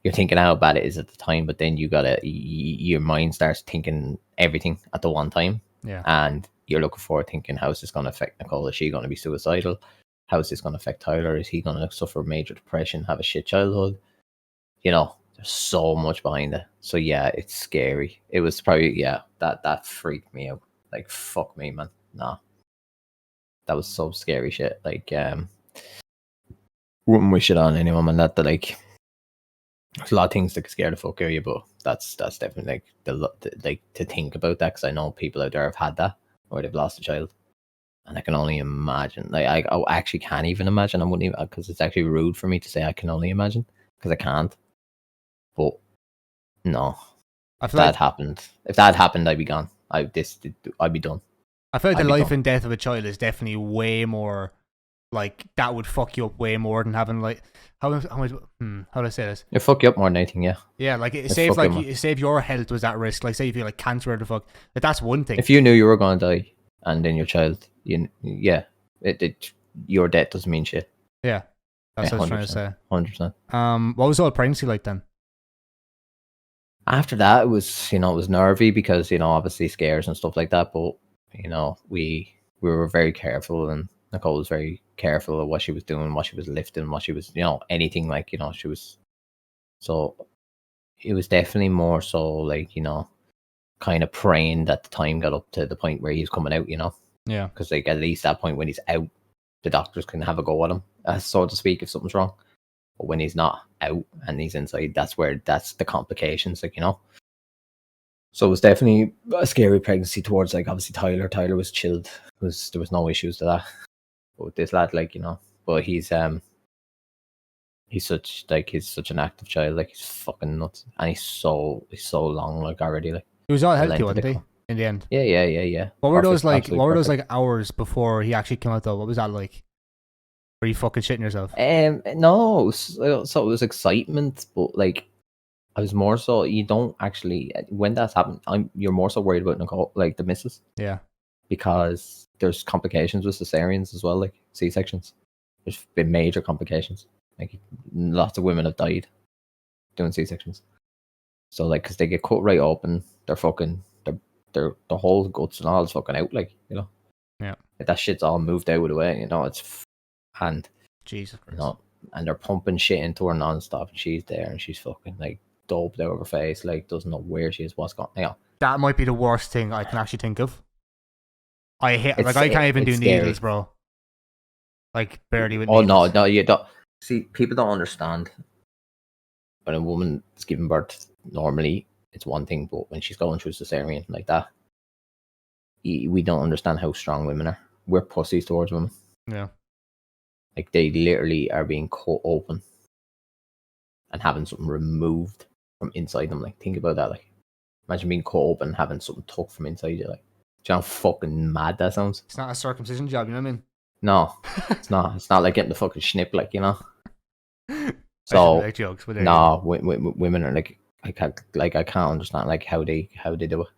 Speaker 2: you're thinking how bad it is at the time, but then your mind starts thinking everything at the one time.
Speaker 1: Yeah.
Speaker 2: And you're looking forward thinking, how's this going to affect Nicole? Is she going to be suicidal? How's this going to affect Tyler? Is he going to suffer major depression, have a shit childhood? You know, there's so much behind it. So yeah, it's scary. It was probably, that freaked me out. Like, fuck me, man. Nah. That was so scary shit. Like, wouldn't wish it on anyone, man. That like, there's a lot of things that can scare the fuck out of you, but that's definitely like to think about that, because I know people out there have had that, or they've lost a child, and I can only imagine. Like, I actually can't even imagine. I wouldn't even, because it's actually rude for me to say I can only imagine, because I can't. But no, if that happened, I'd be gone. I'd be done.
Speaker 1: I feel like the life and death of a child is definitely way more. Like, that would fuck you up way more than having, like, how do I say this?
Speaker 2: It fuck you up more than anything, yeah.
Speaker 1: Yeah, like, save your health was at risk. Like, say if you like cancer or the fuck, like, that's one thing.
Speaker 2: If you knew you were gonna die and then your child, your death doesn't mean shit.
Speaker 1: Yeah, that's what I was trying to say.
Speaker 2: 100%.
Speaker 1: What was all pregnancy like then?
Speaker 2: After that, it was, it was nervy because, obviously scares and stuff like that. But, we were very careful, and Nicole was very careful of what she was doing, what she was lifting, what she was, anything like, she was. So it was definitely more so like, kind of praying that the time got up to the point where he's coming out,
Speaker 1: Yeah.
Speaker 2: Because like at least that point when he's out, the doctors can have a go at him, so to speak, if something's wrong. But when he's not out and he's inside, that's the complications, like, So it was definitely a scary pregnancy towards, like, obviously Tyler. Tyler was chilled. There was no issues to that. But with this lad, like, but he's such an active child, like he's fucking nuts. And he's so long, like, already, like.
Speaker 1: He was all healthy, wasn't he? In the end.
Speaker 2: Yeah.
Speaker 1: What were those like? What were those like hours before he actually came out though? What was that like? Were you fucking shitting yourself?
Speaker 2: No. So it was excitement, but like, I was more so, you don't actually, when that's happened, you're more so worried about Nicole, like the missus.
Speaker 1: Yeah.
Speaker 2: Because there's complications with cesareans as well, like C-sections. There's been major complications. Like, lots of women have died doing C-sections. So like, because they get cut right open, they're fucking, the whole guts and all is fucking out, like,
Speaker 1: Yeah.
Speaker 2: Like, that shit's all moved out of the way, and
Speaker 1: Jesus Christ.
Speaker 2: And they're pumping shit into her non-stop, and she's there, and she's fucking like doped out of her face, like doesn't know where she is, what's going on.
Speaker 1: That might be the worst thing I can actually think of. I hate, like, I can't even do needles, bro. Like, barely with needles.
Speaker 2: No, you don't. See, people don't understand. When a woman is giving birth, normally it's one thing, but when she's going through cesarean like that, we don't understand how strong women are. We're pussies towards women.
Speaker 1: Yeah.
Speaker 2: Like, they literally are being cut open and having something removed from inside them. Like, think about that. Like, imagine being cut open and having something took from inside you. Like, do you know how fucking mad that sounds?
Speaker 1: It's not a circumcision job, you know what I mean?
Speaker 2: No, it's not. It's not like getting the fucking snip, like, So,
Speaker 1: jokes,
Speaker 2: no, women are like, I can't understand like how they do it.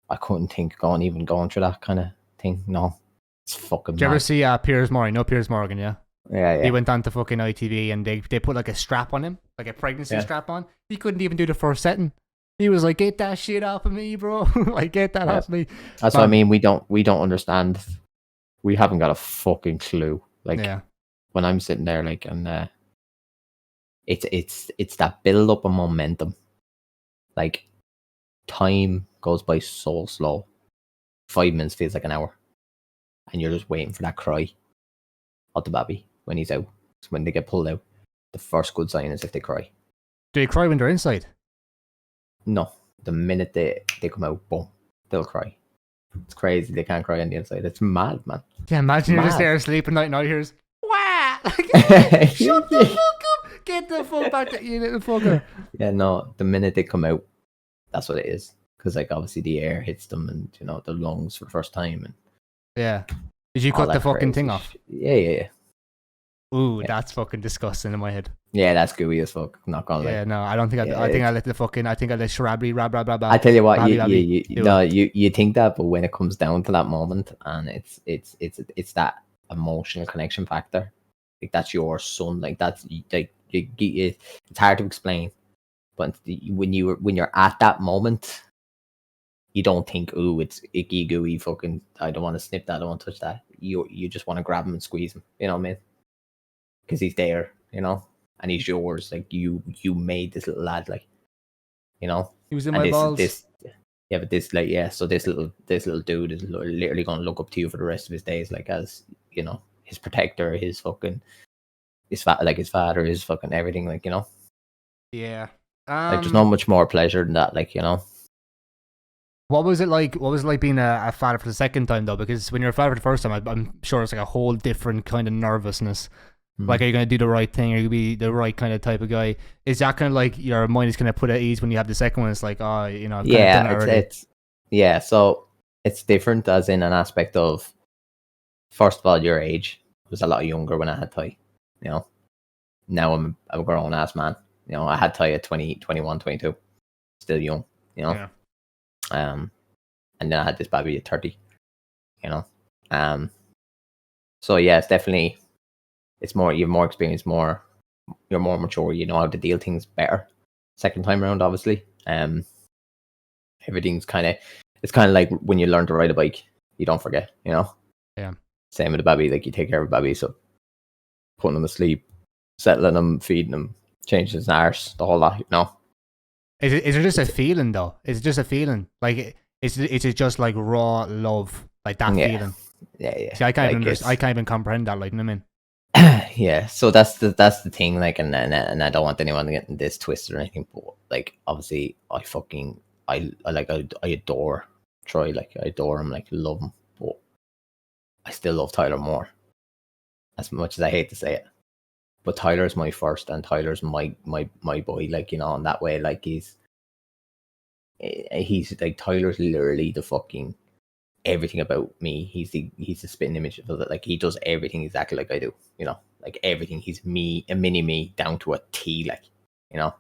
Speaker 2: I couldn't think going through that kind of thing. No, it's fucking.
Speaker 1: Did you ever see Piers Morgan? No, Piers Morgan, yeah.
Speaker 2: Yeah.
Speaker 1: He went on to fucking ITV and they put like a strap on him, like a pregnancy strap on. He couldn't even do the first setting. He was like, "Get that shit off of me, bro! Like, get that off me."
Speaker 2: That's what I mean. We don't understand. We haven't got a fucking clue. Like, when I'm sitting there, like, and it's that build up of momentum. Like, time goes by so slow. 5 minutes feels like an hour, and you're just waiting for that cry of the baby when he's out. So when they get pulled out, the first good sign is if they cry.
Speaker 1: Do they cry when they're inside?
Speaker 2: No, the minute they come out, boom, they'll cry. It's crazy. They can't cry on the inside. It's mad, man.
Speaker 1: Yeah, imagine you're just there sleeping night and all you hear is, "Wah!" Like, shut the fuck up! Get the fuck back, you little fucker.
Speaker 2: Yeah, no, the minute they come out, that's what it is. Because, like, obviously the air hits them and, the lungs for the first time. And
Speaker 1: yeah. Did you cut the fucking thing off?
Speaker 2: Yeah.
Speaker 1: Ooh, that's fucking disgusting in my head.
Speaker 2: Yeah, that's gooey as fuck. Not gonna lie.
Speaker 1: Yeah, no, I don't think I think I let the fucking. I think I let shrubbery, rab.
Speaker 2: I tell you what, you think that, but when it comes down to that moment, and it's that emotional connection factor, like, that's your son, like, that's like it's hard to explain, but when you're at that moment, you don't think, ooh, it's icky, gooey, fucking, I don't want to snip that, I don't want to touch that. You just want to grab him and squeeze him, you know what I mean? Because he's there, and he's yours. Like, you made this little lad, like,
Speaker 1: he was in my balls.
Speaker 2: But this, like, so this little dude is literally going to look up to you for the rest of his days, like, as, his protector, his fucking, his father, his fucking everything, like,
Speaker 1: Yeah.
Speaker 2: Like, there's not much more pleasure than that, like,
Speaker 1: What was it like? What was it like being a father for the second time, though? Because when you're a father for the first time, I'm sure it's like a whole different kind of nervousness. Like, are you going to do the right thing? Are you going to be the right kind of type of guy? Is that kind of like your mind is kind of put at ease when you have the second one? It's like, oh, I've kind of done it already.
Speaker 2: So it's different as in an aspect of, first of all, your age. I was a lot younger when I had Ty, Now I'm a grown ass man. I had Ty at 20, 21, 22. Still young,
Speaker 1: Yeah.
Speaker 2: And then I had this baby at 30, So yeah, it's definitely, it's more, you have more experience, you're more mature, you know how to deal things better. Second time around, obviously. Everything's it's kind of like when you learn to ride a bike, you don't forget, you know.
Speaker 1: Yeah.
Speaker 2: Same with a baby, like you take care of a baby, so putting them asleep, settling them, feeding them, changing his arse, the whole lot, you know.
Speaker 1: Is it just a feeling though? Is it just a feeling? Like is it just like raw love, like that feeling?
Speaker 2: Yeah.
Speaker 1: See, I can't even comprehend that. Like, you know what I mean?
Speaker 2: Yeah, so that's the thing, like, and I don't want anyone getting this twisted or anything, but like, obviously, I adore Troy, like, I adore him, like, love him, but I still love Tyler more, as much as I hate to say it. But Tyler's my first, and Tyler's my boy, like, you know, in that way, like, he's like, Tyler's literally the fucking everything about me. He's the spitting image of it. Like, he does everything exactly like I do, you know, like everything. He's me, a mini me down to a T, like, you know.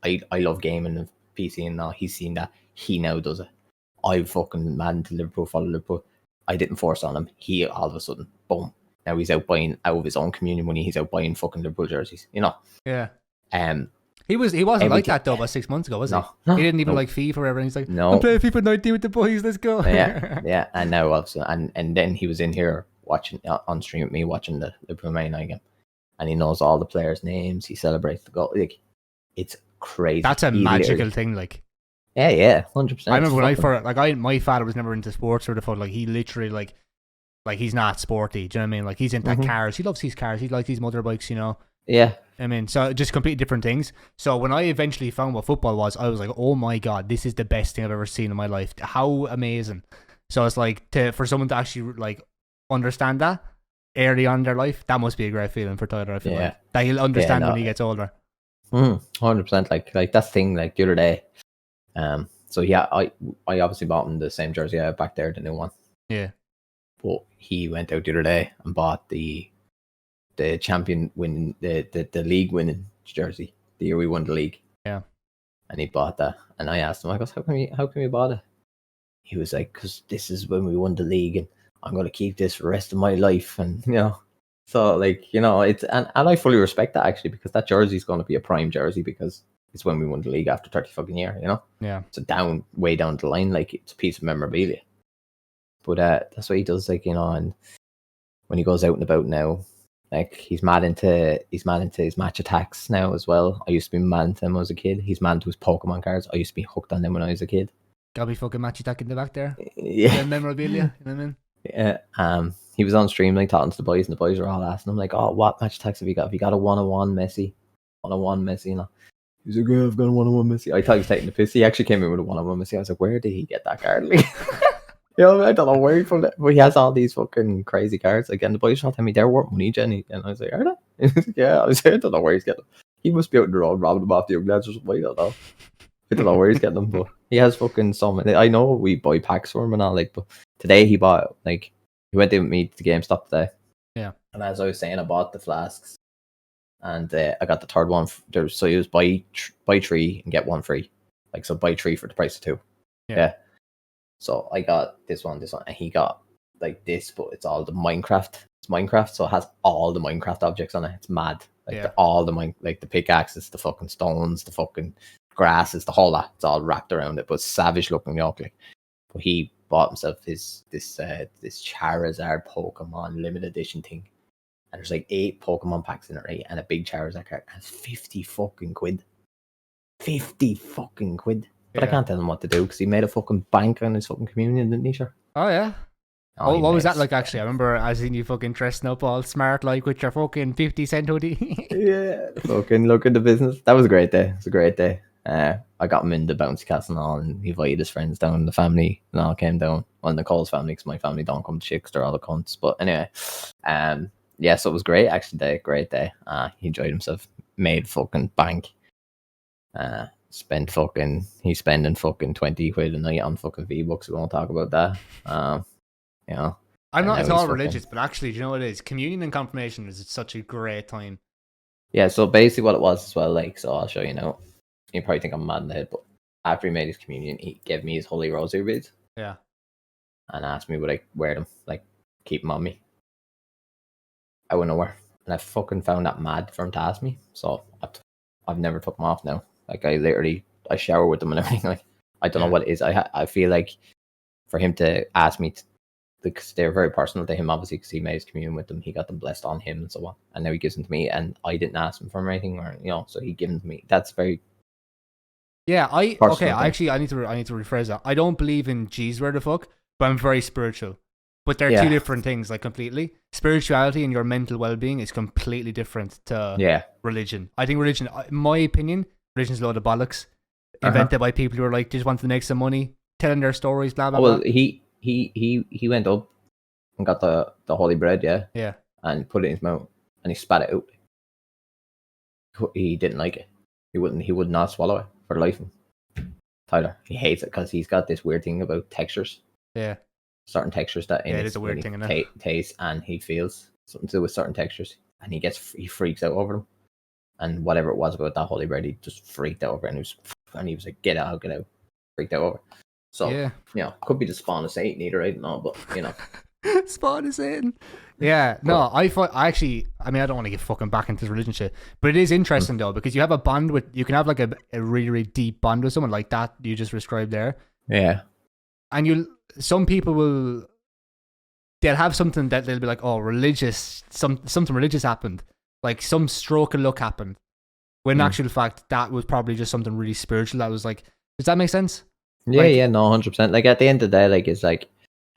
Speaker 2: I love gaming and PC, and now he's seen that. He now does it. I fucking mad to Liverpool, follow Liverpool. I didn't force on him. He all of a sudden, boom. Now he's out buying, out of his own communion money, he's out buying fucking Liverpool jerseys, you know.
Speaker 1: Yeah. He wasn't like that though about 6 months ago, was he?
Speaker 2: No,
Speaker 1: he didn't even like FIFA or whatever. He's like,
Speaker 2: no,
Speaker 1: I'm playing FIFA 19 with the boys, let's go.
Speaker 2: yeah. And now also, and then he was in here watching on stream with me, watching the Liverpool Man United game, and he knows all the players' names. He celebrates the goal. Like, it's crazy.
Speaker 1: That's a magical thing, like.
Speaker 2: Yeah, 100%.
Speaker 1: I remember when my father was never into sports or the fun. Like, he literally like he's not sporty. Do you know what I mean? Like, he's into cars. He loves these cars. He likes these motorbikes. You know.
Speaker 2: Yeah.
Speaker 1: I mean, so just completely different things. So when I eventually found what football was, I was like, oh my God, this is the best thing I've ever seen in my life. How amazing. So it's like, for someone to actually like understand that early on in their life, that must be a great feeling for Tyler. I feel like that he'll understand when he gets older.
Speaker 2: 100%. Like that's the thing, like the other day. So yeah, I obviously bought him the same jersey I have back there, the new one.
Speaker 1: Yeah.
Speaker 2: But he went out the other day and bought the champion winning, the league winning jersey, the year we won the league.
Speaker 1: Yeah.
Speaker 2: And he bought that, and I asked him, I goes, how come you bought it? He was like, because this is when we won the league, and I'm going to keep this for the rest of my life. And you know, so like, you know, it's and I fully respect that, actually, because that jersey is going to be a prime jersey because it's when we won the league after 30 fucking years, you know.
Speaker 1: Yeah.
Speaker 2: So way down the line, like, it's a piece of memorabilia. But that's what he does, like, you know. And when he goes out and about now, like, he's mad into his match attacks now as well. I used to be mad into them when I was a kid. He's mad into his Pokemon cards. I used to be hooked on them when I was a kid.
Speaker 1: Gotta be fucking match attack in the back there.
Speaker 2: Yeah.
Speaker 1: Memorabilia, you know what I mean?
Speaker 2: Yeah. He was on stream, like, talking to the boys, and the boys were all asking him, like, oh, what match attacks have you got? Have you got a 101 Messi? 101 Messi, you know? He's like, yeah, I've got a 101 Messi. I thought he was taking the piss. He actually came in with a 101 Messi. I was like, where did he get that card? Like, you know, I don't know where he from that, but he has all these fucking crazy cards. Again, the boys were telling me they're worth money, Jenny. And I was like, are they? Yeah, I was like, I don't know where he's getting them. He must be out in the road robbing them off the young lads or something. I don't know. I don't know where he's getting them, but he has fucking so many. I know we buy packs for him and all, like, but today he bought, like, he went in with me to GameStop today.
Speaker 1: Yeah.
Speaker 2: And as I was saying, I bought the flasks, and I got the third one. So he was buy 3 and get 1 free. Like, so buy 3 for the price of 2. Yeah. So I got this one, and he got like this, but it's all the Minecraft. It's Minecraft, so it has all the Minecraft objects on it. It's mad. Like, all the like the pickaxes, the fucking stones, the fucking grasses, the whole lot. It's all wrapped around it, but savage looking, ugly. But he bought himself this Charizard Pokemon limited edition thing, and there's like 8 Pokemon packs in it, right? And a big Charizard card, and it's 50 fucking quid. 50 fucking quid. But I can't tell him what to do because he made a fucking bank on his fucking communion, didn't he, sure?
Speaker 1: Oh, yeah. Oh, what was that like, actually? I remember I seen you fucking dressing up all smart, like, with your fucking 50-cent hoodie.
Speaker 2: Yeah, fucking look at the business. That was a great day. It was a great day. I got him in the bouncy castle and all, and he invited his friends down. The family and all came down. Well, Nicole's family, because my family don't come to shit because they're all the cunts. But anyway, yeah, so it was great, actually. Great day. He enjoyed himself. Made fucking bank. He's spending fucking 20 quid a night on fucking V-Bucks. We won't talk about that. You know,
Speaker 1: I'm not at all religious, but actually, do you know what it is? Communion and confirmation is such a great time.
Speaker 2: Yeah, so basically what it was as well, like, so I'll show you now. You probably think I'm mad in the head, but after he made his communion, he gave me his holy rosary beads.
Speaker 1: Yeah. And
Speaker 2: asked me would I wear them, like, keep them on me. I wouldn't wear. And I fucking found that mad for him to ask me, so I've never took them off now. Like, I literally I shower with them and everything. Like, I don't know what it is. I feel like for him to ask me, because they're very personal to him, obviously, because he made his communion with them, he got them blessed on him and so on, and now he gives them to me, and I didn't ask him for anything, or so he gives them to me. That's very
Speaker 1: I actually I need to rephrase that. I don't believe in Jesus where the fuck, but I'm very spiritual. But they're two different things, like completely. Spirituality and your mental well-being is completely different to religion. I think religion, in my opinion, religion's a load of bollocks invented by people who are like just wanting to make some money, telling their stories, blah blah blah.
Speaker 2: Well, he went up and got the holy bread, and put it in his mouth, and he spat it out. He didn't like it. He would not swallow it for life. Tyler, he hates it because he's got this weird thing about textures.
Speaker 1: Yeah.
Speaker 2: Certain textures that
Speaker 1: it is a weird thing, isn't it?
Speaker 2: Taste, and he feels something to do with certain textures, and he freaks out over them. And whatever it was about that holy bread, he just freaked out over it, and he was like, get out, freaked out over it. So could be the spawn of Satan either, I don't know, but
Speaker 1: spawn of Satan. Yeah, no, I don't want to get fucking back into this religion shit, but it is interesting though, because you have a bond you can have like a really, really deep bond with someone like that you just described there.
Speaker 2: Yeah.
Speaker 1: And some people they'll have something that they'll be like, oh, religious, something religious happened, like some stroke of luck happened, when in actual fact that was probably just something really spiritual. That was like, does that make sense?
Speaker 2: Yeah, no, 100%. Like at the end of the day, like it's like,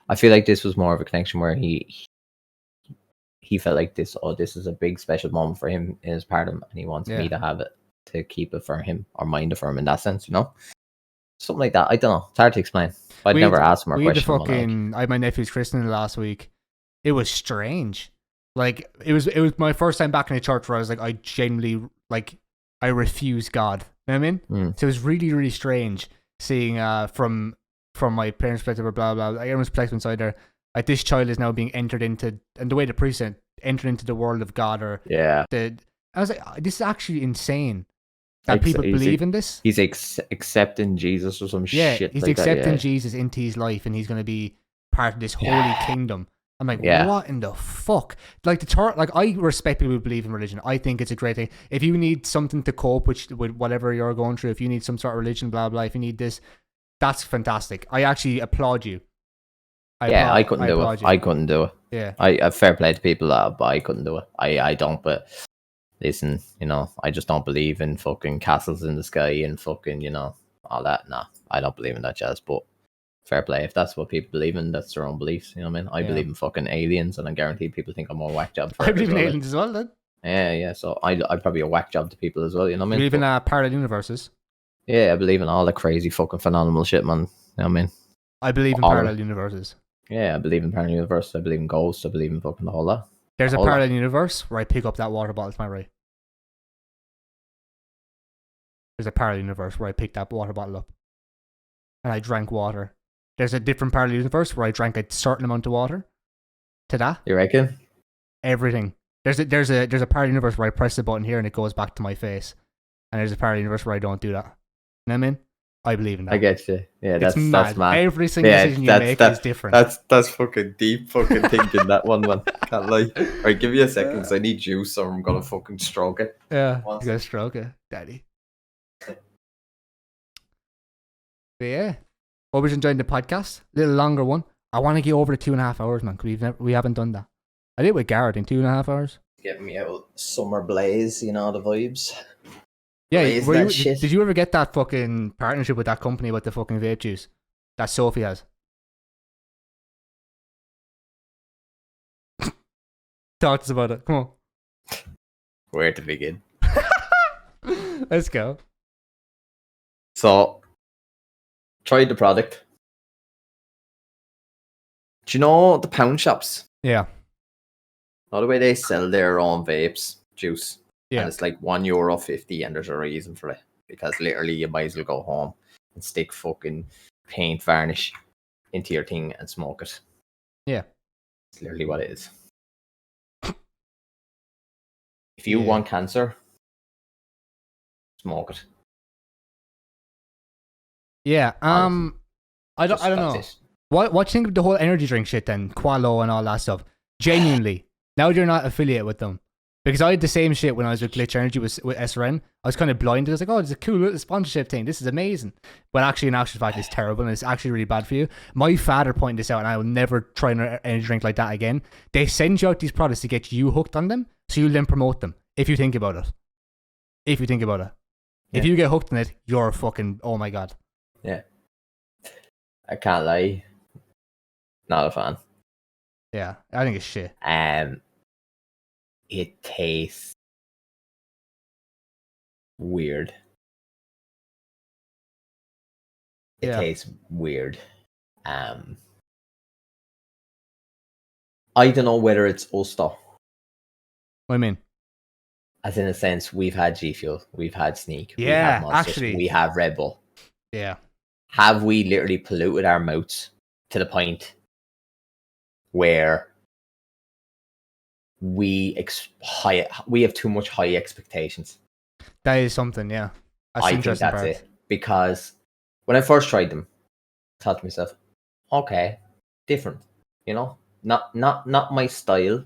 Speaker 2: I feel like this was more of a connection where he felt like this is a big special moment for him in his part of him, and he wants me to have it, to keep it for him, or mind it for him in that sense, something like that. I don't know, it's hard to explain. I'd never asked him a question.
Speaker 1: I had my nephew's christening last week. It was strange. Like it was my first time back in a church where I was like, I genuinely, like, I refuse God. You know what I mean? So it was really, really strange seeing from my parents' perspective, or blah blah, everyone's perspective inside there, like this child is now being entered into, and the way the priest said, entered into the world of God, or I was like, this is actually insane that people believe in this.
Speaker 2: He's accepting Jesus or some shit.
Speaker 1: He's
Speaker 2: like
Speaker 1: accepting Jesus into his life, and he's going to be part of this holy kingdom. I'm like, what in the fuck? Like I respect people who believe in religion. I think it's a great thing. If you need something to cope with whatever you're going through, if you need some sort of religion, blah blah, if you need this, that's fantastic. I actually applaud you.
Speaker 2: I couldn't do it. I couldn't do it.
Speaker 1: Yeah.
Speaker 2: I fair play to people that, but I couldn't do it. I don't. But listen, I just don't believe in fucking castles in the sky and fucking all that. Nah, I don't believe in that jazz. But fair play. If that's what people believe in, that's their own beliefs. You know what I mean? I believe in fucking aliens, and I guarantee people think I'm more whack job.
Speaker 1: I believe in aliens as well, then.
Speaker 2: Yeah. So I'm probably a whack job to people as well. You know what I mean?
Speaker 1: You believe in parallel universes?
Speaker 2: Yeah, I believe in all the crazy fucking phenomenal shit, man. You know what I mean?
Speaker 1: I believe in parallel universes.
Speaker 2: Yeah, I believe in parallel universes. I believe in ghosts. I believe in fucking the whole lot.
Speaker 1: There's a parallel universe where I pick up that water bottle to my right. There's a parallel universe where I picked that water bottle up and I drank water. There's a different parallel universe where I drank a certain amount of water. To that?
Speaker 2: You reckon?
Speaker 1: Everything. There's a parallel universe where I press the button here and it goes back to my face. And there's a parallel universe where I don't do that. You know what I mean? I believe in that.
Speaker 2: I get you. Yeah, that's mad.
Speaker 1: Every single decision you make is different.
Speaker 2: That's fucking deep fucking thinking, that one, man. Can't lie. Alright, give me a second because I need juice or I'm gonna fucking stroke it.
Speaker 1: Yeah, you gotta stroke it, daddy. But yeah. Hope you're enjoying the podcast. A little longer one. I want to get over the 2.5 hours, man, because we haven't done that. I did with Garrett in 2.5 hours.
Speaker 2: Getting me out summer blaze, the vibes.
Speaker 1: Yeah, did you ever get that fucking partnership with that company about the fucking vape juice that Sophie has? Talk to us about it. Come on.
Speaker 2: Where to begin?
Speaker 1: Let's go.
Speaker 2: So, tried the product. Do you know the pound shops?
Speaker 1: Yeah.
Speaker 2: Not the way they sell their own vapes juice.
Speaker 1: Yeah.
Speaker 2: And it's like €1.50, and there's a reason for it. Because literally you might as well go home and stick fucking paint varnish into your thing and smoke it.
Speaker 1: Yeah.
Speaker 2: It's literally what it is. If you want cancer, smoke it.
Speaker 1: Yeah. I don't know. What do you think of the whole energy drink shit then? Qallo and all that stuff. Genuinely. Now you're not affiliated with them. Because I had the same shit when I was with Glitch Energy with SRN. I was kind of blinded. I was like, oh, it's a cool little sponsorship thing. This is amazing. But actually, in actual fact, it's terrible and it's actually really bad for you. My father pointed this out, and I will never try an energy drink like that again. They send you out these products to get you hooked on them, so you'll then promote them, if you think about it. If you think about it. Yeah. If you get hooked on it, you're fucking, oh my God.
Speaker 2: Yeah. I can't lie. Not a fan.
Speaker 1: Yeah, I think it's shit.
Speaker 2: It tastes weird. It tastes weird. I don't know whether it's us though.
Speaker 1: What do you mean?
Speaker 2: As in a sense, we've had G Fuel, we've had Sneak,
Speaker 1: yeah,
Speaker 2: we have Monsters,
Speaker 1: actually,
Speaker 2: we have Red Bull.
Speaker 1: Yeah.
Speaker 2: Have we literally polluted our mouths to the point where we have too much high expectations?
Speaker 1: That is something, yeah.
Speaker 2: I think that's it. Because when I first tried them, I thought to myself, okay, different, you know, not my style,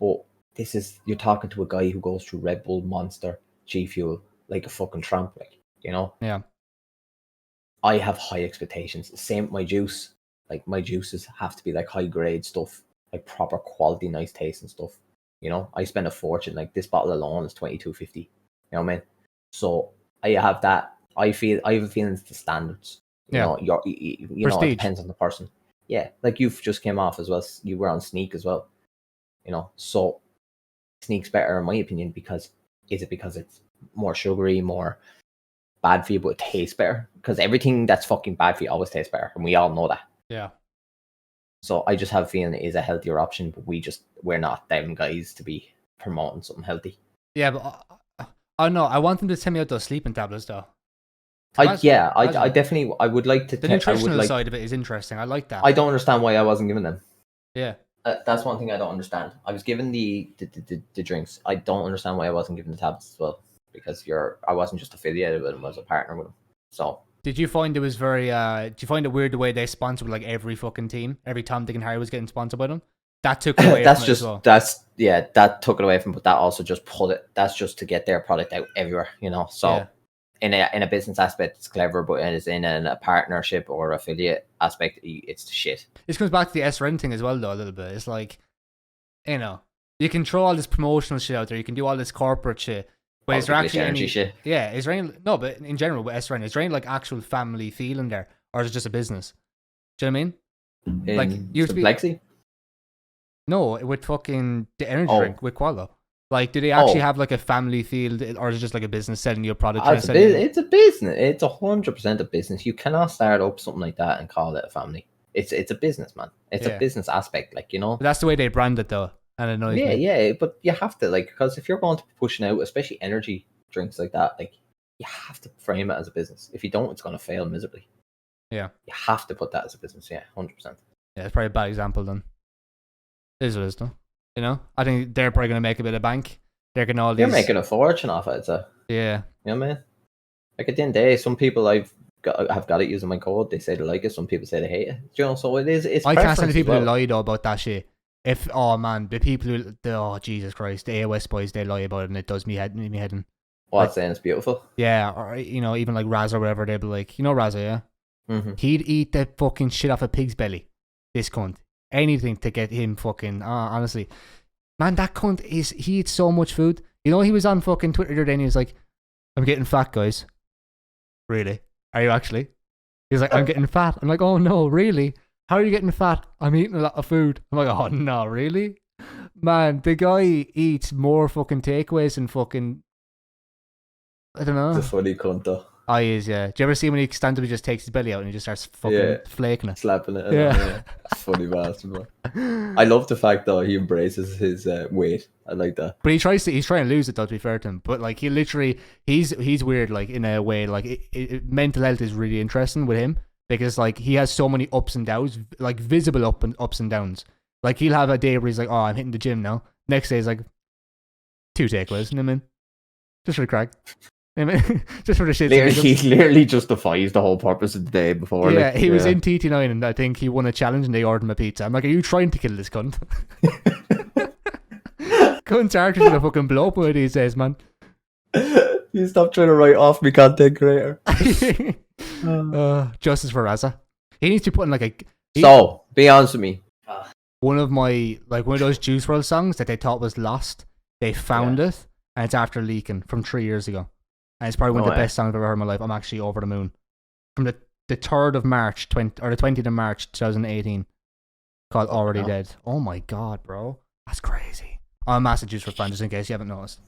Speaker 2: but this is, you're talking to a guy who goes through Red Bull, Monster, G Fuel like a fucking tramp, like, you know.
Speaker 1: Yeah.
Speaker 2: I have high expectations. Same with my juice. Like, my juices have to be like high grade stuff, like proper quality, nice taste and stuff. You know, I spend a fortune. Like, this bottle alone is $22.50. You know what I mean? So I have that. I have a feeling it's the standards. You know, you know, it depends on the person. Yeah, like you've just came off as well. You were on Sneak as well. You know, so Sneak's better in my opinion because it's more sugary, more bad for you, but it tastes better? Because everything that's fucking bad for you always tastes better, and we all know that.
Speaker 1: Yeah.
Speaker 2: So I just have a feeling it is a healthier option, but we're not them guys to be promoting something healthy.
Speaker 1: Yeah, but I know. I want them to send me out those sleeping tablets though.
Speaker 2: I definitely would like to.
Speaker 1: The nutritional side of it is interesting. I like that.
Speaker 2: I don't understand why I wasn't given them.
Speaker 1: Yeah.
Speaker 2: That's one thing I don't understand. I was given the drinks. I don't understand why I wasn't given the tablets as well. Because I wasn't just affiliated with them, I was a partner with them. So
Speaker 1: did you find it was very did you find it weird the way they sponsored like every fucking team? Every Tom, Dick and Harry was getting sponsored by them? That took it away from it as well.
Speaker 2: That took it away from, but that also just that's just to get their product out everywhere, you know. So in a business aspect it's clever, but it is in a partnership or affiliate aspect, it's the shit. This
Speaker 1: comes back to the SRN thing as well though, a little bit. It's like, you know, you can throw all this promotional shit out there, you can do all this corporate shit. But is there actually any shit? Yeah, is there any, no, but in general with SRN, is there any like actual family feel in there, or is it just a business? Do you know what I mean? Like used to be Lexi? No, with fucking the energy drink with Qallo. Like, do they actually have like a family feel, or is it just like a business selling you a product?
Speaker 2: It's a business. It's 100% a business. You cannot start up something like that and call it a family. It's a business, man. It's a business aspect, like, you know.
Speaker 1: But that's the way they brand it though. And it annoys me.
Speaker 2: Yeah, but you have to, like, because if you're going to be pushing out, especially energy drinks like that, like, you have to frame it as a business. If you don't, it's going to fail miserably.
Speaker 1: Yeah.
Speaker 2: You have to put that as a business, 100%.
Speaker 1: Yeah, it's probably a bad example then. It is what it is, though. You know? I think they're probably going to make a bit of bank. They're getting all these...
Speaker 2: You're making a fortune off it, so...
Speaker 1: Yeah.
Speaker 2: You know what I mean? Like, at the end of the day, some people have got it using my code. They say they like it. Some people say they hate it. You know, so it's
Speaker 1: I can't stand the people who lie, though, about that shit. Oh man, the people who, Jesus Christ, the AOS boys, they lie about it and it does me heading.
Speaker 2: What, like, saying it's beautiful?
Speaker 1: Yeah, or, you know, even like Raza or whatever, they'd be like, you know Raza, yeah?
Speaker 2: Mm-hmm.
Speaker 1: He'd eat the fucking shit off a pig's belly, this cunt. Anything to get him fucking, honestly. Man, that cunt he eats so much food. You know, he was on fucking Twitter the other day and he was like, I'm getting fat, guys. Really? Are you actually? He's like, I'm getting fat. I'm like, oh no, really? How are you getting fat? I'm eating a lot of food. I'm like, oh no, really? Man, the guy eats more fucking takeaways and fucking... I don't know.
Speaker 2: It's a funny cunt though.
Speaker 1: Oh, he is, yeah. Do you ever see when he stands up, he just takes his belly out and he just starts fucking flaking it?
Speaker 2: Slapping it.
Speaker 1: Yeah.
Speaker 2: It's funny bastard, man. I love the fact though he embraces his weight. I like that.
Speaker 1: But he's trying to lose it though, to be fair to him. But like, he's weird, like, in a way. Like, mental health is really interesting with him. Because, like, he has so many ups and downs, like, visible ups and downs. Like, he'll have a day where he's like, oh, I'm hitting the gym now. Next day, he's like, 2 takeaways, you know what I mean? Just for the crack. You know what I mean? Just for the shit.
Speaker 2: He literally justifies the whole purpose of the day before.
Speaker 1: Yeah, he was in TT9 and I think he won a challenge and they ordered him a pizza. I'm like, are you trying to kill this cunt? Cunt's archers gonna fucking blow up with these days, man.
Speaker 2: You stop trying to write off me content creator.
Speaker 1: Justice for Raza. He needs to put in like a.
Speaker 2: So, be honest with me.
Speaker 1: One of those Juice WRLD songs that they thought was lost. They found it, and it's after leaking from 3 years ago. And it's probably one of the best songs I've ever heard in my life. I'm actually over the moon. From the 3rd of March, the 20th of March, 2018, called Already Dead. Oh my god, bro. That's crazy. I'm a massive Juice WRLD fan, just in case you haven't noticed.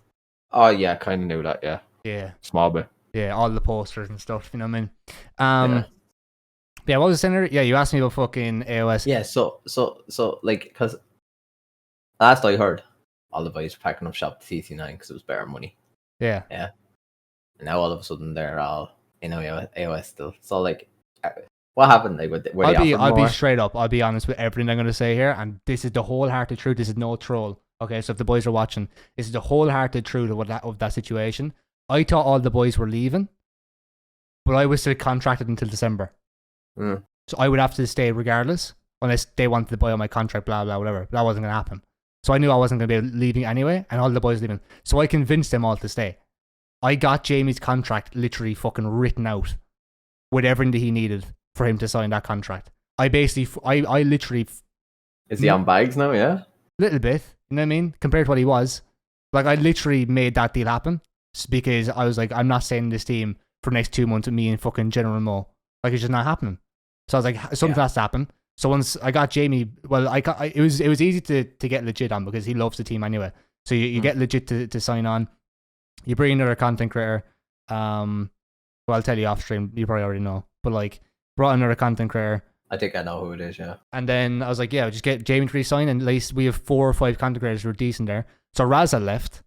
Speaker 2: Oh, yeah, kind of knew that, yeah.
Speaker 1: Yeah.
Speaker 2: Small bit.
Speaker 1: Yeah, all the posters and stuff, you know what I mean? Yeah, what was the center? Yeah, you asked me about fucking AOS.
Speaker 2: Yeah, so, like, because last I heard, all the boys were packing up shop to TT9 because it was better money.
Speaker 1: Yeah.
Speaker 2: Yeah. And now all of a sudden they're all, AOS still. So, like, what happened? Like,
Speaker 1: I'll be straight up. I'll be honest with everything I'm going to say here, and this is the wholehearted truth. This is no troll. Okay, so if the boys are watching, this is the wholehearted truth of that situation. I thought all the boys were leaving, but I was still contracted until December. So I would have to stay regardless, unless they wanted to buy on my contract, blah, blah, whatever. That wasn't going to happen. So I knew I wasn't going to be leaving anyway, and all the boys leaving. So I convinced them all to stay. I got Jamie's contract literally fucking written out with everything that he needed for him to sign that contract. I literally...
Speaker 2: Is he on bags now, yeah?
Speaker 1: Little bit, you know what I mean? Compared to what he was. Like, I literally made that deal happen because I was like, I'm not staying in this team for the next 2 months with me and fucking General Mo. Like, it's just not happening. So I was like, something has to happen. So once I got Jamie, well, it was easy to get legit on because he loves the team anyway. So you get legit to sign on. You bring another content creator. Well, I'll tell you off stream. You probably already know. But like, brought another content creator.
Speaker 2: I think I know who it is, yeah.
Speaker 1: And then I was like, yeah, just get Jamie to resign, and at least we have 4 or 5 content creators who are decent there. So Raza left,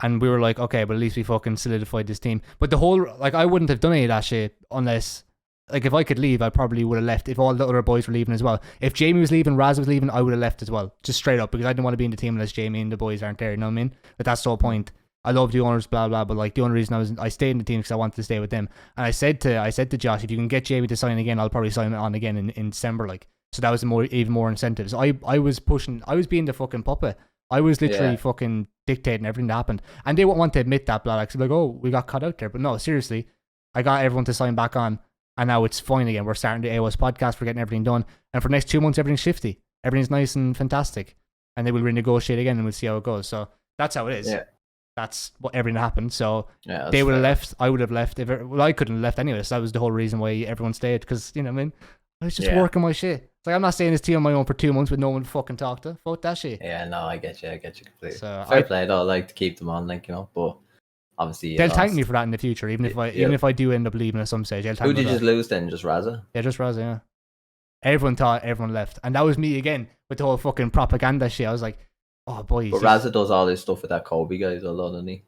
Speaker 1: and we were like, okay, but at least we fucking solidified this team. But the whole, like, I wouldn't have done any of that shit unless, like, if I could leave, I probably would have left if all the other boys were leaving as well. If Jamie was leaving, Raza was leaving, I would have left as well. Just straight up, because I didn't want to be in the team unless Jamie and the boys aren't there, you know what I mean? But that's the whole point. I love the owners, blah blah, but like the only reason I stayed in the team because I wanted to stay with them. And I said to Josh, if you can get Jamie to sign again, I'll probably sign on again in December. Like, so that was even more incentives. I was pushing, I was being the fucking puppet. I was literally fucking dictating everything that happened, and they won't want to admit that. Blah, like, oh, we got cut out there, but no, seriously, I got everyone to sign back on, and now it's fine again. We're starting the AOS podcast. We're getting everything done, and for the next 2 months, everything's shifty. Everything's nice and fantastic, and they will renegotiate again, and we'll see how it goes. So that's how it is. Yeah. That's what everything happened. So they would have left. I would have left. I couldn't have left anyway. So that was the whole reason why everyone stayed. Because, you know what I mean? I was just working my shit. It's like, I'm not staying in this team on my own for 2 months with no one to fucking talk to. Fuck that shit.
Speaker 2: Yeah, no, I get you completely. So fair play, though. I like to keep them on, like, but obviously
Speaker 1: they'll thank me for that in the future. Even if I do end up leaving at some stage, they'll thank me.
Speaker 2: Who did you just lose then? Just Raza?
Speaker 1: Yeah, just Raza. Yeah. Everyone thought everyone left, and that was me again with the whole fucking propaganda shit. I was like, oh boy.
Speaker 2: But Raza does all this stuff with that Kobe guy, doesn't he?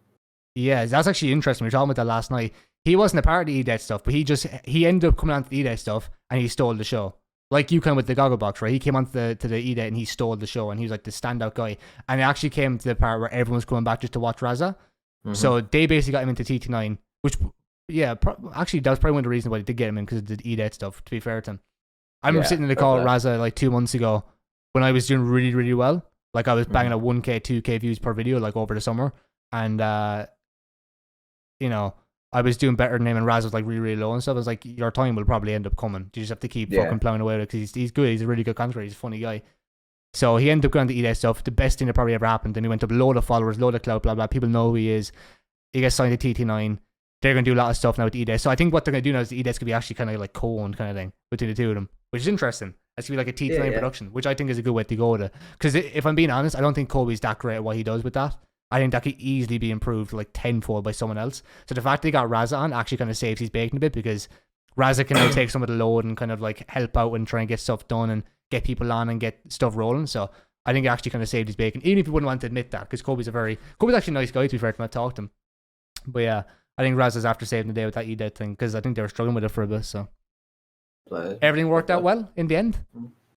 Speaker 1: Yeah, that's actually interesting. We were talking about that last night. He wasn't a part of the E-Debt stuff, but he ended up coming onto the E-Debt stuff, and he stole the show. Like you came with the Gogglebox, right? He came onto the E-Debt and he stole the show, and he was like the standout guy. And it actually came to the part where everyone was coming back just to watch Raza. Mm-hmm. So they basically got him into TT9, which, yeah, actually that was probably one of the reasons why they did get him in, because of the E-Debt stuff, to be fair to him. I remember sitting in the call with Raza like 2 months ago when I was doing really, really well. Like I was banging out 1K, 2K views per video like over the summer. And, you know, I was doing better than him, and Raz was like really, really low and stuff. I was like, your time will probably end up coming. You just have to keep fucking plowing away with it, because he's good. He's a really good contract. He's a funny guy. So he ended up going to eat that stuff. The best thing that probably ever happened. And he went up a load of followers, load of clout, blah, blah. People know who he is. He gets signed to TT9. They're going to do a lot of stuff now with EDES. So I think what they're going to do now is the EDES could be actually kind of like co-owned kind of thing between the two of them, which is interesting. It's going to be like a TT9 production, which I think is a good way to go with it. Because if I'm being honest, I don't think Kobe's that great at what he does with that. I think that could easily be improved like tenfold by someone else. So the fact they got Raza on actually kind of saves his bacon a bit, because Raza can now take some of the load and kind of like help out and try and get stuff done and get people on and get stuff rolling. So I think it actually kind of saved his bacon, even if you wouldn't want to admit that, because Kobe's actually a nice guy, to be fair to him. I talked to him. But yeah, I think Raza's after saving the day with that E-Dead thing, because I think they were struggling with it for a bit. So everything worked out well in the end.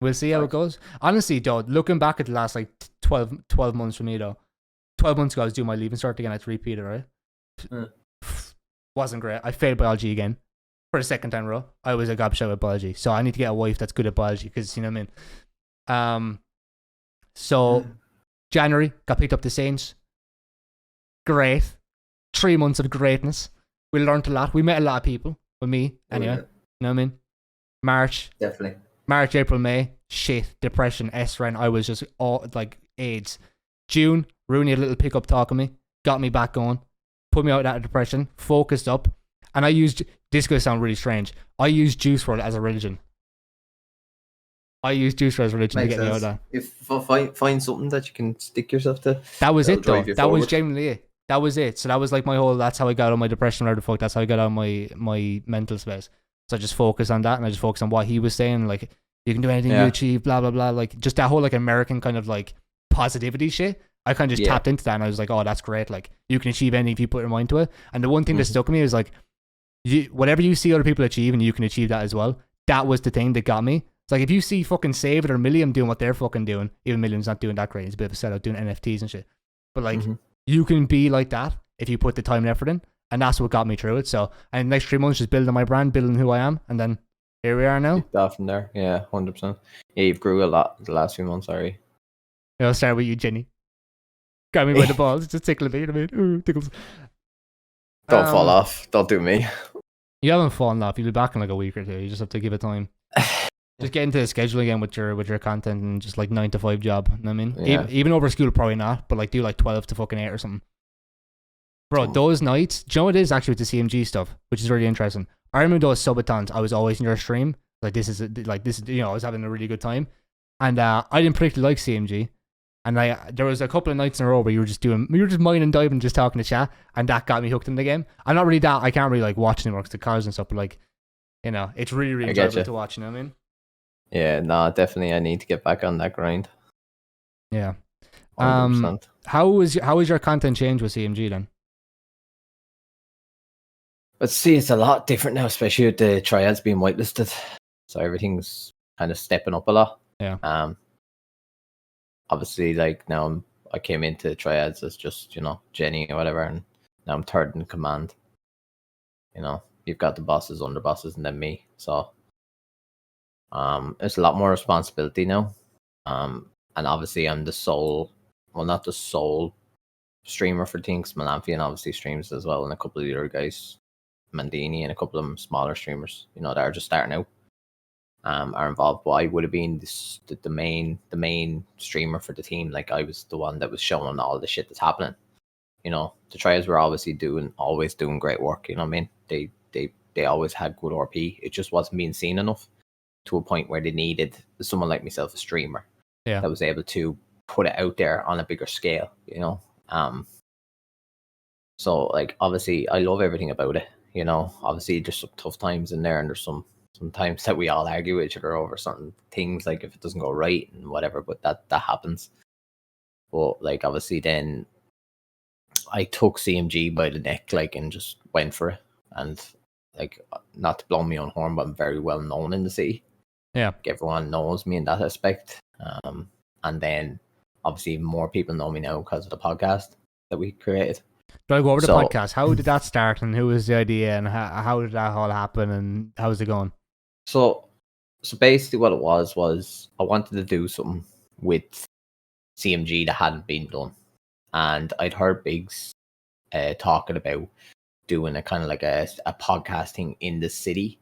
Speaker 1: We'll see how it goes. Honestly, though, looking back at the last like 12 months for me, though, 12 months ago I was doing my leaving cert again. I had to repeat it, right? Wasn't great. I failed biology again for the second time in a row. I was a gobshite with biology, so I need to get a wife that's good at biology, because you know what I mean. So January, got picked up to Saints. Great. 3 months of greatness. We learned a lot. We met a lot of people. With me, anyway. You know what I mean? March, April, May, shit, depression, S-Ren. I was just all like AIDS. June, Rooney had a little pickup talk on me, got me back going, put me out of that depression, focused up, and I used, this is going to sound really strange, I used Juice WRLD as a religion. To get me out of that.
Speaker 2: If find something that you can stick yourself to.
Speaker 1: That was it though. That was genuinely it. That was it. So that was like my whole, that's how I got out of my depression, or the fuck, that's how I got out of my mental space. So I just focus on that, and I just focus on what he was saying, like, you can do anything you achieve, blah, blah, blah. Like, just that whole, like, American kind of, like, positivity shit. I kind of just tapped into that, and I was like, oh, that's great. Like, you can achieve anything if you put your mind to it. And the one thing that stuck with me is, like, whatever you see other people achieve, and you can achieve that as well. That was the thing that got me. It's like, if you see fucking Saved or Milliam doing what they're fucking doing, even Milliam's not doing that great. He's a bit of a sellout doing NFTs and shit. But, like, you can be like that if you put the time and effort in. And that's what got me through it. So, and the next 3 months, just building my brand, building who I am, and then here we are now.
Speaker 2: Off from there, 100%. Yeah, you've grew a lot the last few months. Sorry.
Speaker 1: I'll start with you, Jenny. Grab me by the balls, just tickle me. Ooh, tickles.
Speaker 2: Don't fall off. Don't do me.
Speaker 1: You haven't fallen off. You'll be back in like a week or two. You just have to give it time. Just get into the schedule again with your content, and just like 9 to 5 job. You know what I mean?
Speaker 2: Yeah.
Speaker 1: Even over school, probably not. But like do like 12 to fucking 8 or something. Bro, those nights, do you know what it is actually with the CMG stuff, which is really interesting. I remember those subathons, I was always in your stream. This is, you know, I was having a really good time. And I didn't particularly like CMG. And there was a couple of nights in a row where you were just mining, diving, just talking to chat. And that got me hooked in the game. I'm not really I can't really like watch anymore because the cars and stuff, but like, you know, it's really, really enjoyable to watch, you know what I mean?
Speaker 2: Yeah, no, definitely I need to get back on that grind.
Speaker 1: Yeah.
Speaker 2: 100%.
Speaker 1: How was your content change with CMG then?
Speaker 2: But see, it's a lot different now, especially with the triads being whitelisted. So everything's kind of stepping up a lot.
Speaker 1: Yeah.
Speaker 2: Obviously, like now I came into triads as just, you know, Jenny or whatever, and now I'm third in command. You know, you've got the bosses, under bosses, and then me. So it's a lot more responsibility now. And obviously I'm not the sole streamer for things. Malamphian obviously streams as well, and a couple of the other guys, Mandini and a couple of them smaller streamers, you know, that are just starting out, are involved. But I would have been the main streamer for the team. Like, I was the one that was showing all the shit that's happening. You know, the trials were obviously always doing great work. You know what I mean? They always had good RP. It just wasn't being seen enough to a point where they needed someone like myself, a streamer, that was able to put it out there on a bigger scale. You know, so like obviously I love everything about it. You know, obviously there's some tough times in there, and there's some times that we all argue with each other over certain things, like if it doesn't go right and whatever, but that happens. But like obviously then I took CMG by the neck, like, and just went for it. And like, not to blow me on horn, but I'm very well known in the city.
Speaker 1: Yeah.
Speaker 2: Like, everyone knows me in that aspect. And then obviously more people know me now because of the podcast that we created.
Speaker 1: Do I go over the podcast? How did that start, and who was the idea, and how did that all happen, and how's it going?
Speaker 2: So basically what it was I wanted to do something with CMG that hadn't been done. And I'd heard Biggs talking about doing a kind of like a podcasting in the city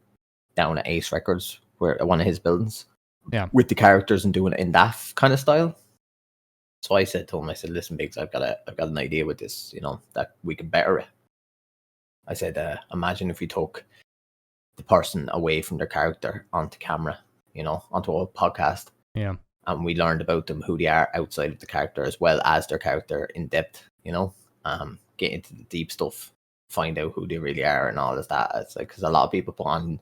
Speaker 2: down at Ace Records, where one of his buildings, with the characters, and doing it in that kind of style. So I said to him, listen, Biggs, I've got an idea with this, you know, that we can better it. I said, imagine if we took the person away from their character onto camera, you know, onto a podcast.
Speaker 1: Yeah.
Speaker 2: And we learned about them, who they are outside of the character, as well as their character in depth, you know, get into the deep stuff, find out who they really are and all of that. It's like, because a lot of people put on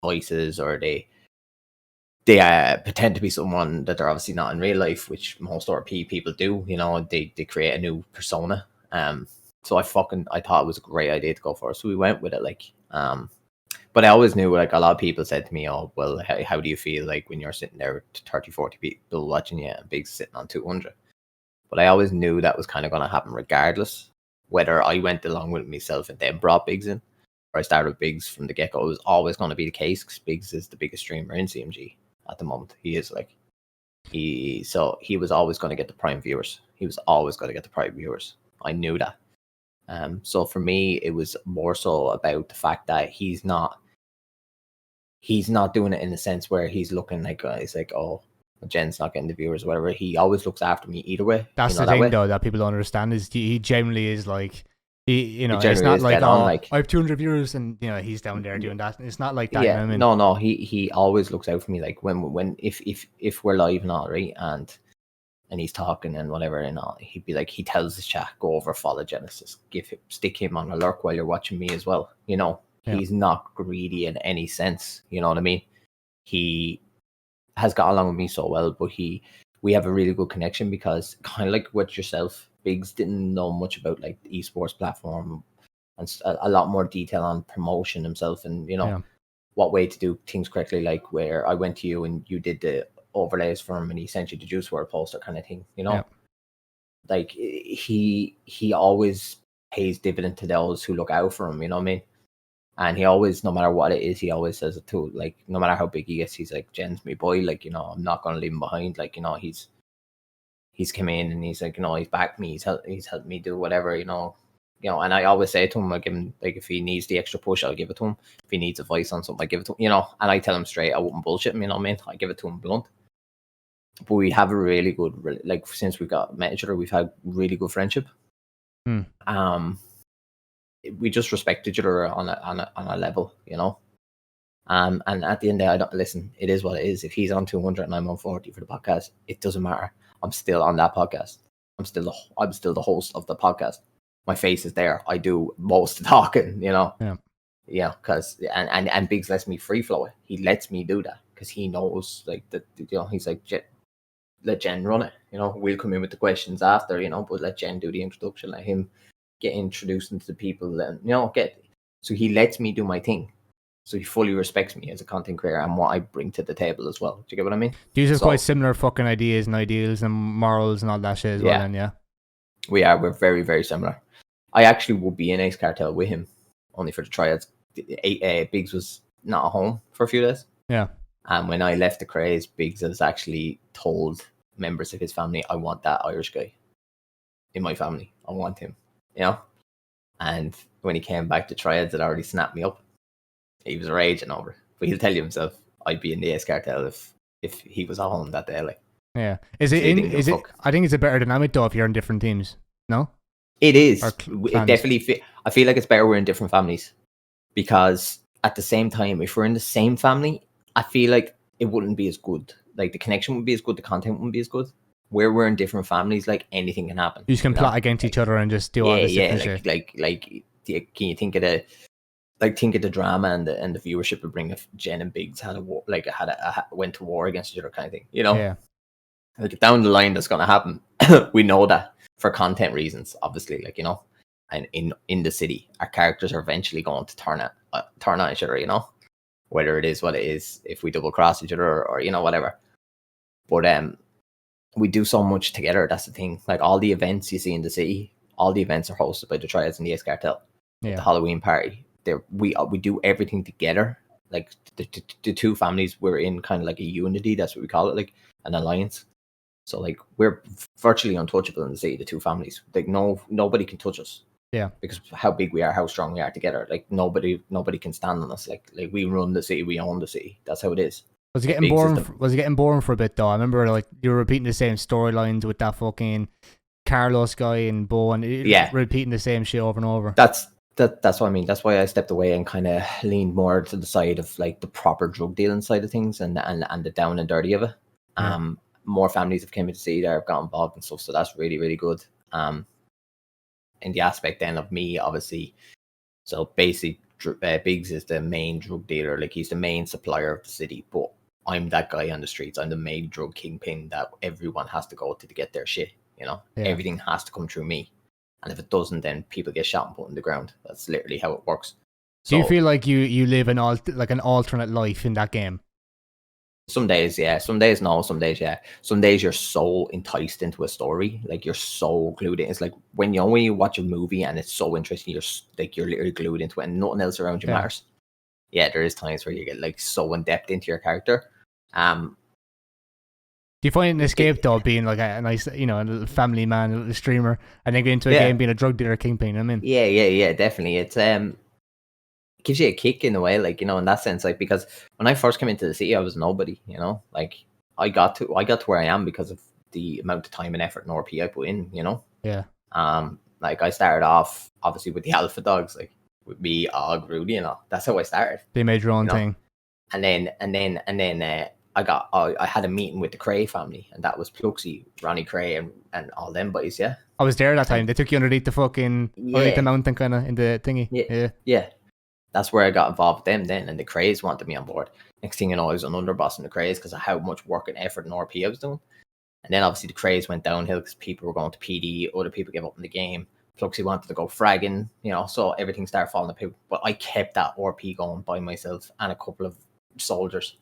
Speaker 2: voices, or they pretend to be someone that they're obviously not in real life, which most RP people do, you know, they create a new persona. So I thought it was a great idea to go for. So we went with it, like, but I always knew, like, a lot of people said to me, oh, well, how do you feel like when you're sitting there with 30, 40 people watching you and Biggs sitting on 200? But I always knew that was kind of going to happen regardless, whether I went along with myself and then brought Biggs in, or I started with Biggs from the get-go. It was always going to be the case, because Biggs is the biggest streamer in CMG at the moment. He is, like, he was always going to get the prime viewers. He was always going to get the private viewers. I knew that. So for me, it was more so about the fact that he's not doing it in a sense where he's looking like he's like, oh, Jen's not getting the viewers or whatever. He always looks after me either way.
Speaker 1: That's the thing though that people don't understand is he generally is like it's not like I have 200 viewers and he's down there doing that. It's not like that.
Speaker 2: Yeah,
Speaker 1: you know what I mean?
Speaker 2: No, he always looks out for me. Like when if we're live and all right, and he's talking and whatever and all, he'd be like, he tells his chat, go over, follow Genesis, stick him on a lurk while you're watching me as well. He's not greedy in any sense. You know what I mean? He has got along with me so well, but we have a really good connection because kind of like with yourself, Biggs didn't know much about like the esports platform and a lot more detail on promotion himself and what way to do things correctly. Like where I went to you and you did the overlays for him and he sent you the Juice WRLD poster kind of thing. Like he always pays dividend to those who look out for him. You know what I mean? And he always, no matter what it is, he always says it too. Like, no matter how big he gets, he's like, Jen's me boy. Like, I'm not going to leave him behind. Like, he's come in and he's like, he's backed me. He's helped me do whatever, and I always say to him, I give him, like, if he needs the extra push, I'll give it to him. If he needs advice on something, I give it to him, and I tell him straight, I wouldn't bullshit him, you know what I mean? I give it to him blunt. But we have a really good, like, since we got met each other, we've had really good friendship. We just respect each other on a level, and at the end of the day, I don't listen. It is what it is. If he's on 200 and I'm on 40 for the podcast, it doesn't matter. I'm still on that podcast. I'm still the host of the podcast. My face is there. I do most of the talking, Yeah, because and Biggs lets me free flow it. He lets me do that because he knows like that. He's like, let Jen run it. We'll come in with the questions after. But let Jen do the introduction. Let him get introduced into the people and so he lets me do my thing, so he fully respects me as a content creator and what I bring to the table as well. Do you get what I mean?
Speaker 1: These are quite similar fucking ideas and ideals and morals and all that shit as well. And
Speaker 2: we're very, very similar. I actually would be in Ace Cartel with him only for the tryouts. Biggs was not at home for a few days, and when I left the craze, Biggs has actually told members of his family, I want that Irish guy in my family. I want him. And when he came back to triads, it already snapped me up. He was raging over it. But he'll tell you himself, I'd be in the Ace Cartel if he was at home that day. Like,
Speaker 1: I think it's a better dynamic though if you're in different teams. No,
Speaker 2: it is. It definitely. I feel like it's better we're in different families, because at the same time, if we're in the same family, I feel like it wouldn't be as good. Like the connection wouldn't be as good, the content wouldn't be as good. Where we're in different families, like anything can happen.
Speaker 1: You can plot against each other and just do all this different shit.
Speaker 2: Like, can you think of the drama and the viewership would bring if Jen and Biggs had a war, like went to war against each other kind of thing, Like down the line, that's gonna happen. We know that for content reasons, obviously, like and in the city, our characters are eventually going to turn on each other, whether it is what it is, if we double cross each other or whatever. But we do so much together. That's the thing. Like all the events you see in the city, all the events are hosted by the Triads and the Ace Cartel. The Halloween party. We do everything together. Like the two families, we're in kind of like a unity. That's what we call it, like an alliance. So like we're virtually untouchable in the city. The two families, like nobody can touch us.
Speaker 1: Yeah,
Speaker 2: because how big we are, how strong we are together. Like nobody can stand on us. Like we run the city, we own the city. That's how it is.
Speaker 1: Was it getting boring? Was it getting boring for a bit though? I remember like you were repeating the same storylines with that fucking Carlos guy and Bo, and repeating the same shit over and over.
Speaker 2: That's what I mean. That's why I stepped away and kind of leaned more to the side of like the proper drug dealing side of things and the down and dirty of it. More families have come into the city that have got involved and stuff, so that's really, really good. In the aspect then of me, obviously, so basically Biggs is the main drug dealer, like he's the main supplier of the city, but I'm that guy on the streets. I'm the main drug kingpin that everyone has to go to get their shit. Everything has to come through me, and if it doesn't, then people get shot and put in the ground. That's literally how it works.
Speaker 1: Do you feel like you live an alternate life in that game?
Speaker 2: Some days, yeah. Some days, no. Some days, yeah. Some days you're so enticed into a story, like you're so glued in. It's like when you watch a movie and it's so interesting, you're literally glued into it, and nothing else around you matters. Yeah, there is times where you get like so in depth into your character. Do
Speaker 1: Do you find an escape though, being like a nice, a little family man, a little streamer, and then get into a game being a drug dealer kingpin? I mean,
Speaker 2: yeah, definitely. It's gives you a kick in a way, like, in that sense, like, because when I first came into the city, I was nobody, like I got to where I am because of the amount of time and effort and RP I put in,
Speaker 1: Yeah.
Speaker 2: Like I started off obviously with the alpha dogs, like with me, Og, Rudy, that's how I started.
Speaker 1: They made your own thing.
Speaker 2: And then I had a meeting with the Cray family, and that was Pluxy, Ronnie Cray, and all them boys. Yeah,
Speaker 1: I was there that time. They took you underneath the underneath the mountain, kind of in the thingy.
Speaker 2: Yeah. That's where I got involved with them then, and the Crays wanted me on board. Next thing you know, I was an underboss in the Crays because of how much work and effort and RP I was doing. And then obviously the Crays went downhill because people were going to PD, other people gave up in the game. Pluxy wanted to go fragging, so everything started falling apart. But I kept that RP going by myself and a couple of soldiers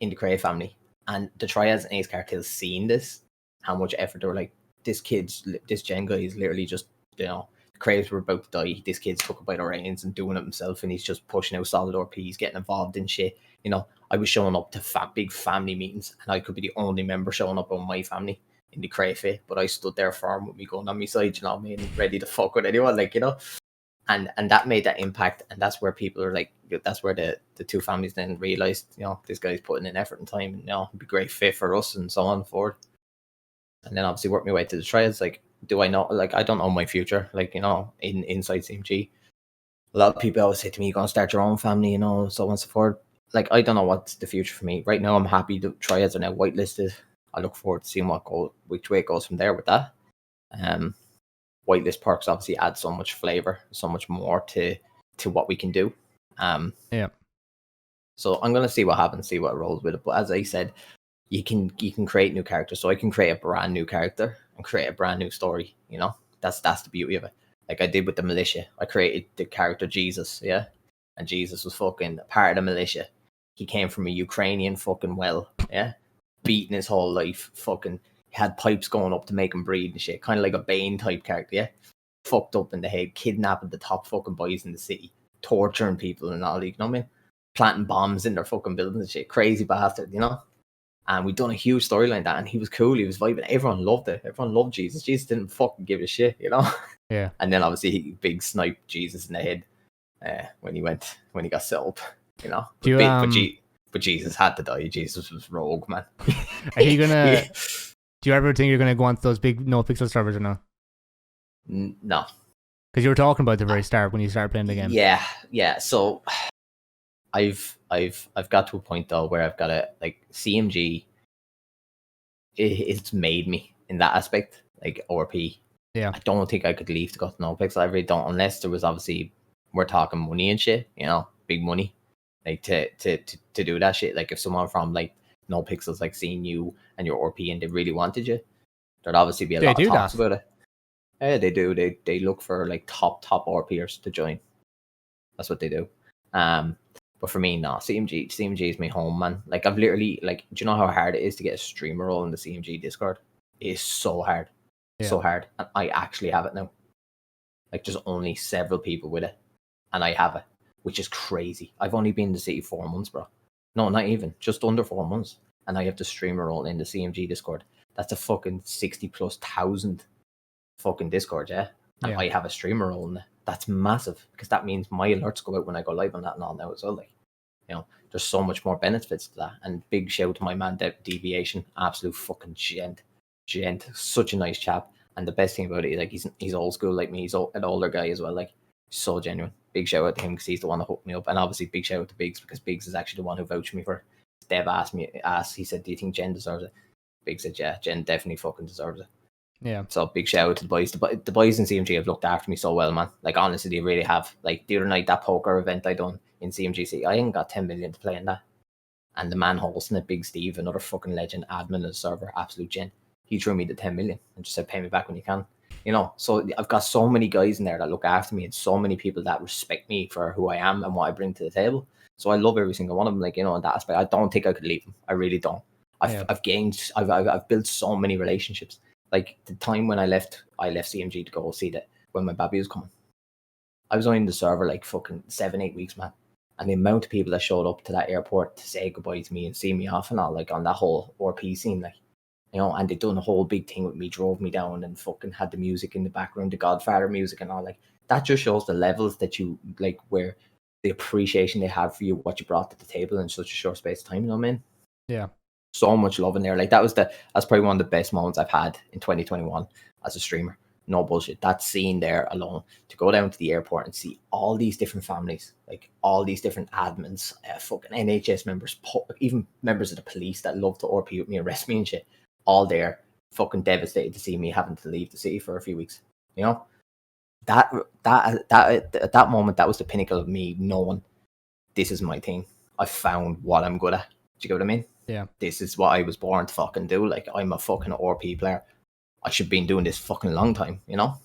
Speaker 2: in the Cray family. And the Triads and Ace Cartel seen this, how much effort they were like, this Gen guy is literally just, Craves were about to die. This kid's took it by the reins and doing it himself, and he's just pushing out solid RPs, getting involved in shit. I was showing up to big family meetings, and I could be the only member showing up on my family in the Crayfit, but I stood there firm with me gun on my side, ready to fuck with anyone, and that made that impact. And that's where people are like, that's where the two families then realized, this guy's putting in effort and time, and it'd be a great fit for us, and so on forward. And then obviously work my way to the trials. Like, do I know? Like, I don't know my future. Like, inside CMG, a lot of people always say to me, "You're gonna start your own family," so on and so forth. Like, I don't know what's the future for me right now. I'm happy the trials are now whitelisted. I look forward to seeing which way it goes from there with that. Whitelist perks obviously add so much flavor, so much more to what we can do.
Speaker 1: Yeah. So
Speaker 2: I'm gonna see what happens, see what rolls with it. But as I said, you can create new characters. So I can create a brand new character and create a brand new story. That's the beauty of it. Like I did with the militia. I created the character Jesus, yeah, and Jesus was fucking part of the militia. He came from a Ukrainian fucking well, yeah, beaten his whole life, fucking had pipes going up to make him breathe and shit, kind of like a Bane type character, yeah. Fucked up in the head, kidnapping the top fucking boys in the city, torturing people and all, you know what I mean? Planting bombs in their fucking buildings and shit, crazy bastard, And we'd done a huge storyline that, and he was cool, he was vibing, everyone loved it, everyone loved Jesus. Jesus didn't fucking give a shit,
Speaker 1: Yeah.
Speaker 2: And then obviously big snipe Jesus in the head when he got set up, but Jesus had to die. Jesus was rogue, man.
Speaker 1: Are you gonna? Do you ever think you're gonna go on to those big no pixel servers or no?
Speaker 2: No,
Speaker 1: because you were talking about at the very start when you started playing the game.
Speaker 2: Yeah. So I've got to a point though where I've got to, like, CMG. It's made me in that aspect, like RP.
Speaker 1: Yeah.
Speaker 2: I don't think I could leave to go to no pixel. I really don't, unless there was obviously, we're talking money and shit, big money, like to do that shit. Like if someone from like no pixels like seeing you and your RP and they really wanted you, there'd obviously be a lot of talks about it. Yeah, they do. They look for like top RPers to join. That's what they do. But for me, no. CMG is my home, man. Like I've literally, like, do you know how hard it is to get a streamer role in the CMG Discord? It is so hard. Yeah. So hard. And I actually have it now. Like there's only several people with it, and I have it, which is crazy. I've only been in the city 4 months, bro. No, not even. Just under 4 months. And I have the streamer role in the CMG Discord. That's a fucking 60,000+ fucking Discord, yeah? And I have a streamer role in it. That's massive, because that means my alerts go out when I go live on that and all now as well. Like, there's so much more benefits to that. And big shout to my man Deviation, absolute fucking gent, such a nice chap. And the best thing about it is, like, he's old school like me. He's an older guy as well, like, so genuine. Big shout out to him because he's the one that hooked me up. And obviously big shout out to Biggs, because Biggs is actually the one who vouched me for. Dev he said, do you think Jen deserves it? Biggs said, yeah, Jen definitely fucking deserves it.
Speaker 1: Yeah.
Speaker 2: So big shout out to the boys. The boys in CMG have looked after me so well, man. Like honestly, they really have. Like the other night, that poker event I done in CMGC, I ain't got 10 million to play in that. And the man hosting it, Big Steve, another fucking legend, admin of the server, absolute gent. He threw me the 10 million and just said, pay me back when you can. So I've got so many guys in there that look after me, and so many people that respect me for who I am and what I bring to the table. So I love every single one of them. Like, in that aspect, I don't think I could leave them. I really don't. I've built so many relationships. Like the time when I left CMG to go see that when my baby was coming, I was only in the server like fucking 7-8 weeks, man. And the amount of people that showed up to that airport to say goodbye to me and see me off and all, like on that whole RP scene, like you know, and they done a whole big thing with me, drove me down and fucking had the music in the background, the Godfather music and all. Like, that just shows the levels that you, like, where the appreciation they have for you, what you brought to the table in such a short space of time, you know what I mean?
Speaker 1: Yeah.
Speaker 2: So much love in there. Like, that's probably one of the best moments I've had in 2021 as a streamer. No bullshit. That scene there alone, to go down to the airport and see all these different families, like all these different admins, fucking NHS members, even members of the police that love to RP with me, arrest me and shit, all there, fucking devastated to see me having to leave the city for a few weeks. You know, that at that moment, that was the pinnacle of me knowing this is my thing. I found what I'm good at. Do you get what I mean?
Speaker 1: Yeah.
Speaker 2: This is what I was born to fucking do. Like, I'm a fucking RP player. I should have been doing this fucking long time, you know?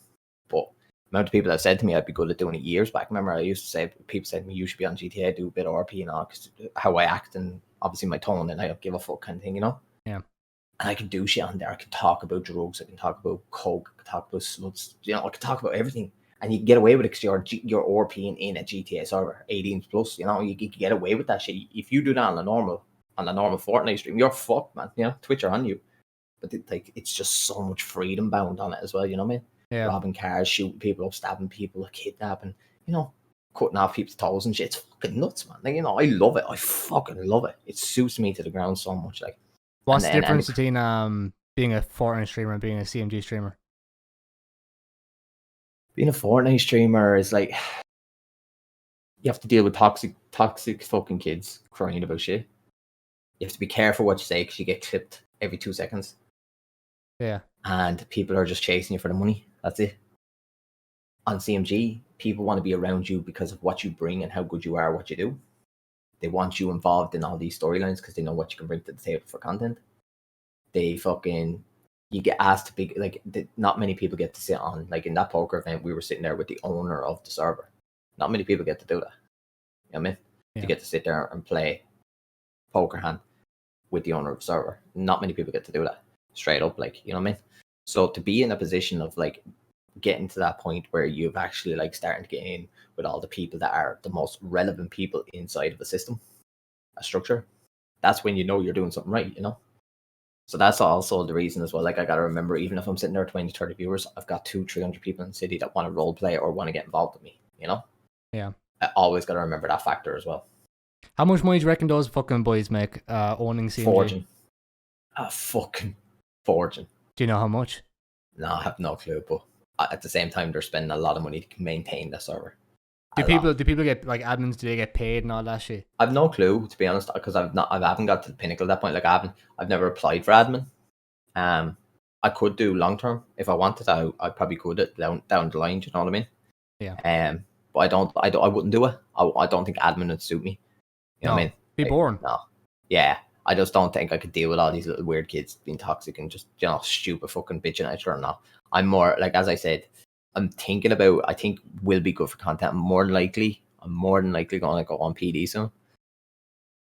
Speaker 2: But the amount of people that said to me I'd be good at doing it years back. Remember, I used to say, people said to me, you should be on GTA, do a bit of RP and all, because how I act and obviously my tone, and I don't give a fuck kind of thing, you know?
Speaker 1: Yeah.
Speaker 2: And I can do shit on there. I can talk about drugs. I can talk about coke. I can talk about sluts. You know, I can talk about everything. And you can get away with it because you're RPing in a GTA server, 18 plus, you know? You can get away with that shit. If you do that on a normal Fortnite stream, you're fucked, man. You know, Twitch are on you. But it's just so much freedom bound on it as well, you know what I mean?
Speaker 1: Yeah.
Speaker 2: Robbing cars, shooting people up, stabbing people, kidnapping, you know, cutting off people's toes and shit. It's fucking nuts, man. Like, you know, I love it. I fucking love it. It suits me to the ground so much. Like,
Speaker 1: what's the difference between being a Fortnite streamer and being a CMG streamer?
Speaker 2: Being a Fortnite streamer is like, you have to deal with toxic fucking kids crying about shit. You have to be careful what you say because you get clipped every 2 seconds.
Speaker 1: Yeah.
Speaker 2: And people are just chasing you for the money. That's it. On CMG, people want to be around you because of what you bring and how good you are, what you do. They want you involved in all these storylines because they know what you can bring to the table for content. You get asked to be, like, not many people get to sit on, like in that poker event, we were sitting there with the owner of the server. Not many people get to do that. You know what I mean?
Speaker 1: Yeah.
Speaker 2: To get to sit there and play poker hand with the owner of the server. Not many people get to do that. Straight up, like, you know what I mean? So to be in a position of like getting to that point where you've actually like starting to get in with all the people that are the most relevant people inside of a system, a structure, that's when you know you're doing something right, you know? So that's also the reason as well. Like, I got to remember, even if I'm sitting there 20, 30 viewers, I've got 200-300 people in the city that want to role play or want to get involved with me, you know?
Speaker 1: Yeah.
Speaker 2: I always got to remember that factor as well.
Speaker 1: How much money do you reckon those fucking boys make owning CMG?
Speaker 2: Fortune. A fucking fortune.
Speaker 1: Do you know how much?
Speaker 2: No, I have no clue, but at the same time, they're spending a lot of money to maintain the server.
Speaker 1: Do people get, like, admins, do they get paid and all that shit?
Speaker 2: I've no clue, to be honest, because I haven't got to the pinnacle at that point. Like, I've never applied for admin. I could do long term if I wanted. I probably could down the line. Do you know what I mean?
Speaker 1: Yeah.
Speaker 2: But I wouldn't do it. I don't think admin would suit me. You know what I mean?
Speaker 1: Be boring.
Speaker 2: No. Yeah. I just don't think I could deal with all these little weird kids being toxic and just, you know, stupid fucking bitching at each other. No. I'm more, like, as I said, I think will be good for content. I'm more than likely going to go on PD soon.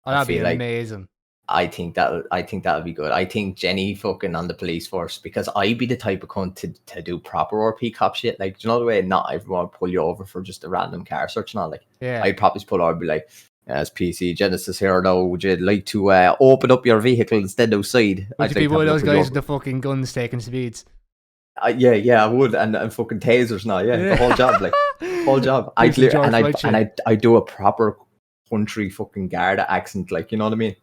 Speaker 1: Oh, that'd be amazing.
Speaker 2: I think that'll be good. I think Jenny fucking on the police force, because I'd be the type of cunt to do proper RP cop shit. Like, do you know the way not everyone pull you over for just a random car search and all? Like,
Speaker 1: yeah.
Speaker 2: I'd probably pull over and be like, as PC Genesis here though, would you like to open up your vehicle instead outside?
Speaker 1: Would you be one of those guys with the fucking guns taking speeds?
Speaker 2: Yeah, I would, and fucking tasers now, the whole job, like, whole job. I do a proper country fucking Garda accent, like, you know what I mean?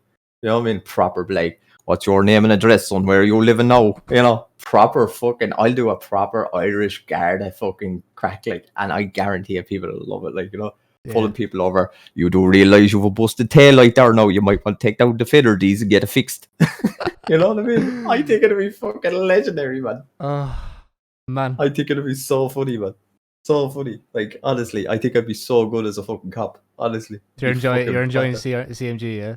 Speaker 2: You know what I mean? Proper, like, what's your name and address, son? Where are you living now? You know, proper fucking. I'll do a proper Irish Garda fucking crack, like, and I guarantee you people will love it, like, you know. Pulling people over. You do realise you've a busted tail light there now. You might want to take down the feather these and get it fixed. You know what I mean? I think it'll be fucking legendary, man.
Speaker 1: Man.
Speaker 2: I think it'll be so funny, man. So funny. Like, honestly, I think I'd be so good as a fucking cop. Honestly.
Speaker 1: You're enjoying CMG, yeah?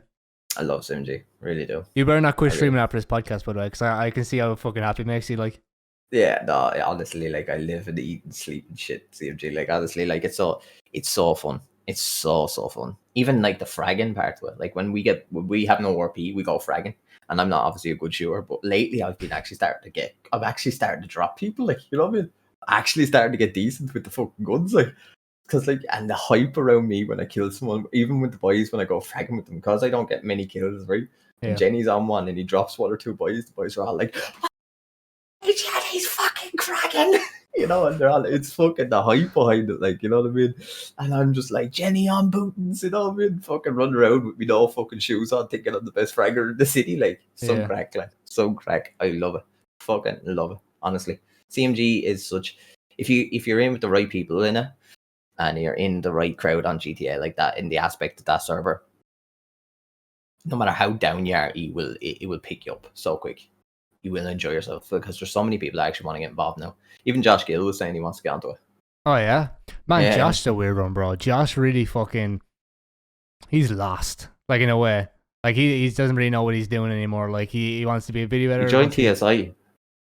Speaker 2: I love CMG. Really do.
Speaker 1: You better not quit streaming after this podcast, by the way, because I can see how fucking happy it makes you, like.
Speaker 2: Yeah, no, honestly, like, I live and eat and sleep and shit, CMG. Like, honestly, like, it's so fun. It's so fun. Even, like, the fragging part of it. Like, when we have no RP, we go fragging. And I'm not obviously a good shooter, but lately I've actually started to drop people, like, you know what I mean? Actually started to get decent with the fucking guns, like. because like, and the hype around me when I kill someone, even with the boys when I go fragging with them, because I don't get many kills, right? And Jenny's on one and he drops 1 or 2 boys. The boys are all like, "Hey, Jenny's fucking cracking," you know, and they're all, it's fucking the hype behind it, like, you know what I mean? And I'm just like, Jenny on Bootins, you know what I mean? Fucking running around with me no fucking shoes on, thinking I'm the best fragger in the city, like, some crack, like, some crack. I love it. Fucking love it, honestly. CMG is such, if you're in with the right people in it, and you're in the right crowd on GTA like that, in the aspect of that server, no matter how down you are, it will pick you up so quick. You will enjoy yourself because there's so many people that actually want to get involved now. Even Josh Gill was saying he wants to get onto it.
Speaker 1: Oh yeah, man, Josh's a weird one, bro. Josh really fucking, he's lost, like, in a way. Like he doesn't really know what he's doing anymore. Like he wants to be a video editor.
Speaker 2: He joined TSI.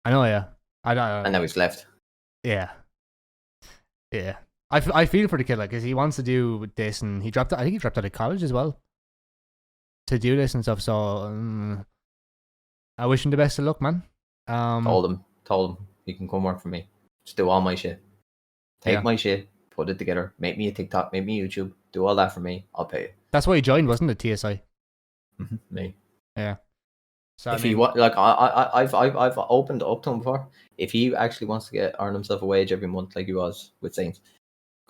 Speaker 1: I know, yeah. I don't.
Speaker 2: And now he's left.
Speaker 1: Yeah. I feel for the kid, like, because he wants to do this, and I think he dropped out of college as well to do this and stuff. So I wish him the best of luck, man.
Speaker 2: Told him he can come work for me. Just do all my shit. Take my shit, put it together, make me a TikTok, make me YouTube, do all that for me. I'll pay you.
Speaker 1: That's why he joined, wasn't it? TSI.
Speaker 2: Me.
Speaker 1: Yeah. So
Speaker 2: if he like, I've opened up to him before. If he actually wants to earn himself a wage every month, like he was with Saints,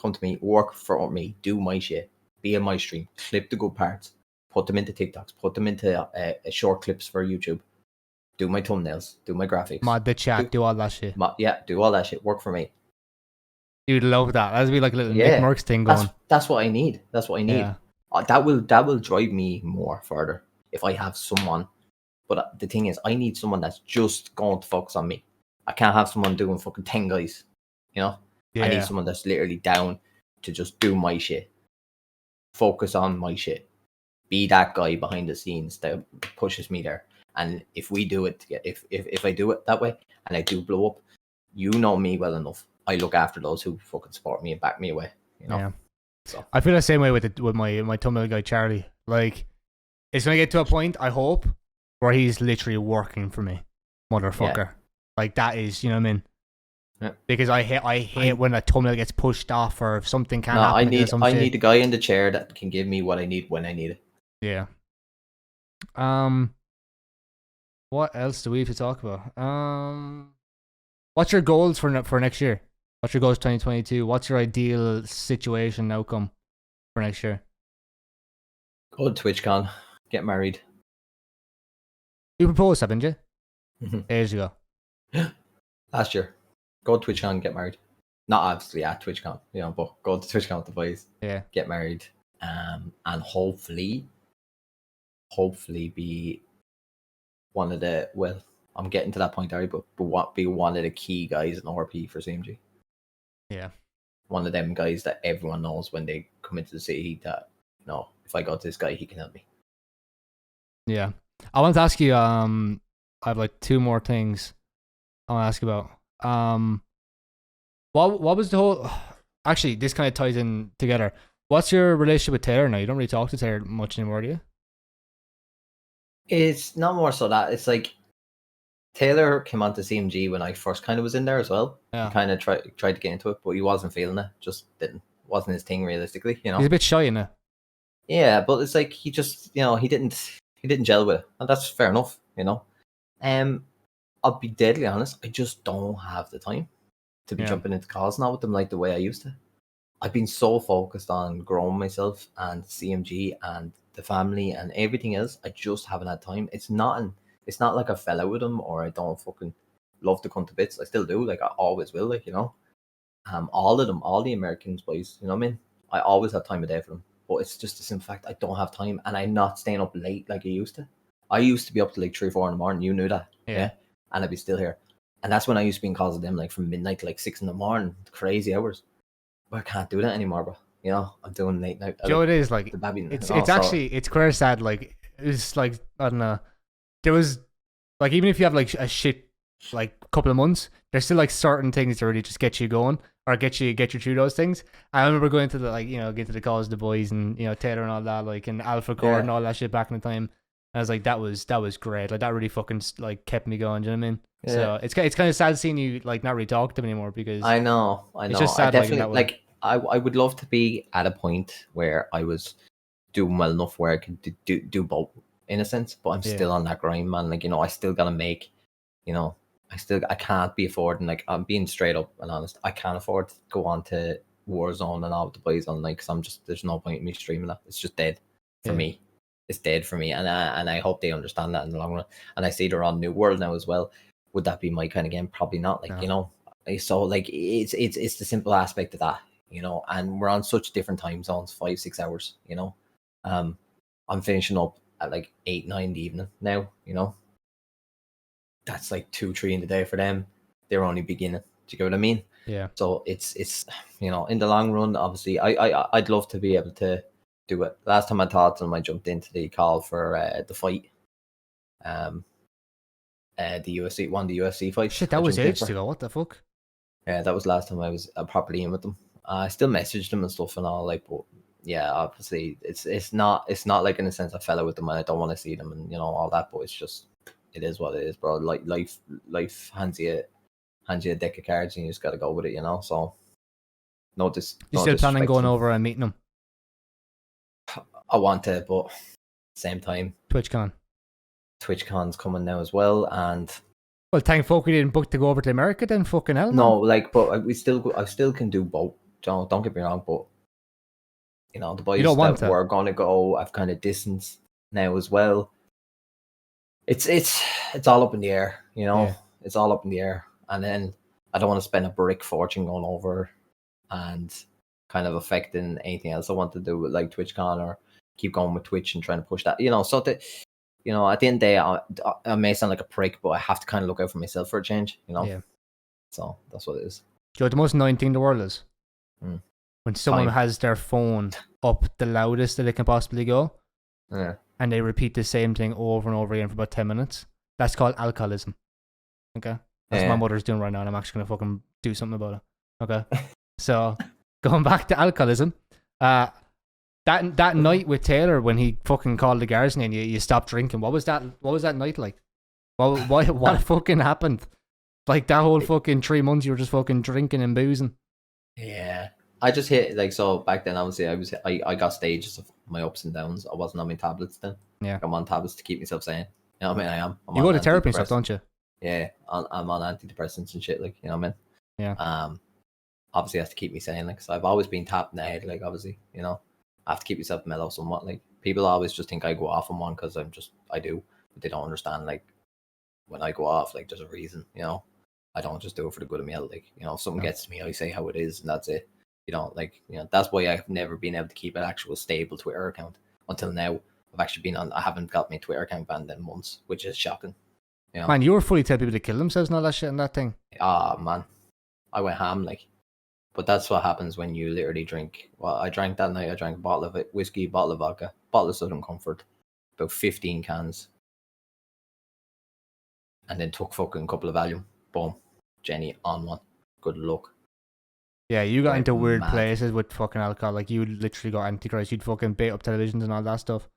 Speaker 2: come to me, work for me, do my shit, be in my stream, clip the good parts, put them into TikToks, put them into short clips for YouTube, do my thumbnails, do my graphics,
Speaker 1: mod the chat, do all that shit.
Speaker 2: Do all that shit. Work for me.
Speaker 1: You'd love that. That'd be like a little Nick Merckx thing going.
Speaker 2: That's what I need. That's what I need.
Speaker 1: Yeah.
Speaker 2: That will drive me more further if I have someone. But the thing is, I need someone that's just going to focus on me. I can't have someone doing fucking 10 guys. You know? Yeah. I need someone that's literally down to just do my shit. Focus on my shit. Be that guy behind the scenes that pushes me there. And if we do it, if I do it that way and I do blow up, you know me well enough. I look after those who fucking support me and back me away. You know? Yeah. So I
Speaker 1: feel the same way with my thumbnail guy Charlie. Like, it's gonna get to a point, I hope, where he's literally working for me, motherfucker. Yeah. Like, that is, you know what I mean? Yeah. Because I hate when a thumbnail gets pushed off or if something can't happen.
Speaker 2: I need a guy in the chair that can give me what I need when I need it.
Speaker 1: Yeah. What else do we have to talk about? What's your goals for next year? What's your goals 2022? What's your ideal situation outcome for next year?
Speaker 2: Go to TwitchCon, get married.
Speaker 1: You proposed, haven't you? Years ago.
Speaker 2: Last year. Go to TwitchCon, get married. Not obviously at TwitchCon, you know, but go to TwitchCon with the boys.
Speaker 1: Yeah.
Speaker 2: Get married. And hopefully be one of the, well, I'm getting to that point, Ari, but be one of the key guys in RP for CMG.
Speaker 1: Yeah.
Speaker 2: One of them guys that everyone knows when they come into the city that, you know, if I go to this guy, he can help me.
Speaker 1: Yeah. I want to ask you, I have like 2 more things I want to ask you about. What was the whole, actually, this kind of ties in together. What's your relationship with Taylor now? You don't really talk to Taylor much anymore, do you?
Speaker 2: It's not more so that, it's like, Taylor came onto CMG when I first kind of was in there as well.
Speaker 1: Yeah.
Speaker 2: He kind of tried to get into it, but he wasn't feeling it. Just wasn't his thing realistically, you know.
Speaker 1: He's a bit shy, you know.
Speaker 2: Yeah, but it's like he just, you know, he didn't gel with it, and that's fair enough, you know. I'll be deadly honest, I just don't have the time to be jumping into calls now with them like the way I used to. I've been so focused on growing myself and CMG and the family and everything else. I just haven't had time. It's not like I fell out with them or I don't fucking love the cunt to bits. I still do, like I always will, like, you know. All of them, all the Americans boys, you know what I mean? I always have time of day for them. But it's just the simple fact I don't have time and I'm not staying up late like I used to. I used to be up to like 3 or 4 in the morning, you knew that. Yeah. And I'd be still here. And that's when I used to be in calls with them like from midnight to like 6 in the morning. Crazy hours. But I can't do that anymore, bro. You know, I'm doing late night.
Speaker 1: Joe, it is like it's actually it's quite sad. Like it's like, I don't know. There was like, even if you have like a shit like couple of months, there's still like certain things that really just get you going or get you through those things. I remember going to the, like, you know, get to the calls with the boys and, you know, Taylor and all that, like, and Alpha Core and all that shit back in the time. I was like, that was great. Like, that really fucking like kept me going. Do you know what I mean? Yeah. So it's kind of sad seeing you like not really talk to them anymore because
Speaker 2: I know.
Speaker 1: It's just sad,
Speaker 2: I definitely like I would love to be at a point where I was doing well enough where I could do both in a sense, but I'm still on that grind, man. Like, I still gotta make, I can't be affording, like, I'm being straight up and honest, I can't afford to go on to Warzone and all with the boys on, like, because there's no point in me streaming that. It's just dead for me. It's dead for me, and I hope they understand that in the long run. And I see they're on New World now as well. Would that be my kind of game? Probably not. Like, so like it's the simple aspect of that, and we're on such different time zones, 5-6 hours. I'm finishing up at like 8-9 in the evening now. That's like 2-3 in the day for them. They're only beginning. Do you get what I mean?
Speaker 1: Yeah.
Speaker 2: So it's in the long run, obviously, I'd love to be able to do it. Last time I thought I jumped into the call for the fight, the UFC fight.
Speaker 1: Shit, that was ages ago. What the fuck?
Speaker 2: Yeah, that was last time I was properly in with them. I still messaged them and stuff and all, like, but yeah, obviously it's not like, in a sense, I fell out with them and I don't want to see them and all that, but it's just, it is what it is, bro. Like, life hands you a deck of cards and you just got to go with it, so you
Speaker 1: still planning going over and meeting them?
Speaker 2: I want to, but same time, TwitchCon's coming now as well, and
Speaker 1: well, thank fuck we didn't book to go over to America then. Fucking hell, man.
Speaker 2: No, like, but I still can do both. Don't get me wrong, but the boys that were gonna go, I've kind of distanced now as well. It's all up in the air, It's all up in the air, and then I don't want to spend a brick fortune going over and kind of affecting anything else I want to do with, like, TwitchCon, or keep going with Twitch and trying to push that, so that, at the end of the day, I may sound like a prick, but I have to kind of look out for myself for a change, Yeah. So that's what it is.
Speaker 1: Do you know what the most annoying thing in the world is? When someone has their phone up the loudest that it can possibly go, and they repeat the same thing over and over again for about 10 minutes. That's called alcoholism. Okay? That's what my mother's doing right now, and I'm actually going to fucking do something about it. Okay? So, going back to alcoholism, that night with Taylor, when he fucking called the guards and you stopped drinking, what was that night like? What fucking happened? Like, that whole fucking 3 months you were just fucking drinking and boozing.
Speaker 2: Yeah. I just hit, like, so back then, obviously, I got stages of my ups and downs. I wasn't on my tablets then.
Speaker 1: Yeah.
Speaker 2: I'm on tablets to keep myself sane. You know what I mean? I am.
Speaker 1: You go to therapy and stuff, don't you?
Speaker 2: Yeah. I'm on antidepressants and shit, like, you know what I mean?
Speaker 1: Yeah.
Speaker 2: Obviously, it has to keep me sane, like, so I've always been tapped in the head, like, obviously, I have to keep myself mellow somewhat. Like, people always just think I go off on one because I do, but they don't understand, like, when I go off, like, there's a reason, I don't just do it for the good of me. Like, if something gets to me, I say how it is, and that's it. That's why I've never been able to keep an actual stable Twitter account until now. I haven't got my Twitter account banned in months, which is shocking.
Speaker 1: Man, you were fully telling people to kill themselves and all that shit and that thing.
Speaker 2: Man, I went ham, like. But that's what happens when you literally drink. Well, I drank that night. I drank a bottle of whiskey, bottle of vodka, bottle of Southern Comfort, about 15 cans, and then took fucking couple of Valium. Boom, Jenny on one. Good luck.
Speaker 1: Yeah, you got into weird places with fucking alcohol. Like, you literally got Antichrist. You'd fucking bait up televisions and all that stuff.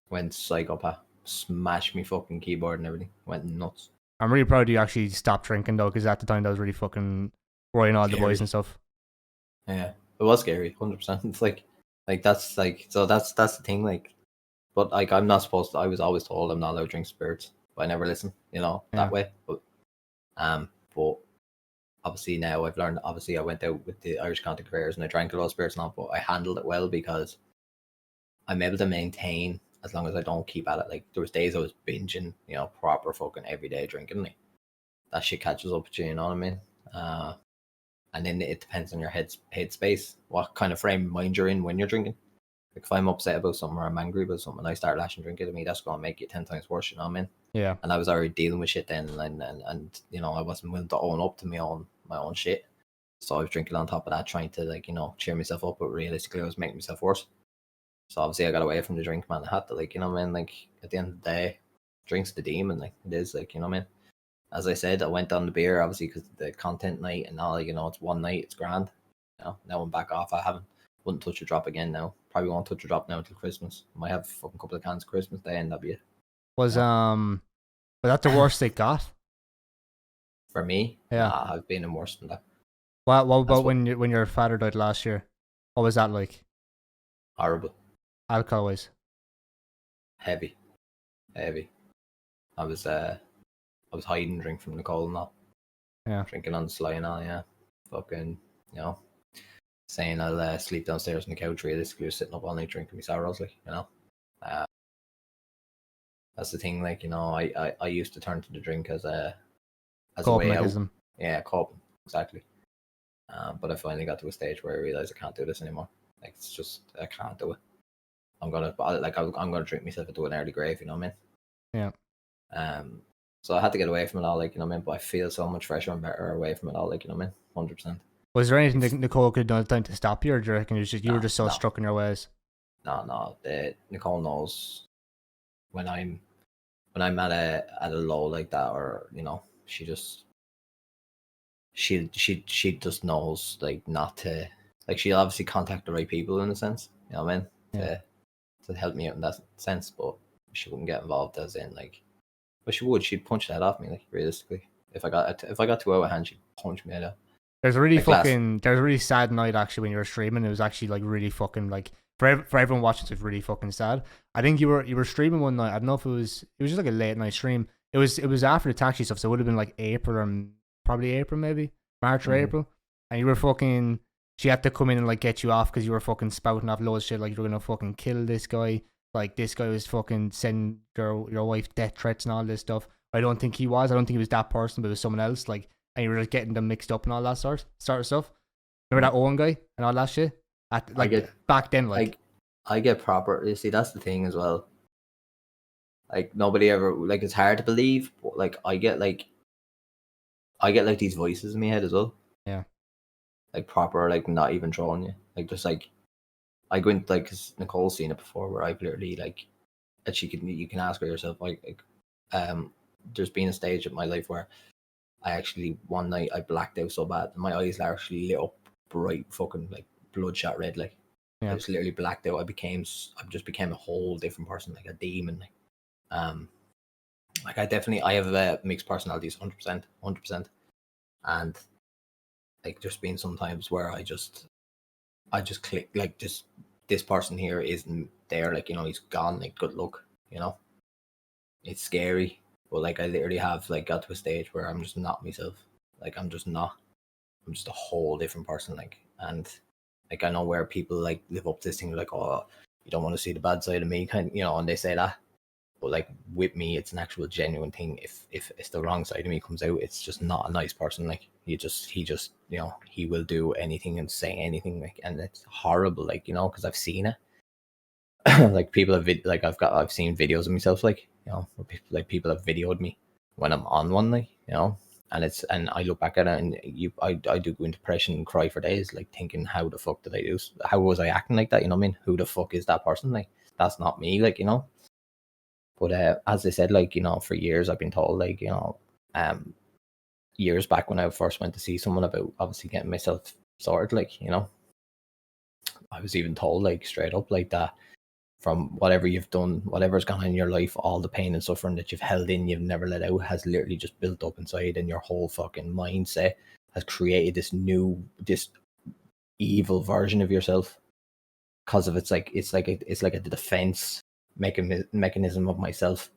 Speaker 2: Went psychopath. Smashed me fucking keyboard and everything. Went nuts.
Speaker 1: I'm really proud you actually stopped drinking, though, because at the time that was really fucking worrying all the boys and stuff.
Speaker 2: Yeah, it was scary, 100%. It's like that's like, so that's the thing, like, but like, I'm not supposed to. I was always told I'm not allowed to drink spirits, but I never listen, that way. But obviously now I've learned. Obviously, I went out with the Irish County Careers and I drank a lot of spirits now, but I handled it well because I'm able to maintain as long as I don't keep at it. Like, there was days I was binging, proper fucking everyday drinking. Like, that shit catches up with you, you know what I mean? And then it depends on your headspace, what kind of frame of mind you're in when you're drinking. Like, if I'm upset about something or I'm angry about something and I start lashing drinking at me, that's going to make it 10 times worse, you know what I mean?
Speaker 1: Yeah. And
Speaker 2: I was already dealing with shit then, and I wasn't willing to own up to my own shit. So I was drinking on top of that, trying to, like, cheer myself up, but realistically I was making myself worse. So obviously I got away from the drink, man. I had to, like, you know what I mean? Like, at the end of the day, drink's the demon, like, it is, like, you know what I mean? As I said, I went on the beer, obviously, because the content night and all, it's one night, it's grand. Now I'm back off. Wouldn't touch a drop again now. Probably won't touch a drop now until Christmas. Might have a fucking couple of cans Christmas Day and that'll be it.
Speaker 1: Was that the worst it got?
Speaker 2: For me?
Speaker 1: Yeah.
Speaker 2: Nah, I've been in worse than that.
Speaker 1: What about when your father died last year? What was that like?
Speaker 2: Horrible.
Speaker 1: Alcohol-wise?
Speaker 2: Heavy. I was hiding drink from Nicole and all.
Speaker 1: Yeah.
Speaker 2: Drinking on the sly and all, yeah. Fucking, you know, saying I'll sleep downstairs on the couch, realistically, sitting up all night drinking me sorrows, like, you know. That's the thing, like, you know, I used to turn to the drink as a way out. Yeah, coping, exactly. But I finally got to a stage where I realized I can't do this anymore. Like, it's just, I can't do it. I'm gonna drink myself into an early grave, you know what I
Speaker 1: mean?
Speaker 2: Yeah. So I had to get away from it all, like, you know what I mean? But I feel so much fresher and better away from it all, like, you know what I mean? 100%.
Speaker 1: Was there anything that Nicole could have done to stop you, or do you reckon it was just you were just so stuck in your ways?
Speaker 2: No. Nicole knows when I'm at a low like that, or, you know, she just knows, like, not to, like, she'll obviously contact the right people in a sense, you know what I mean?
Speaker 1: Yeah.
Speaker 2: To help me out in that sense, but she wouldn't get involved as in, like, but she'd punch that off me, like, realistically. If I got too out of hand, she'd punch me out.
Speaker 1: There's a really sad night actually when you were streaming. It was actually like really fucking like for everyone watching, it's really fucking sad. I think you were streaming one night. I don't know if it was just like a late night stream. It was after the taxi stuff, so it would have been like April or probably April, maybe March or April. And you were fucking. She had to come in and like get you off because you were fucking spouting off loads of shit, like you were gonna fucking kill this guy. Like this guy was fucking sending your wife death threats and all this stuff. I don't think he was. I don't think he was that person, but it was someone else. Like, and you were just getting them mixed up and all that sort of stuff. Remember that Owen guy and all that shit? Back then, like
Speaker 2: I get proper. You see, that's the thing as well. Like, nobody ever, like, it's hard to believe, but like I get like these voices in my head as well.
Speaker 1: Yeah.
Speaker 2: Like, proper, like, not even trolling you. Like, just like I go into, like, because Nicole's seen it before, where I've literally, like, and you can ask her yourself, like there's been a stage of my life where I actually, one night, I blacked out so bad, and my eyes actually lit up bright, fucking, like, bloodshot red, like. Yeah. I just literally blacked out. I just became a whole different person, like a demon, like. I have mixed personalities, 100%, and like, there's been some times where I just click, like, just this person here isn't there, like, you know, he's gone, like, good luck, you know. It's scary, but like, I literally have, like, got to a stage where I'm just not myself. Like, I'm just a whole different person, like. And like, I know where people, like, live up to this thing, like, oh, you don't want to see the bad side of me, kind of, you know, and they say that. But like, with me, it's an actual genuine thing. If it's the wrong side of me comes out, it's just not a nice person. Like, he just, you know, he will do anything and say anything, like, and it's horrible, like, you know, because I've seen it. Like, people have I've seen videos of myself, like, you know, where people have videoed me when I'm on one, like, you know, and I look back at it, and I do go into depression and cry for days, like, thinking, how the fuck did I do? How was I acting like that? You know what I mean? Who the fuck is that person? Like, that's not me, like, you know. But as I said, like, you know, for years I've been told, like, you know, years back when I first went to see someone about obviously getting myself sorted, like, you know, I was even told, like, straight up, like, that from whatever you've done, whatever's gone on in your life, all the pain and suffering that you've held in, you've never let out, has literally just built up inside, and your whole fucking mindset has created this evil version of yourself. Because of it's like a defense mechanism of myself.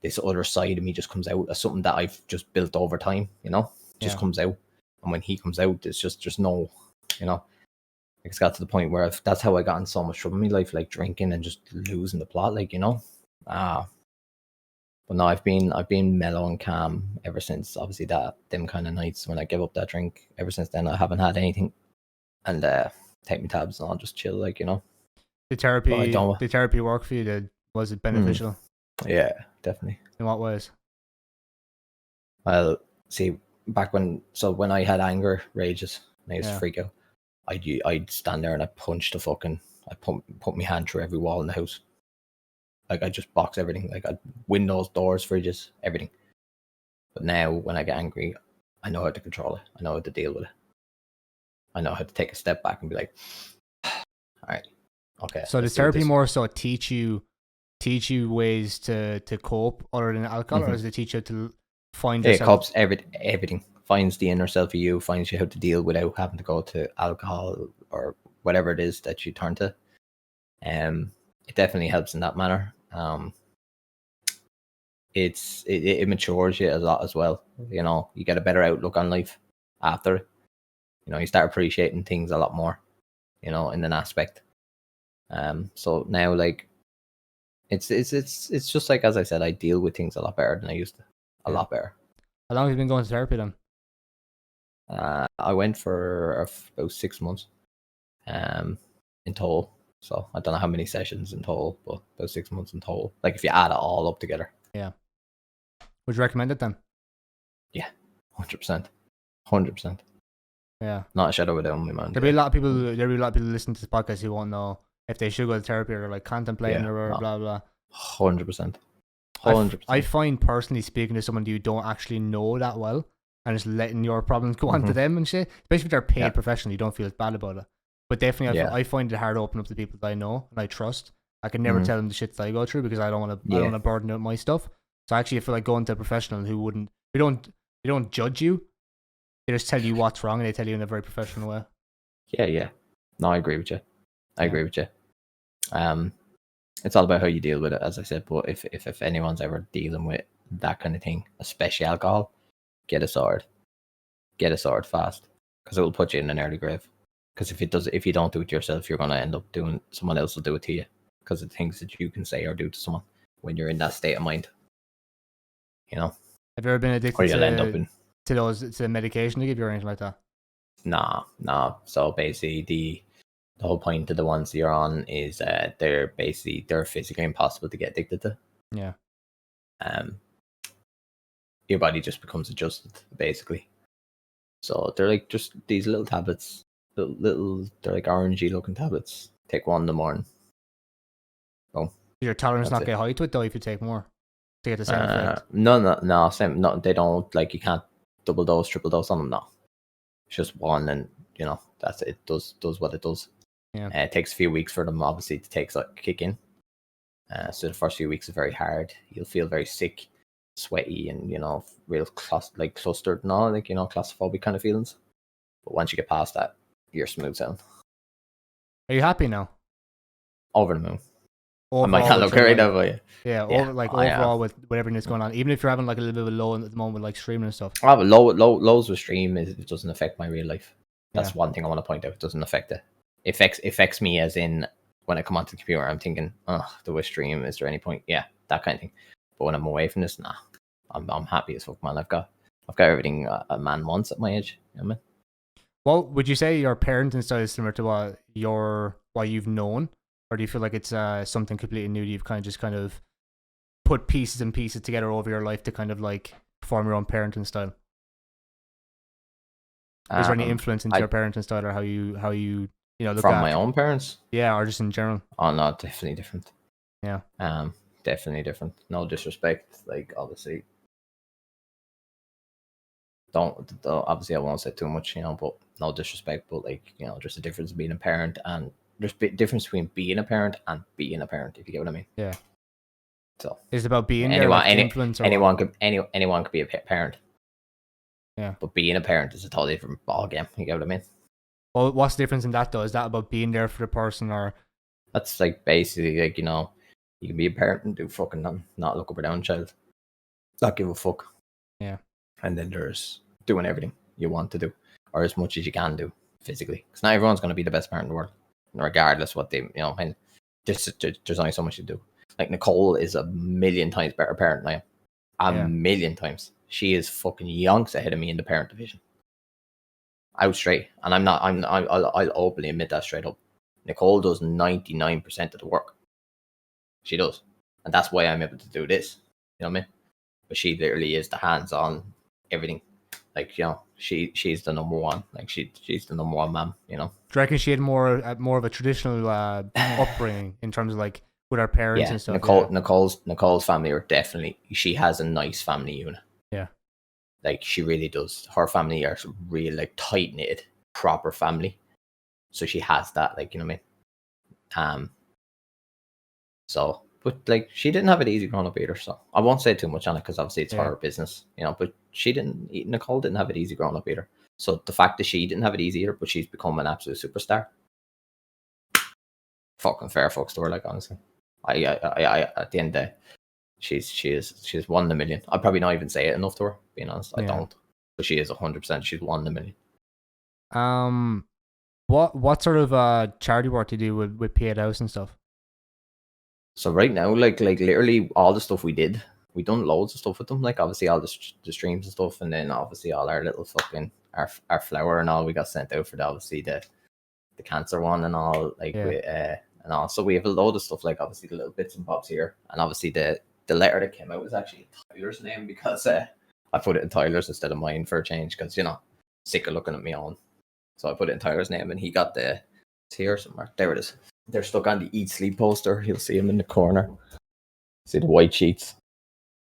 Speaker 2: This other side of me just comes out as something that I've just built over time, you know, just comes out. And when he comes out, it's just no, you know, it's got to the point where that's how I got in so much trouble in my life, like drinking and just losing the plot, like, you know. But no, I've been mellow and calm ever since, obviously, them kind of nights when I give up that drink. Ever since then, I haven't had anything, and take my tabs and I'll just chill, like, you know.
Speaker 1: Did therapy work for you? Was it beneficial?
Speaker 2: Yeah, definitely.
Speaker 1: In what ways?
Speaker 2: Well, see, when I had anger rages and I used to freak out, I'd stand there and I'd put my hand through every wall in the house. Like, I'd just box everything, like, I'd windows, doors, fridges, everything. But now when I get angry, I know how to control it. I know how to deal with it. I know how to take a step back and be like, all right, okay.
Speaker 1: So does therapy more so teach you ways to cope other than alcohol, or does it teach you to find yourself?
Speaker 2: It copes everything. Finds the inner self of you, finds you how to deal without having to go to alcohol or whatever it is that you turn to. It definitely helps in that manner. It matures you a lot as well. You know, you get a better outlook on life after it. You know, you start appreciating things a lot more, you know, in an aspect. So now, like, it's just like, as I said, I deal with things a lot better than I used to. A lot better.
Speaker 1: How long have you been going to therapy then?
Speaker 2: I went for about 6 months, in total. So I don't know how many sessions in total, but about 6 months in total. Like if you add it all up together.
Speaker 1: Yeah. Would you recommend it then?
Speaker 2: Yeah, 100%, 100%.
Speaker 1: Yeah.
Speaker 2: Not a shadow of a doubt in my mind.
Speaker 1: There'll be a lot of people listening to this podcast who won't know if they should go to therapy or like contemplating or blah blah.
Speaker 2: 100%. 100%.
Speaker 1: I find personally speaking to someone you don't actually know that well and just letting your problems go on to them and shit, especially if they're paid professionally, you don't feel as bad about it. But definitely, I find it hard to open up to people that I know and I trust. I can never tell them the shit that I go through because I don't want to burden out my stuff. So actually, I feel like going to a professional who don't judge you. They just tell you what's wrong and they tell you in a very professional way.
Speaker 2: Yeah. No, I agree with you. I agree with you. It's all about how you deal with it, as I said. But if anyone's ever dealing with that kind of thing, especially alcohol, get it sorted. Get it sorted fast, because it will put you in an early grave. Because if you don't do it yourself, you're gonna end up doing, someone else will do it to you, because of things that you can say or do to someone when you're in that state of mind. You know.
Speaker 1: Have you ever been addicted to the medication they give you or anything like that?
Speaker 2: Nah. So basically, the whole point of the ones you're on is they're physically impossible to get addicted to.
Speaker 1: Yeah.
Speaker 2: Your body just becomes adjusted, basically. So they're like just these little tablets, they're like orangey looking tablets. Take one in the morning. Oh,
Speaker 1: your tolerance not get high to it though if you take more to get the same effect.
Speaker 2: No, same. No, they don't, like, you can't double dose, triple dose on them. No, it's just one, and you know that's it. It does what it does.
Speaker 1: Yeah.
Speaker 2: It takes a few weeks for them, obviously, to kick in. So the first few weeks are very hard. You'll feel very sick, sweaty, and you know, real clustered and all, like, you know, claustrophobic kind of feelings. But once you get past that, you're smooth sailing.
Speaker 1: Are you happy now?
Speaker 2: Over the moon.
Speaker 1: Overall,
Speaker 2: I might not look right now, but
Speaker 1: yeah. Overall with everything that's going on, even if you're having like a little bit of a low at the moment, like streaming and stuff.
Speaker 2: But lows with stream it doesn't affect my real life. That's one thing I want to point out. It doesn't affect it. It affects me as in when I come onto the computer, I'm thinking, do I stream? Is there any point? Yeah, that kind of thing. But when I'm away from this, nah, I'm happy as fuck, man. I've got everything a man wants at my age. You know what I mean?
Speaker 1: Well, would you say your parenting style is similar to what you've known, or do you feel like it's something completely new? You've kind of put pieces and pieces together over your life to kind of like form your own parenting style. Is there any influence into your parenting style, or how you look
Speaker 2: from my own parents?
Speaker 1: Yeah, or just in general?
Speaker 2: Oh no, definitely different.
Speaker 1: Yeah.
Speaker 2: Definitely different. No disrespect, like, obviously. Obviously I won't say too much, you know, but no disrespect, but like, you know, there's a difference being a parent, and there's a difference between being a parent and being a parent, if you get what I mean.
Speaker 1: Yeah.
Speaker 2: So
Speaker 1: it's about being
Speaker 2: anyone could be a parent.
Speaker 1: Yeah.
Speaker 2: But being a parent is a totally different ball game, you get what I mean?
Speaker 1: Well, what's the difference in that though? Is that about being there for the person, or
Speaker 2: that's like basically like, you know, you can be a parent and do fucking nothing, not look up or down child, not give a fuck.
Speaker 1: Yeah.
Speaker 2: And then there's doing everything you want to do, or as much as you can do physically, because not everyone's going to be the best parent in the world, regardless what they, you know. And there's only so much to do. Like Nicole is a million times better parent than I am. A million times. She is fucking yonks ahead of me in the parent division. Out straight, and I'll openly admit that straight up. Nicole does 99% of the work. She does, and that's why I'm able to do this. You know what I mean? But she literally is the hands-on everything. Like, you know, she's the number one. Like she's the number one mom. You know.
Speaker 1: Do you reckon she had more of a traditional upbringing in terms of like with her parents and stuff?
Speaker 2: Nicole's family are definitely. She has a nice family unit.
Speaker 1: Yeah.
Speaker 2: Like she really does. Her family are really like tight knitted, proper family. So she has that, like, you know what I mean? So, but like she didn't have it easy growing up either. So I won't say too much on it, because obviously it's her business, you know. But Nicole didn't have it easy growing up either. So the fact that she didn't have it easy either, but she's become an absolute superstar. fucking fair fucks to her. Like honestly, I at the end of the day, she's 1 in a million. I'd probably not even say it enough to her. Being honest, I don't. But she is 100%. She's 1 in a million.
Speaker 1: What sort of charity work do you do with P8 House and stuff?
Speaker 2: So right now, like literally all the stuff we done loads of stuff with them. Like obviously all the streams and stuff, and then obviously all our little fucking our flower and all we got sent out for the, obviously the cancer one and all, like and also we have a load of stuff, like obviously the little bits and bobs here, and obviously the letter that came out was actually Tyler's name because I put it in Tyler's instead of mine for a change because, you know, sick of looking at me own. So I put it in Tyler's name and he got it's here somewhere. There it is. They're stuck on the Eat Sleep poster. You'll see them in the corner. See the white sheets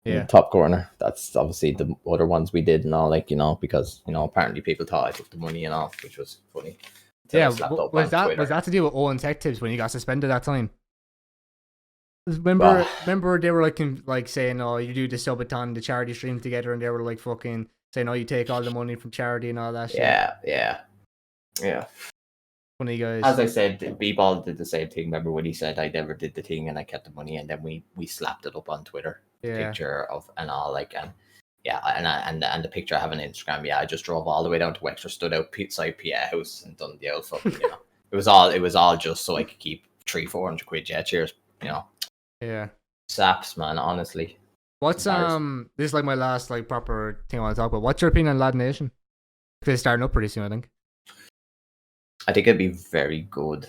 Speaker 2: in the top corner. That's obviously the other ones we did and all, like, you know, because, you know, apparently people thought I took the money and all, which was funny.
Speaker 1: Yeah, was that to do with Owen Tech Tips when you got suspended that time? Remember they were like saying, oh, you do the subathon, the charity stream together, and they were like fucking saying, oh, you take all the money from charity and all that shit.
Speaker 2: Yeah.
Speaker 1: Funny guys.
Speaker 2: As I said, B-Ball did the same thing. Remember when he said I never did the thing and I kept the money, and then we slapped it up on Twitter, picture of and all, like, and and the picture I have on Instagram. Yeah, I just drove all the way down to Wexford, stood outside PA House, and done the old fucking, you know, it was all just so I could keep 300-400 quid. Yeah, cheers, you know.
Speaker 1: Yeah.
Speaker 2: Saps, man, honestly.
Speaker 1: What's this is like my last like proper thing I want to talk about. What's your opinion on Ladnation? Because it's starting up pretty soon, I think.
Speaker 2: I think it'd be very good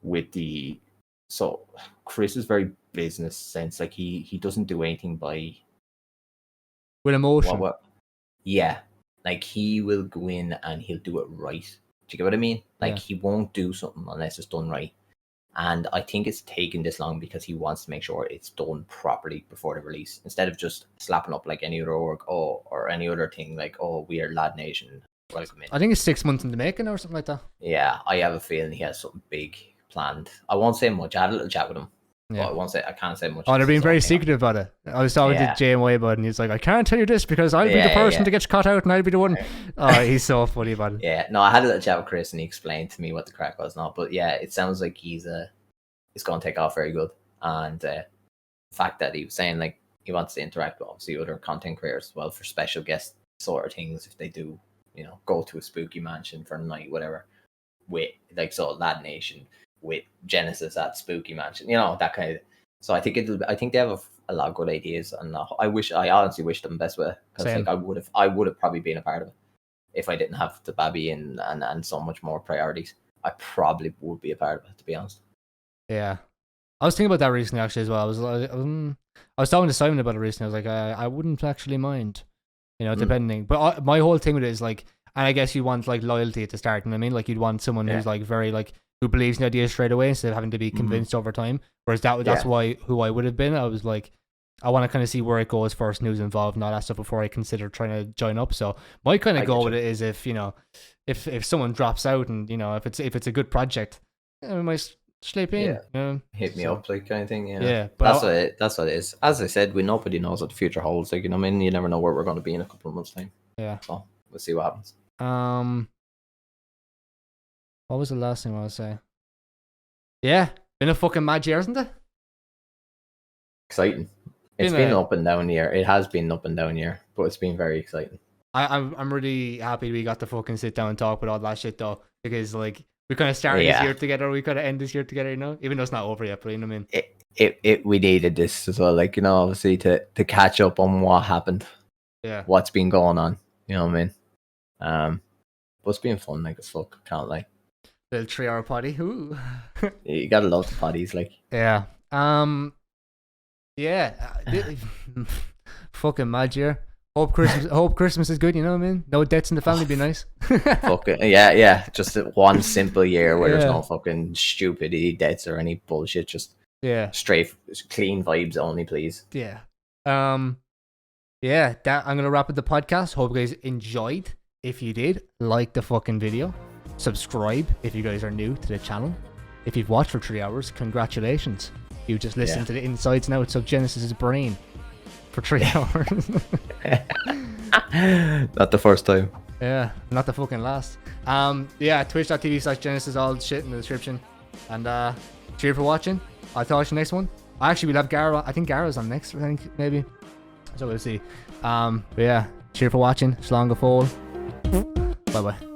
Speaker 2: with so Chris is very business sense. Like he doesn't do anything by
Speaker 1: with emotion.
Speaker 2: Yeah. Like he will go in and he'll do it right. Do you get what I mean? Like he won't do something unless it's done right. And I think it's taken this long because he wants to make sure it's done properly before the release, instead of just slapping up like any other org or any other thing, like, oh, we are Ladnation, welcome in.
Speaker 1: I think it's 6 months in the making or something like that.
Speaker 2: Yeah, I have a feeling he has something big planned. I won't say much. I had a little chat with him. Yeah. But I can't say much.
Speaker 1: Oh, they're being very secretive about it. I was talking to JMB about it, and he's like, I can't tell you this because I'll be the person to get cut out and I'll be the one. Oh, he's so funny about it.
Speaker 2: Yeah, no, I had a little chat with Chris and he explained to me what the crack was now. But yeah, it sounds like it's going to take off very good. And the fact that he was saying, like, he wants to interact with obviously other content creators as well for special guest sort of things if they do, you know, go to a spooky mansion for a night, whatever, with like Ladnation, with Genesis at spooky mansion, you know, that kind of. So I think they have a lot of good ideas, and I honestly wish them best with it, because like I would have probably been a part of it if I didn't have the baby and so much more priorities. I probably would be a part of it, to be honest.
Speaker 1: Yeah, I was thinking about that recently actually as well. I was talking to Simon about it recently. I was like, I wouldn't actually mind, you know, depending. But my whole thing with it is like, and I guess you want like loyalty at the start. You know what I mean? Like you'd want someone who's like very like, who believes in the idea straight away instead of having to be convinced over time. Whereas that's who I would have been. I was like, I want to kind of see where it goes first and who's involved and all that stuff before I consider trying to join up. So my kind of goal with it is if, you know, if someone drops out and, you know, if it's a good project, I might sleep in.
Speaker 2: Yeah.
Speaker 1: You know?
Speaker 2: Hit me up, like, kind of thing. Yeah.
Speaker 1: Yeah,
Speaker 2: but that's what it is. As I said, nobody knows what the future holds. Like, you know what I mean? You never know where we're going to be in a couple of months' time.
Speaker 1: Yeah.
Speaker 2: So we'll see what happens.
Speaker 1: What was the last thing I was saying? Yeah, been a fucking mad year, isn't it?
Speaker 2: Exciting. It's been up and down year. It has been up and down year, but it's been very exciting.
Speaker 1: I'm really happy we got to fucking sit down and talk with all that shit though, because like we kind of started this year together, we kind of end this year together, you know, even though it's not over yet, but you know what I
Speaker 2: mean. We needed this as well, like, you know, obviously to catch up on what happened.
Speaker 1: Yeah.
Speaker 2: What's been going on, you know what I mean? But it's been fun, like, as fuck, can't lie.
Speaker 1: Little 3-hour potty. Ooh.
Speaker 2: You gotta love the potties, like.
Speaker 1: Yeah. Yeah. Fucking mad year. Hope Christmas is good, you know what I mean? No deaths in the family, be nice.
Speaker 2: Fucking yeah. Just one simple year where there's no fucking stupid deaths or any bullshit. Just straight clean vibes only, please.
Speaker 1: Yeah. Yeah, that I'm gonna wrap up the podcast. Hope you guys enjoyed. If you did, like the fucking video. Subscribe if you guys are new to the channel. If you've watched for 3 hours, congratulations. You just listened to the insides and outs of Genesis's brain for 3 hours.
Speaker 2: Not the first time.
Speaker 1: Yeah, not the fucking last. Yeah, twitch.tv/Genesis, all the shit in the description. And cheers for watching. I'll talk to you next one. Actually, we'll have Gara. I think Gara's on next. I think maybe. So we'll see. But yeah, cheers for watching. Slán go fóill. Bye bye.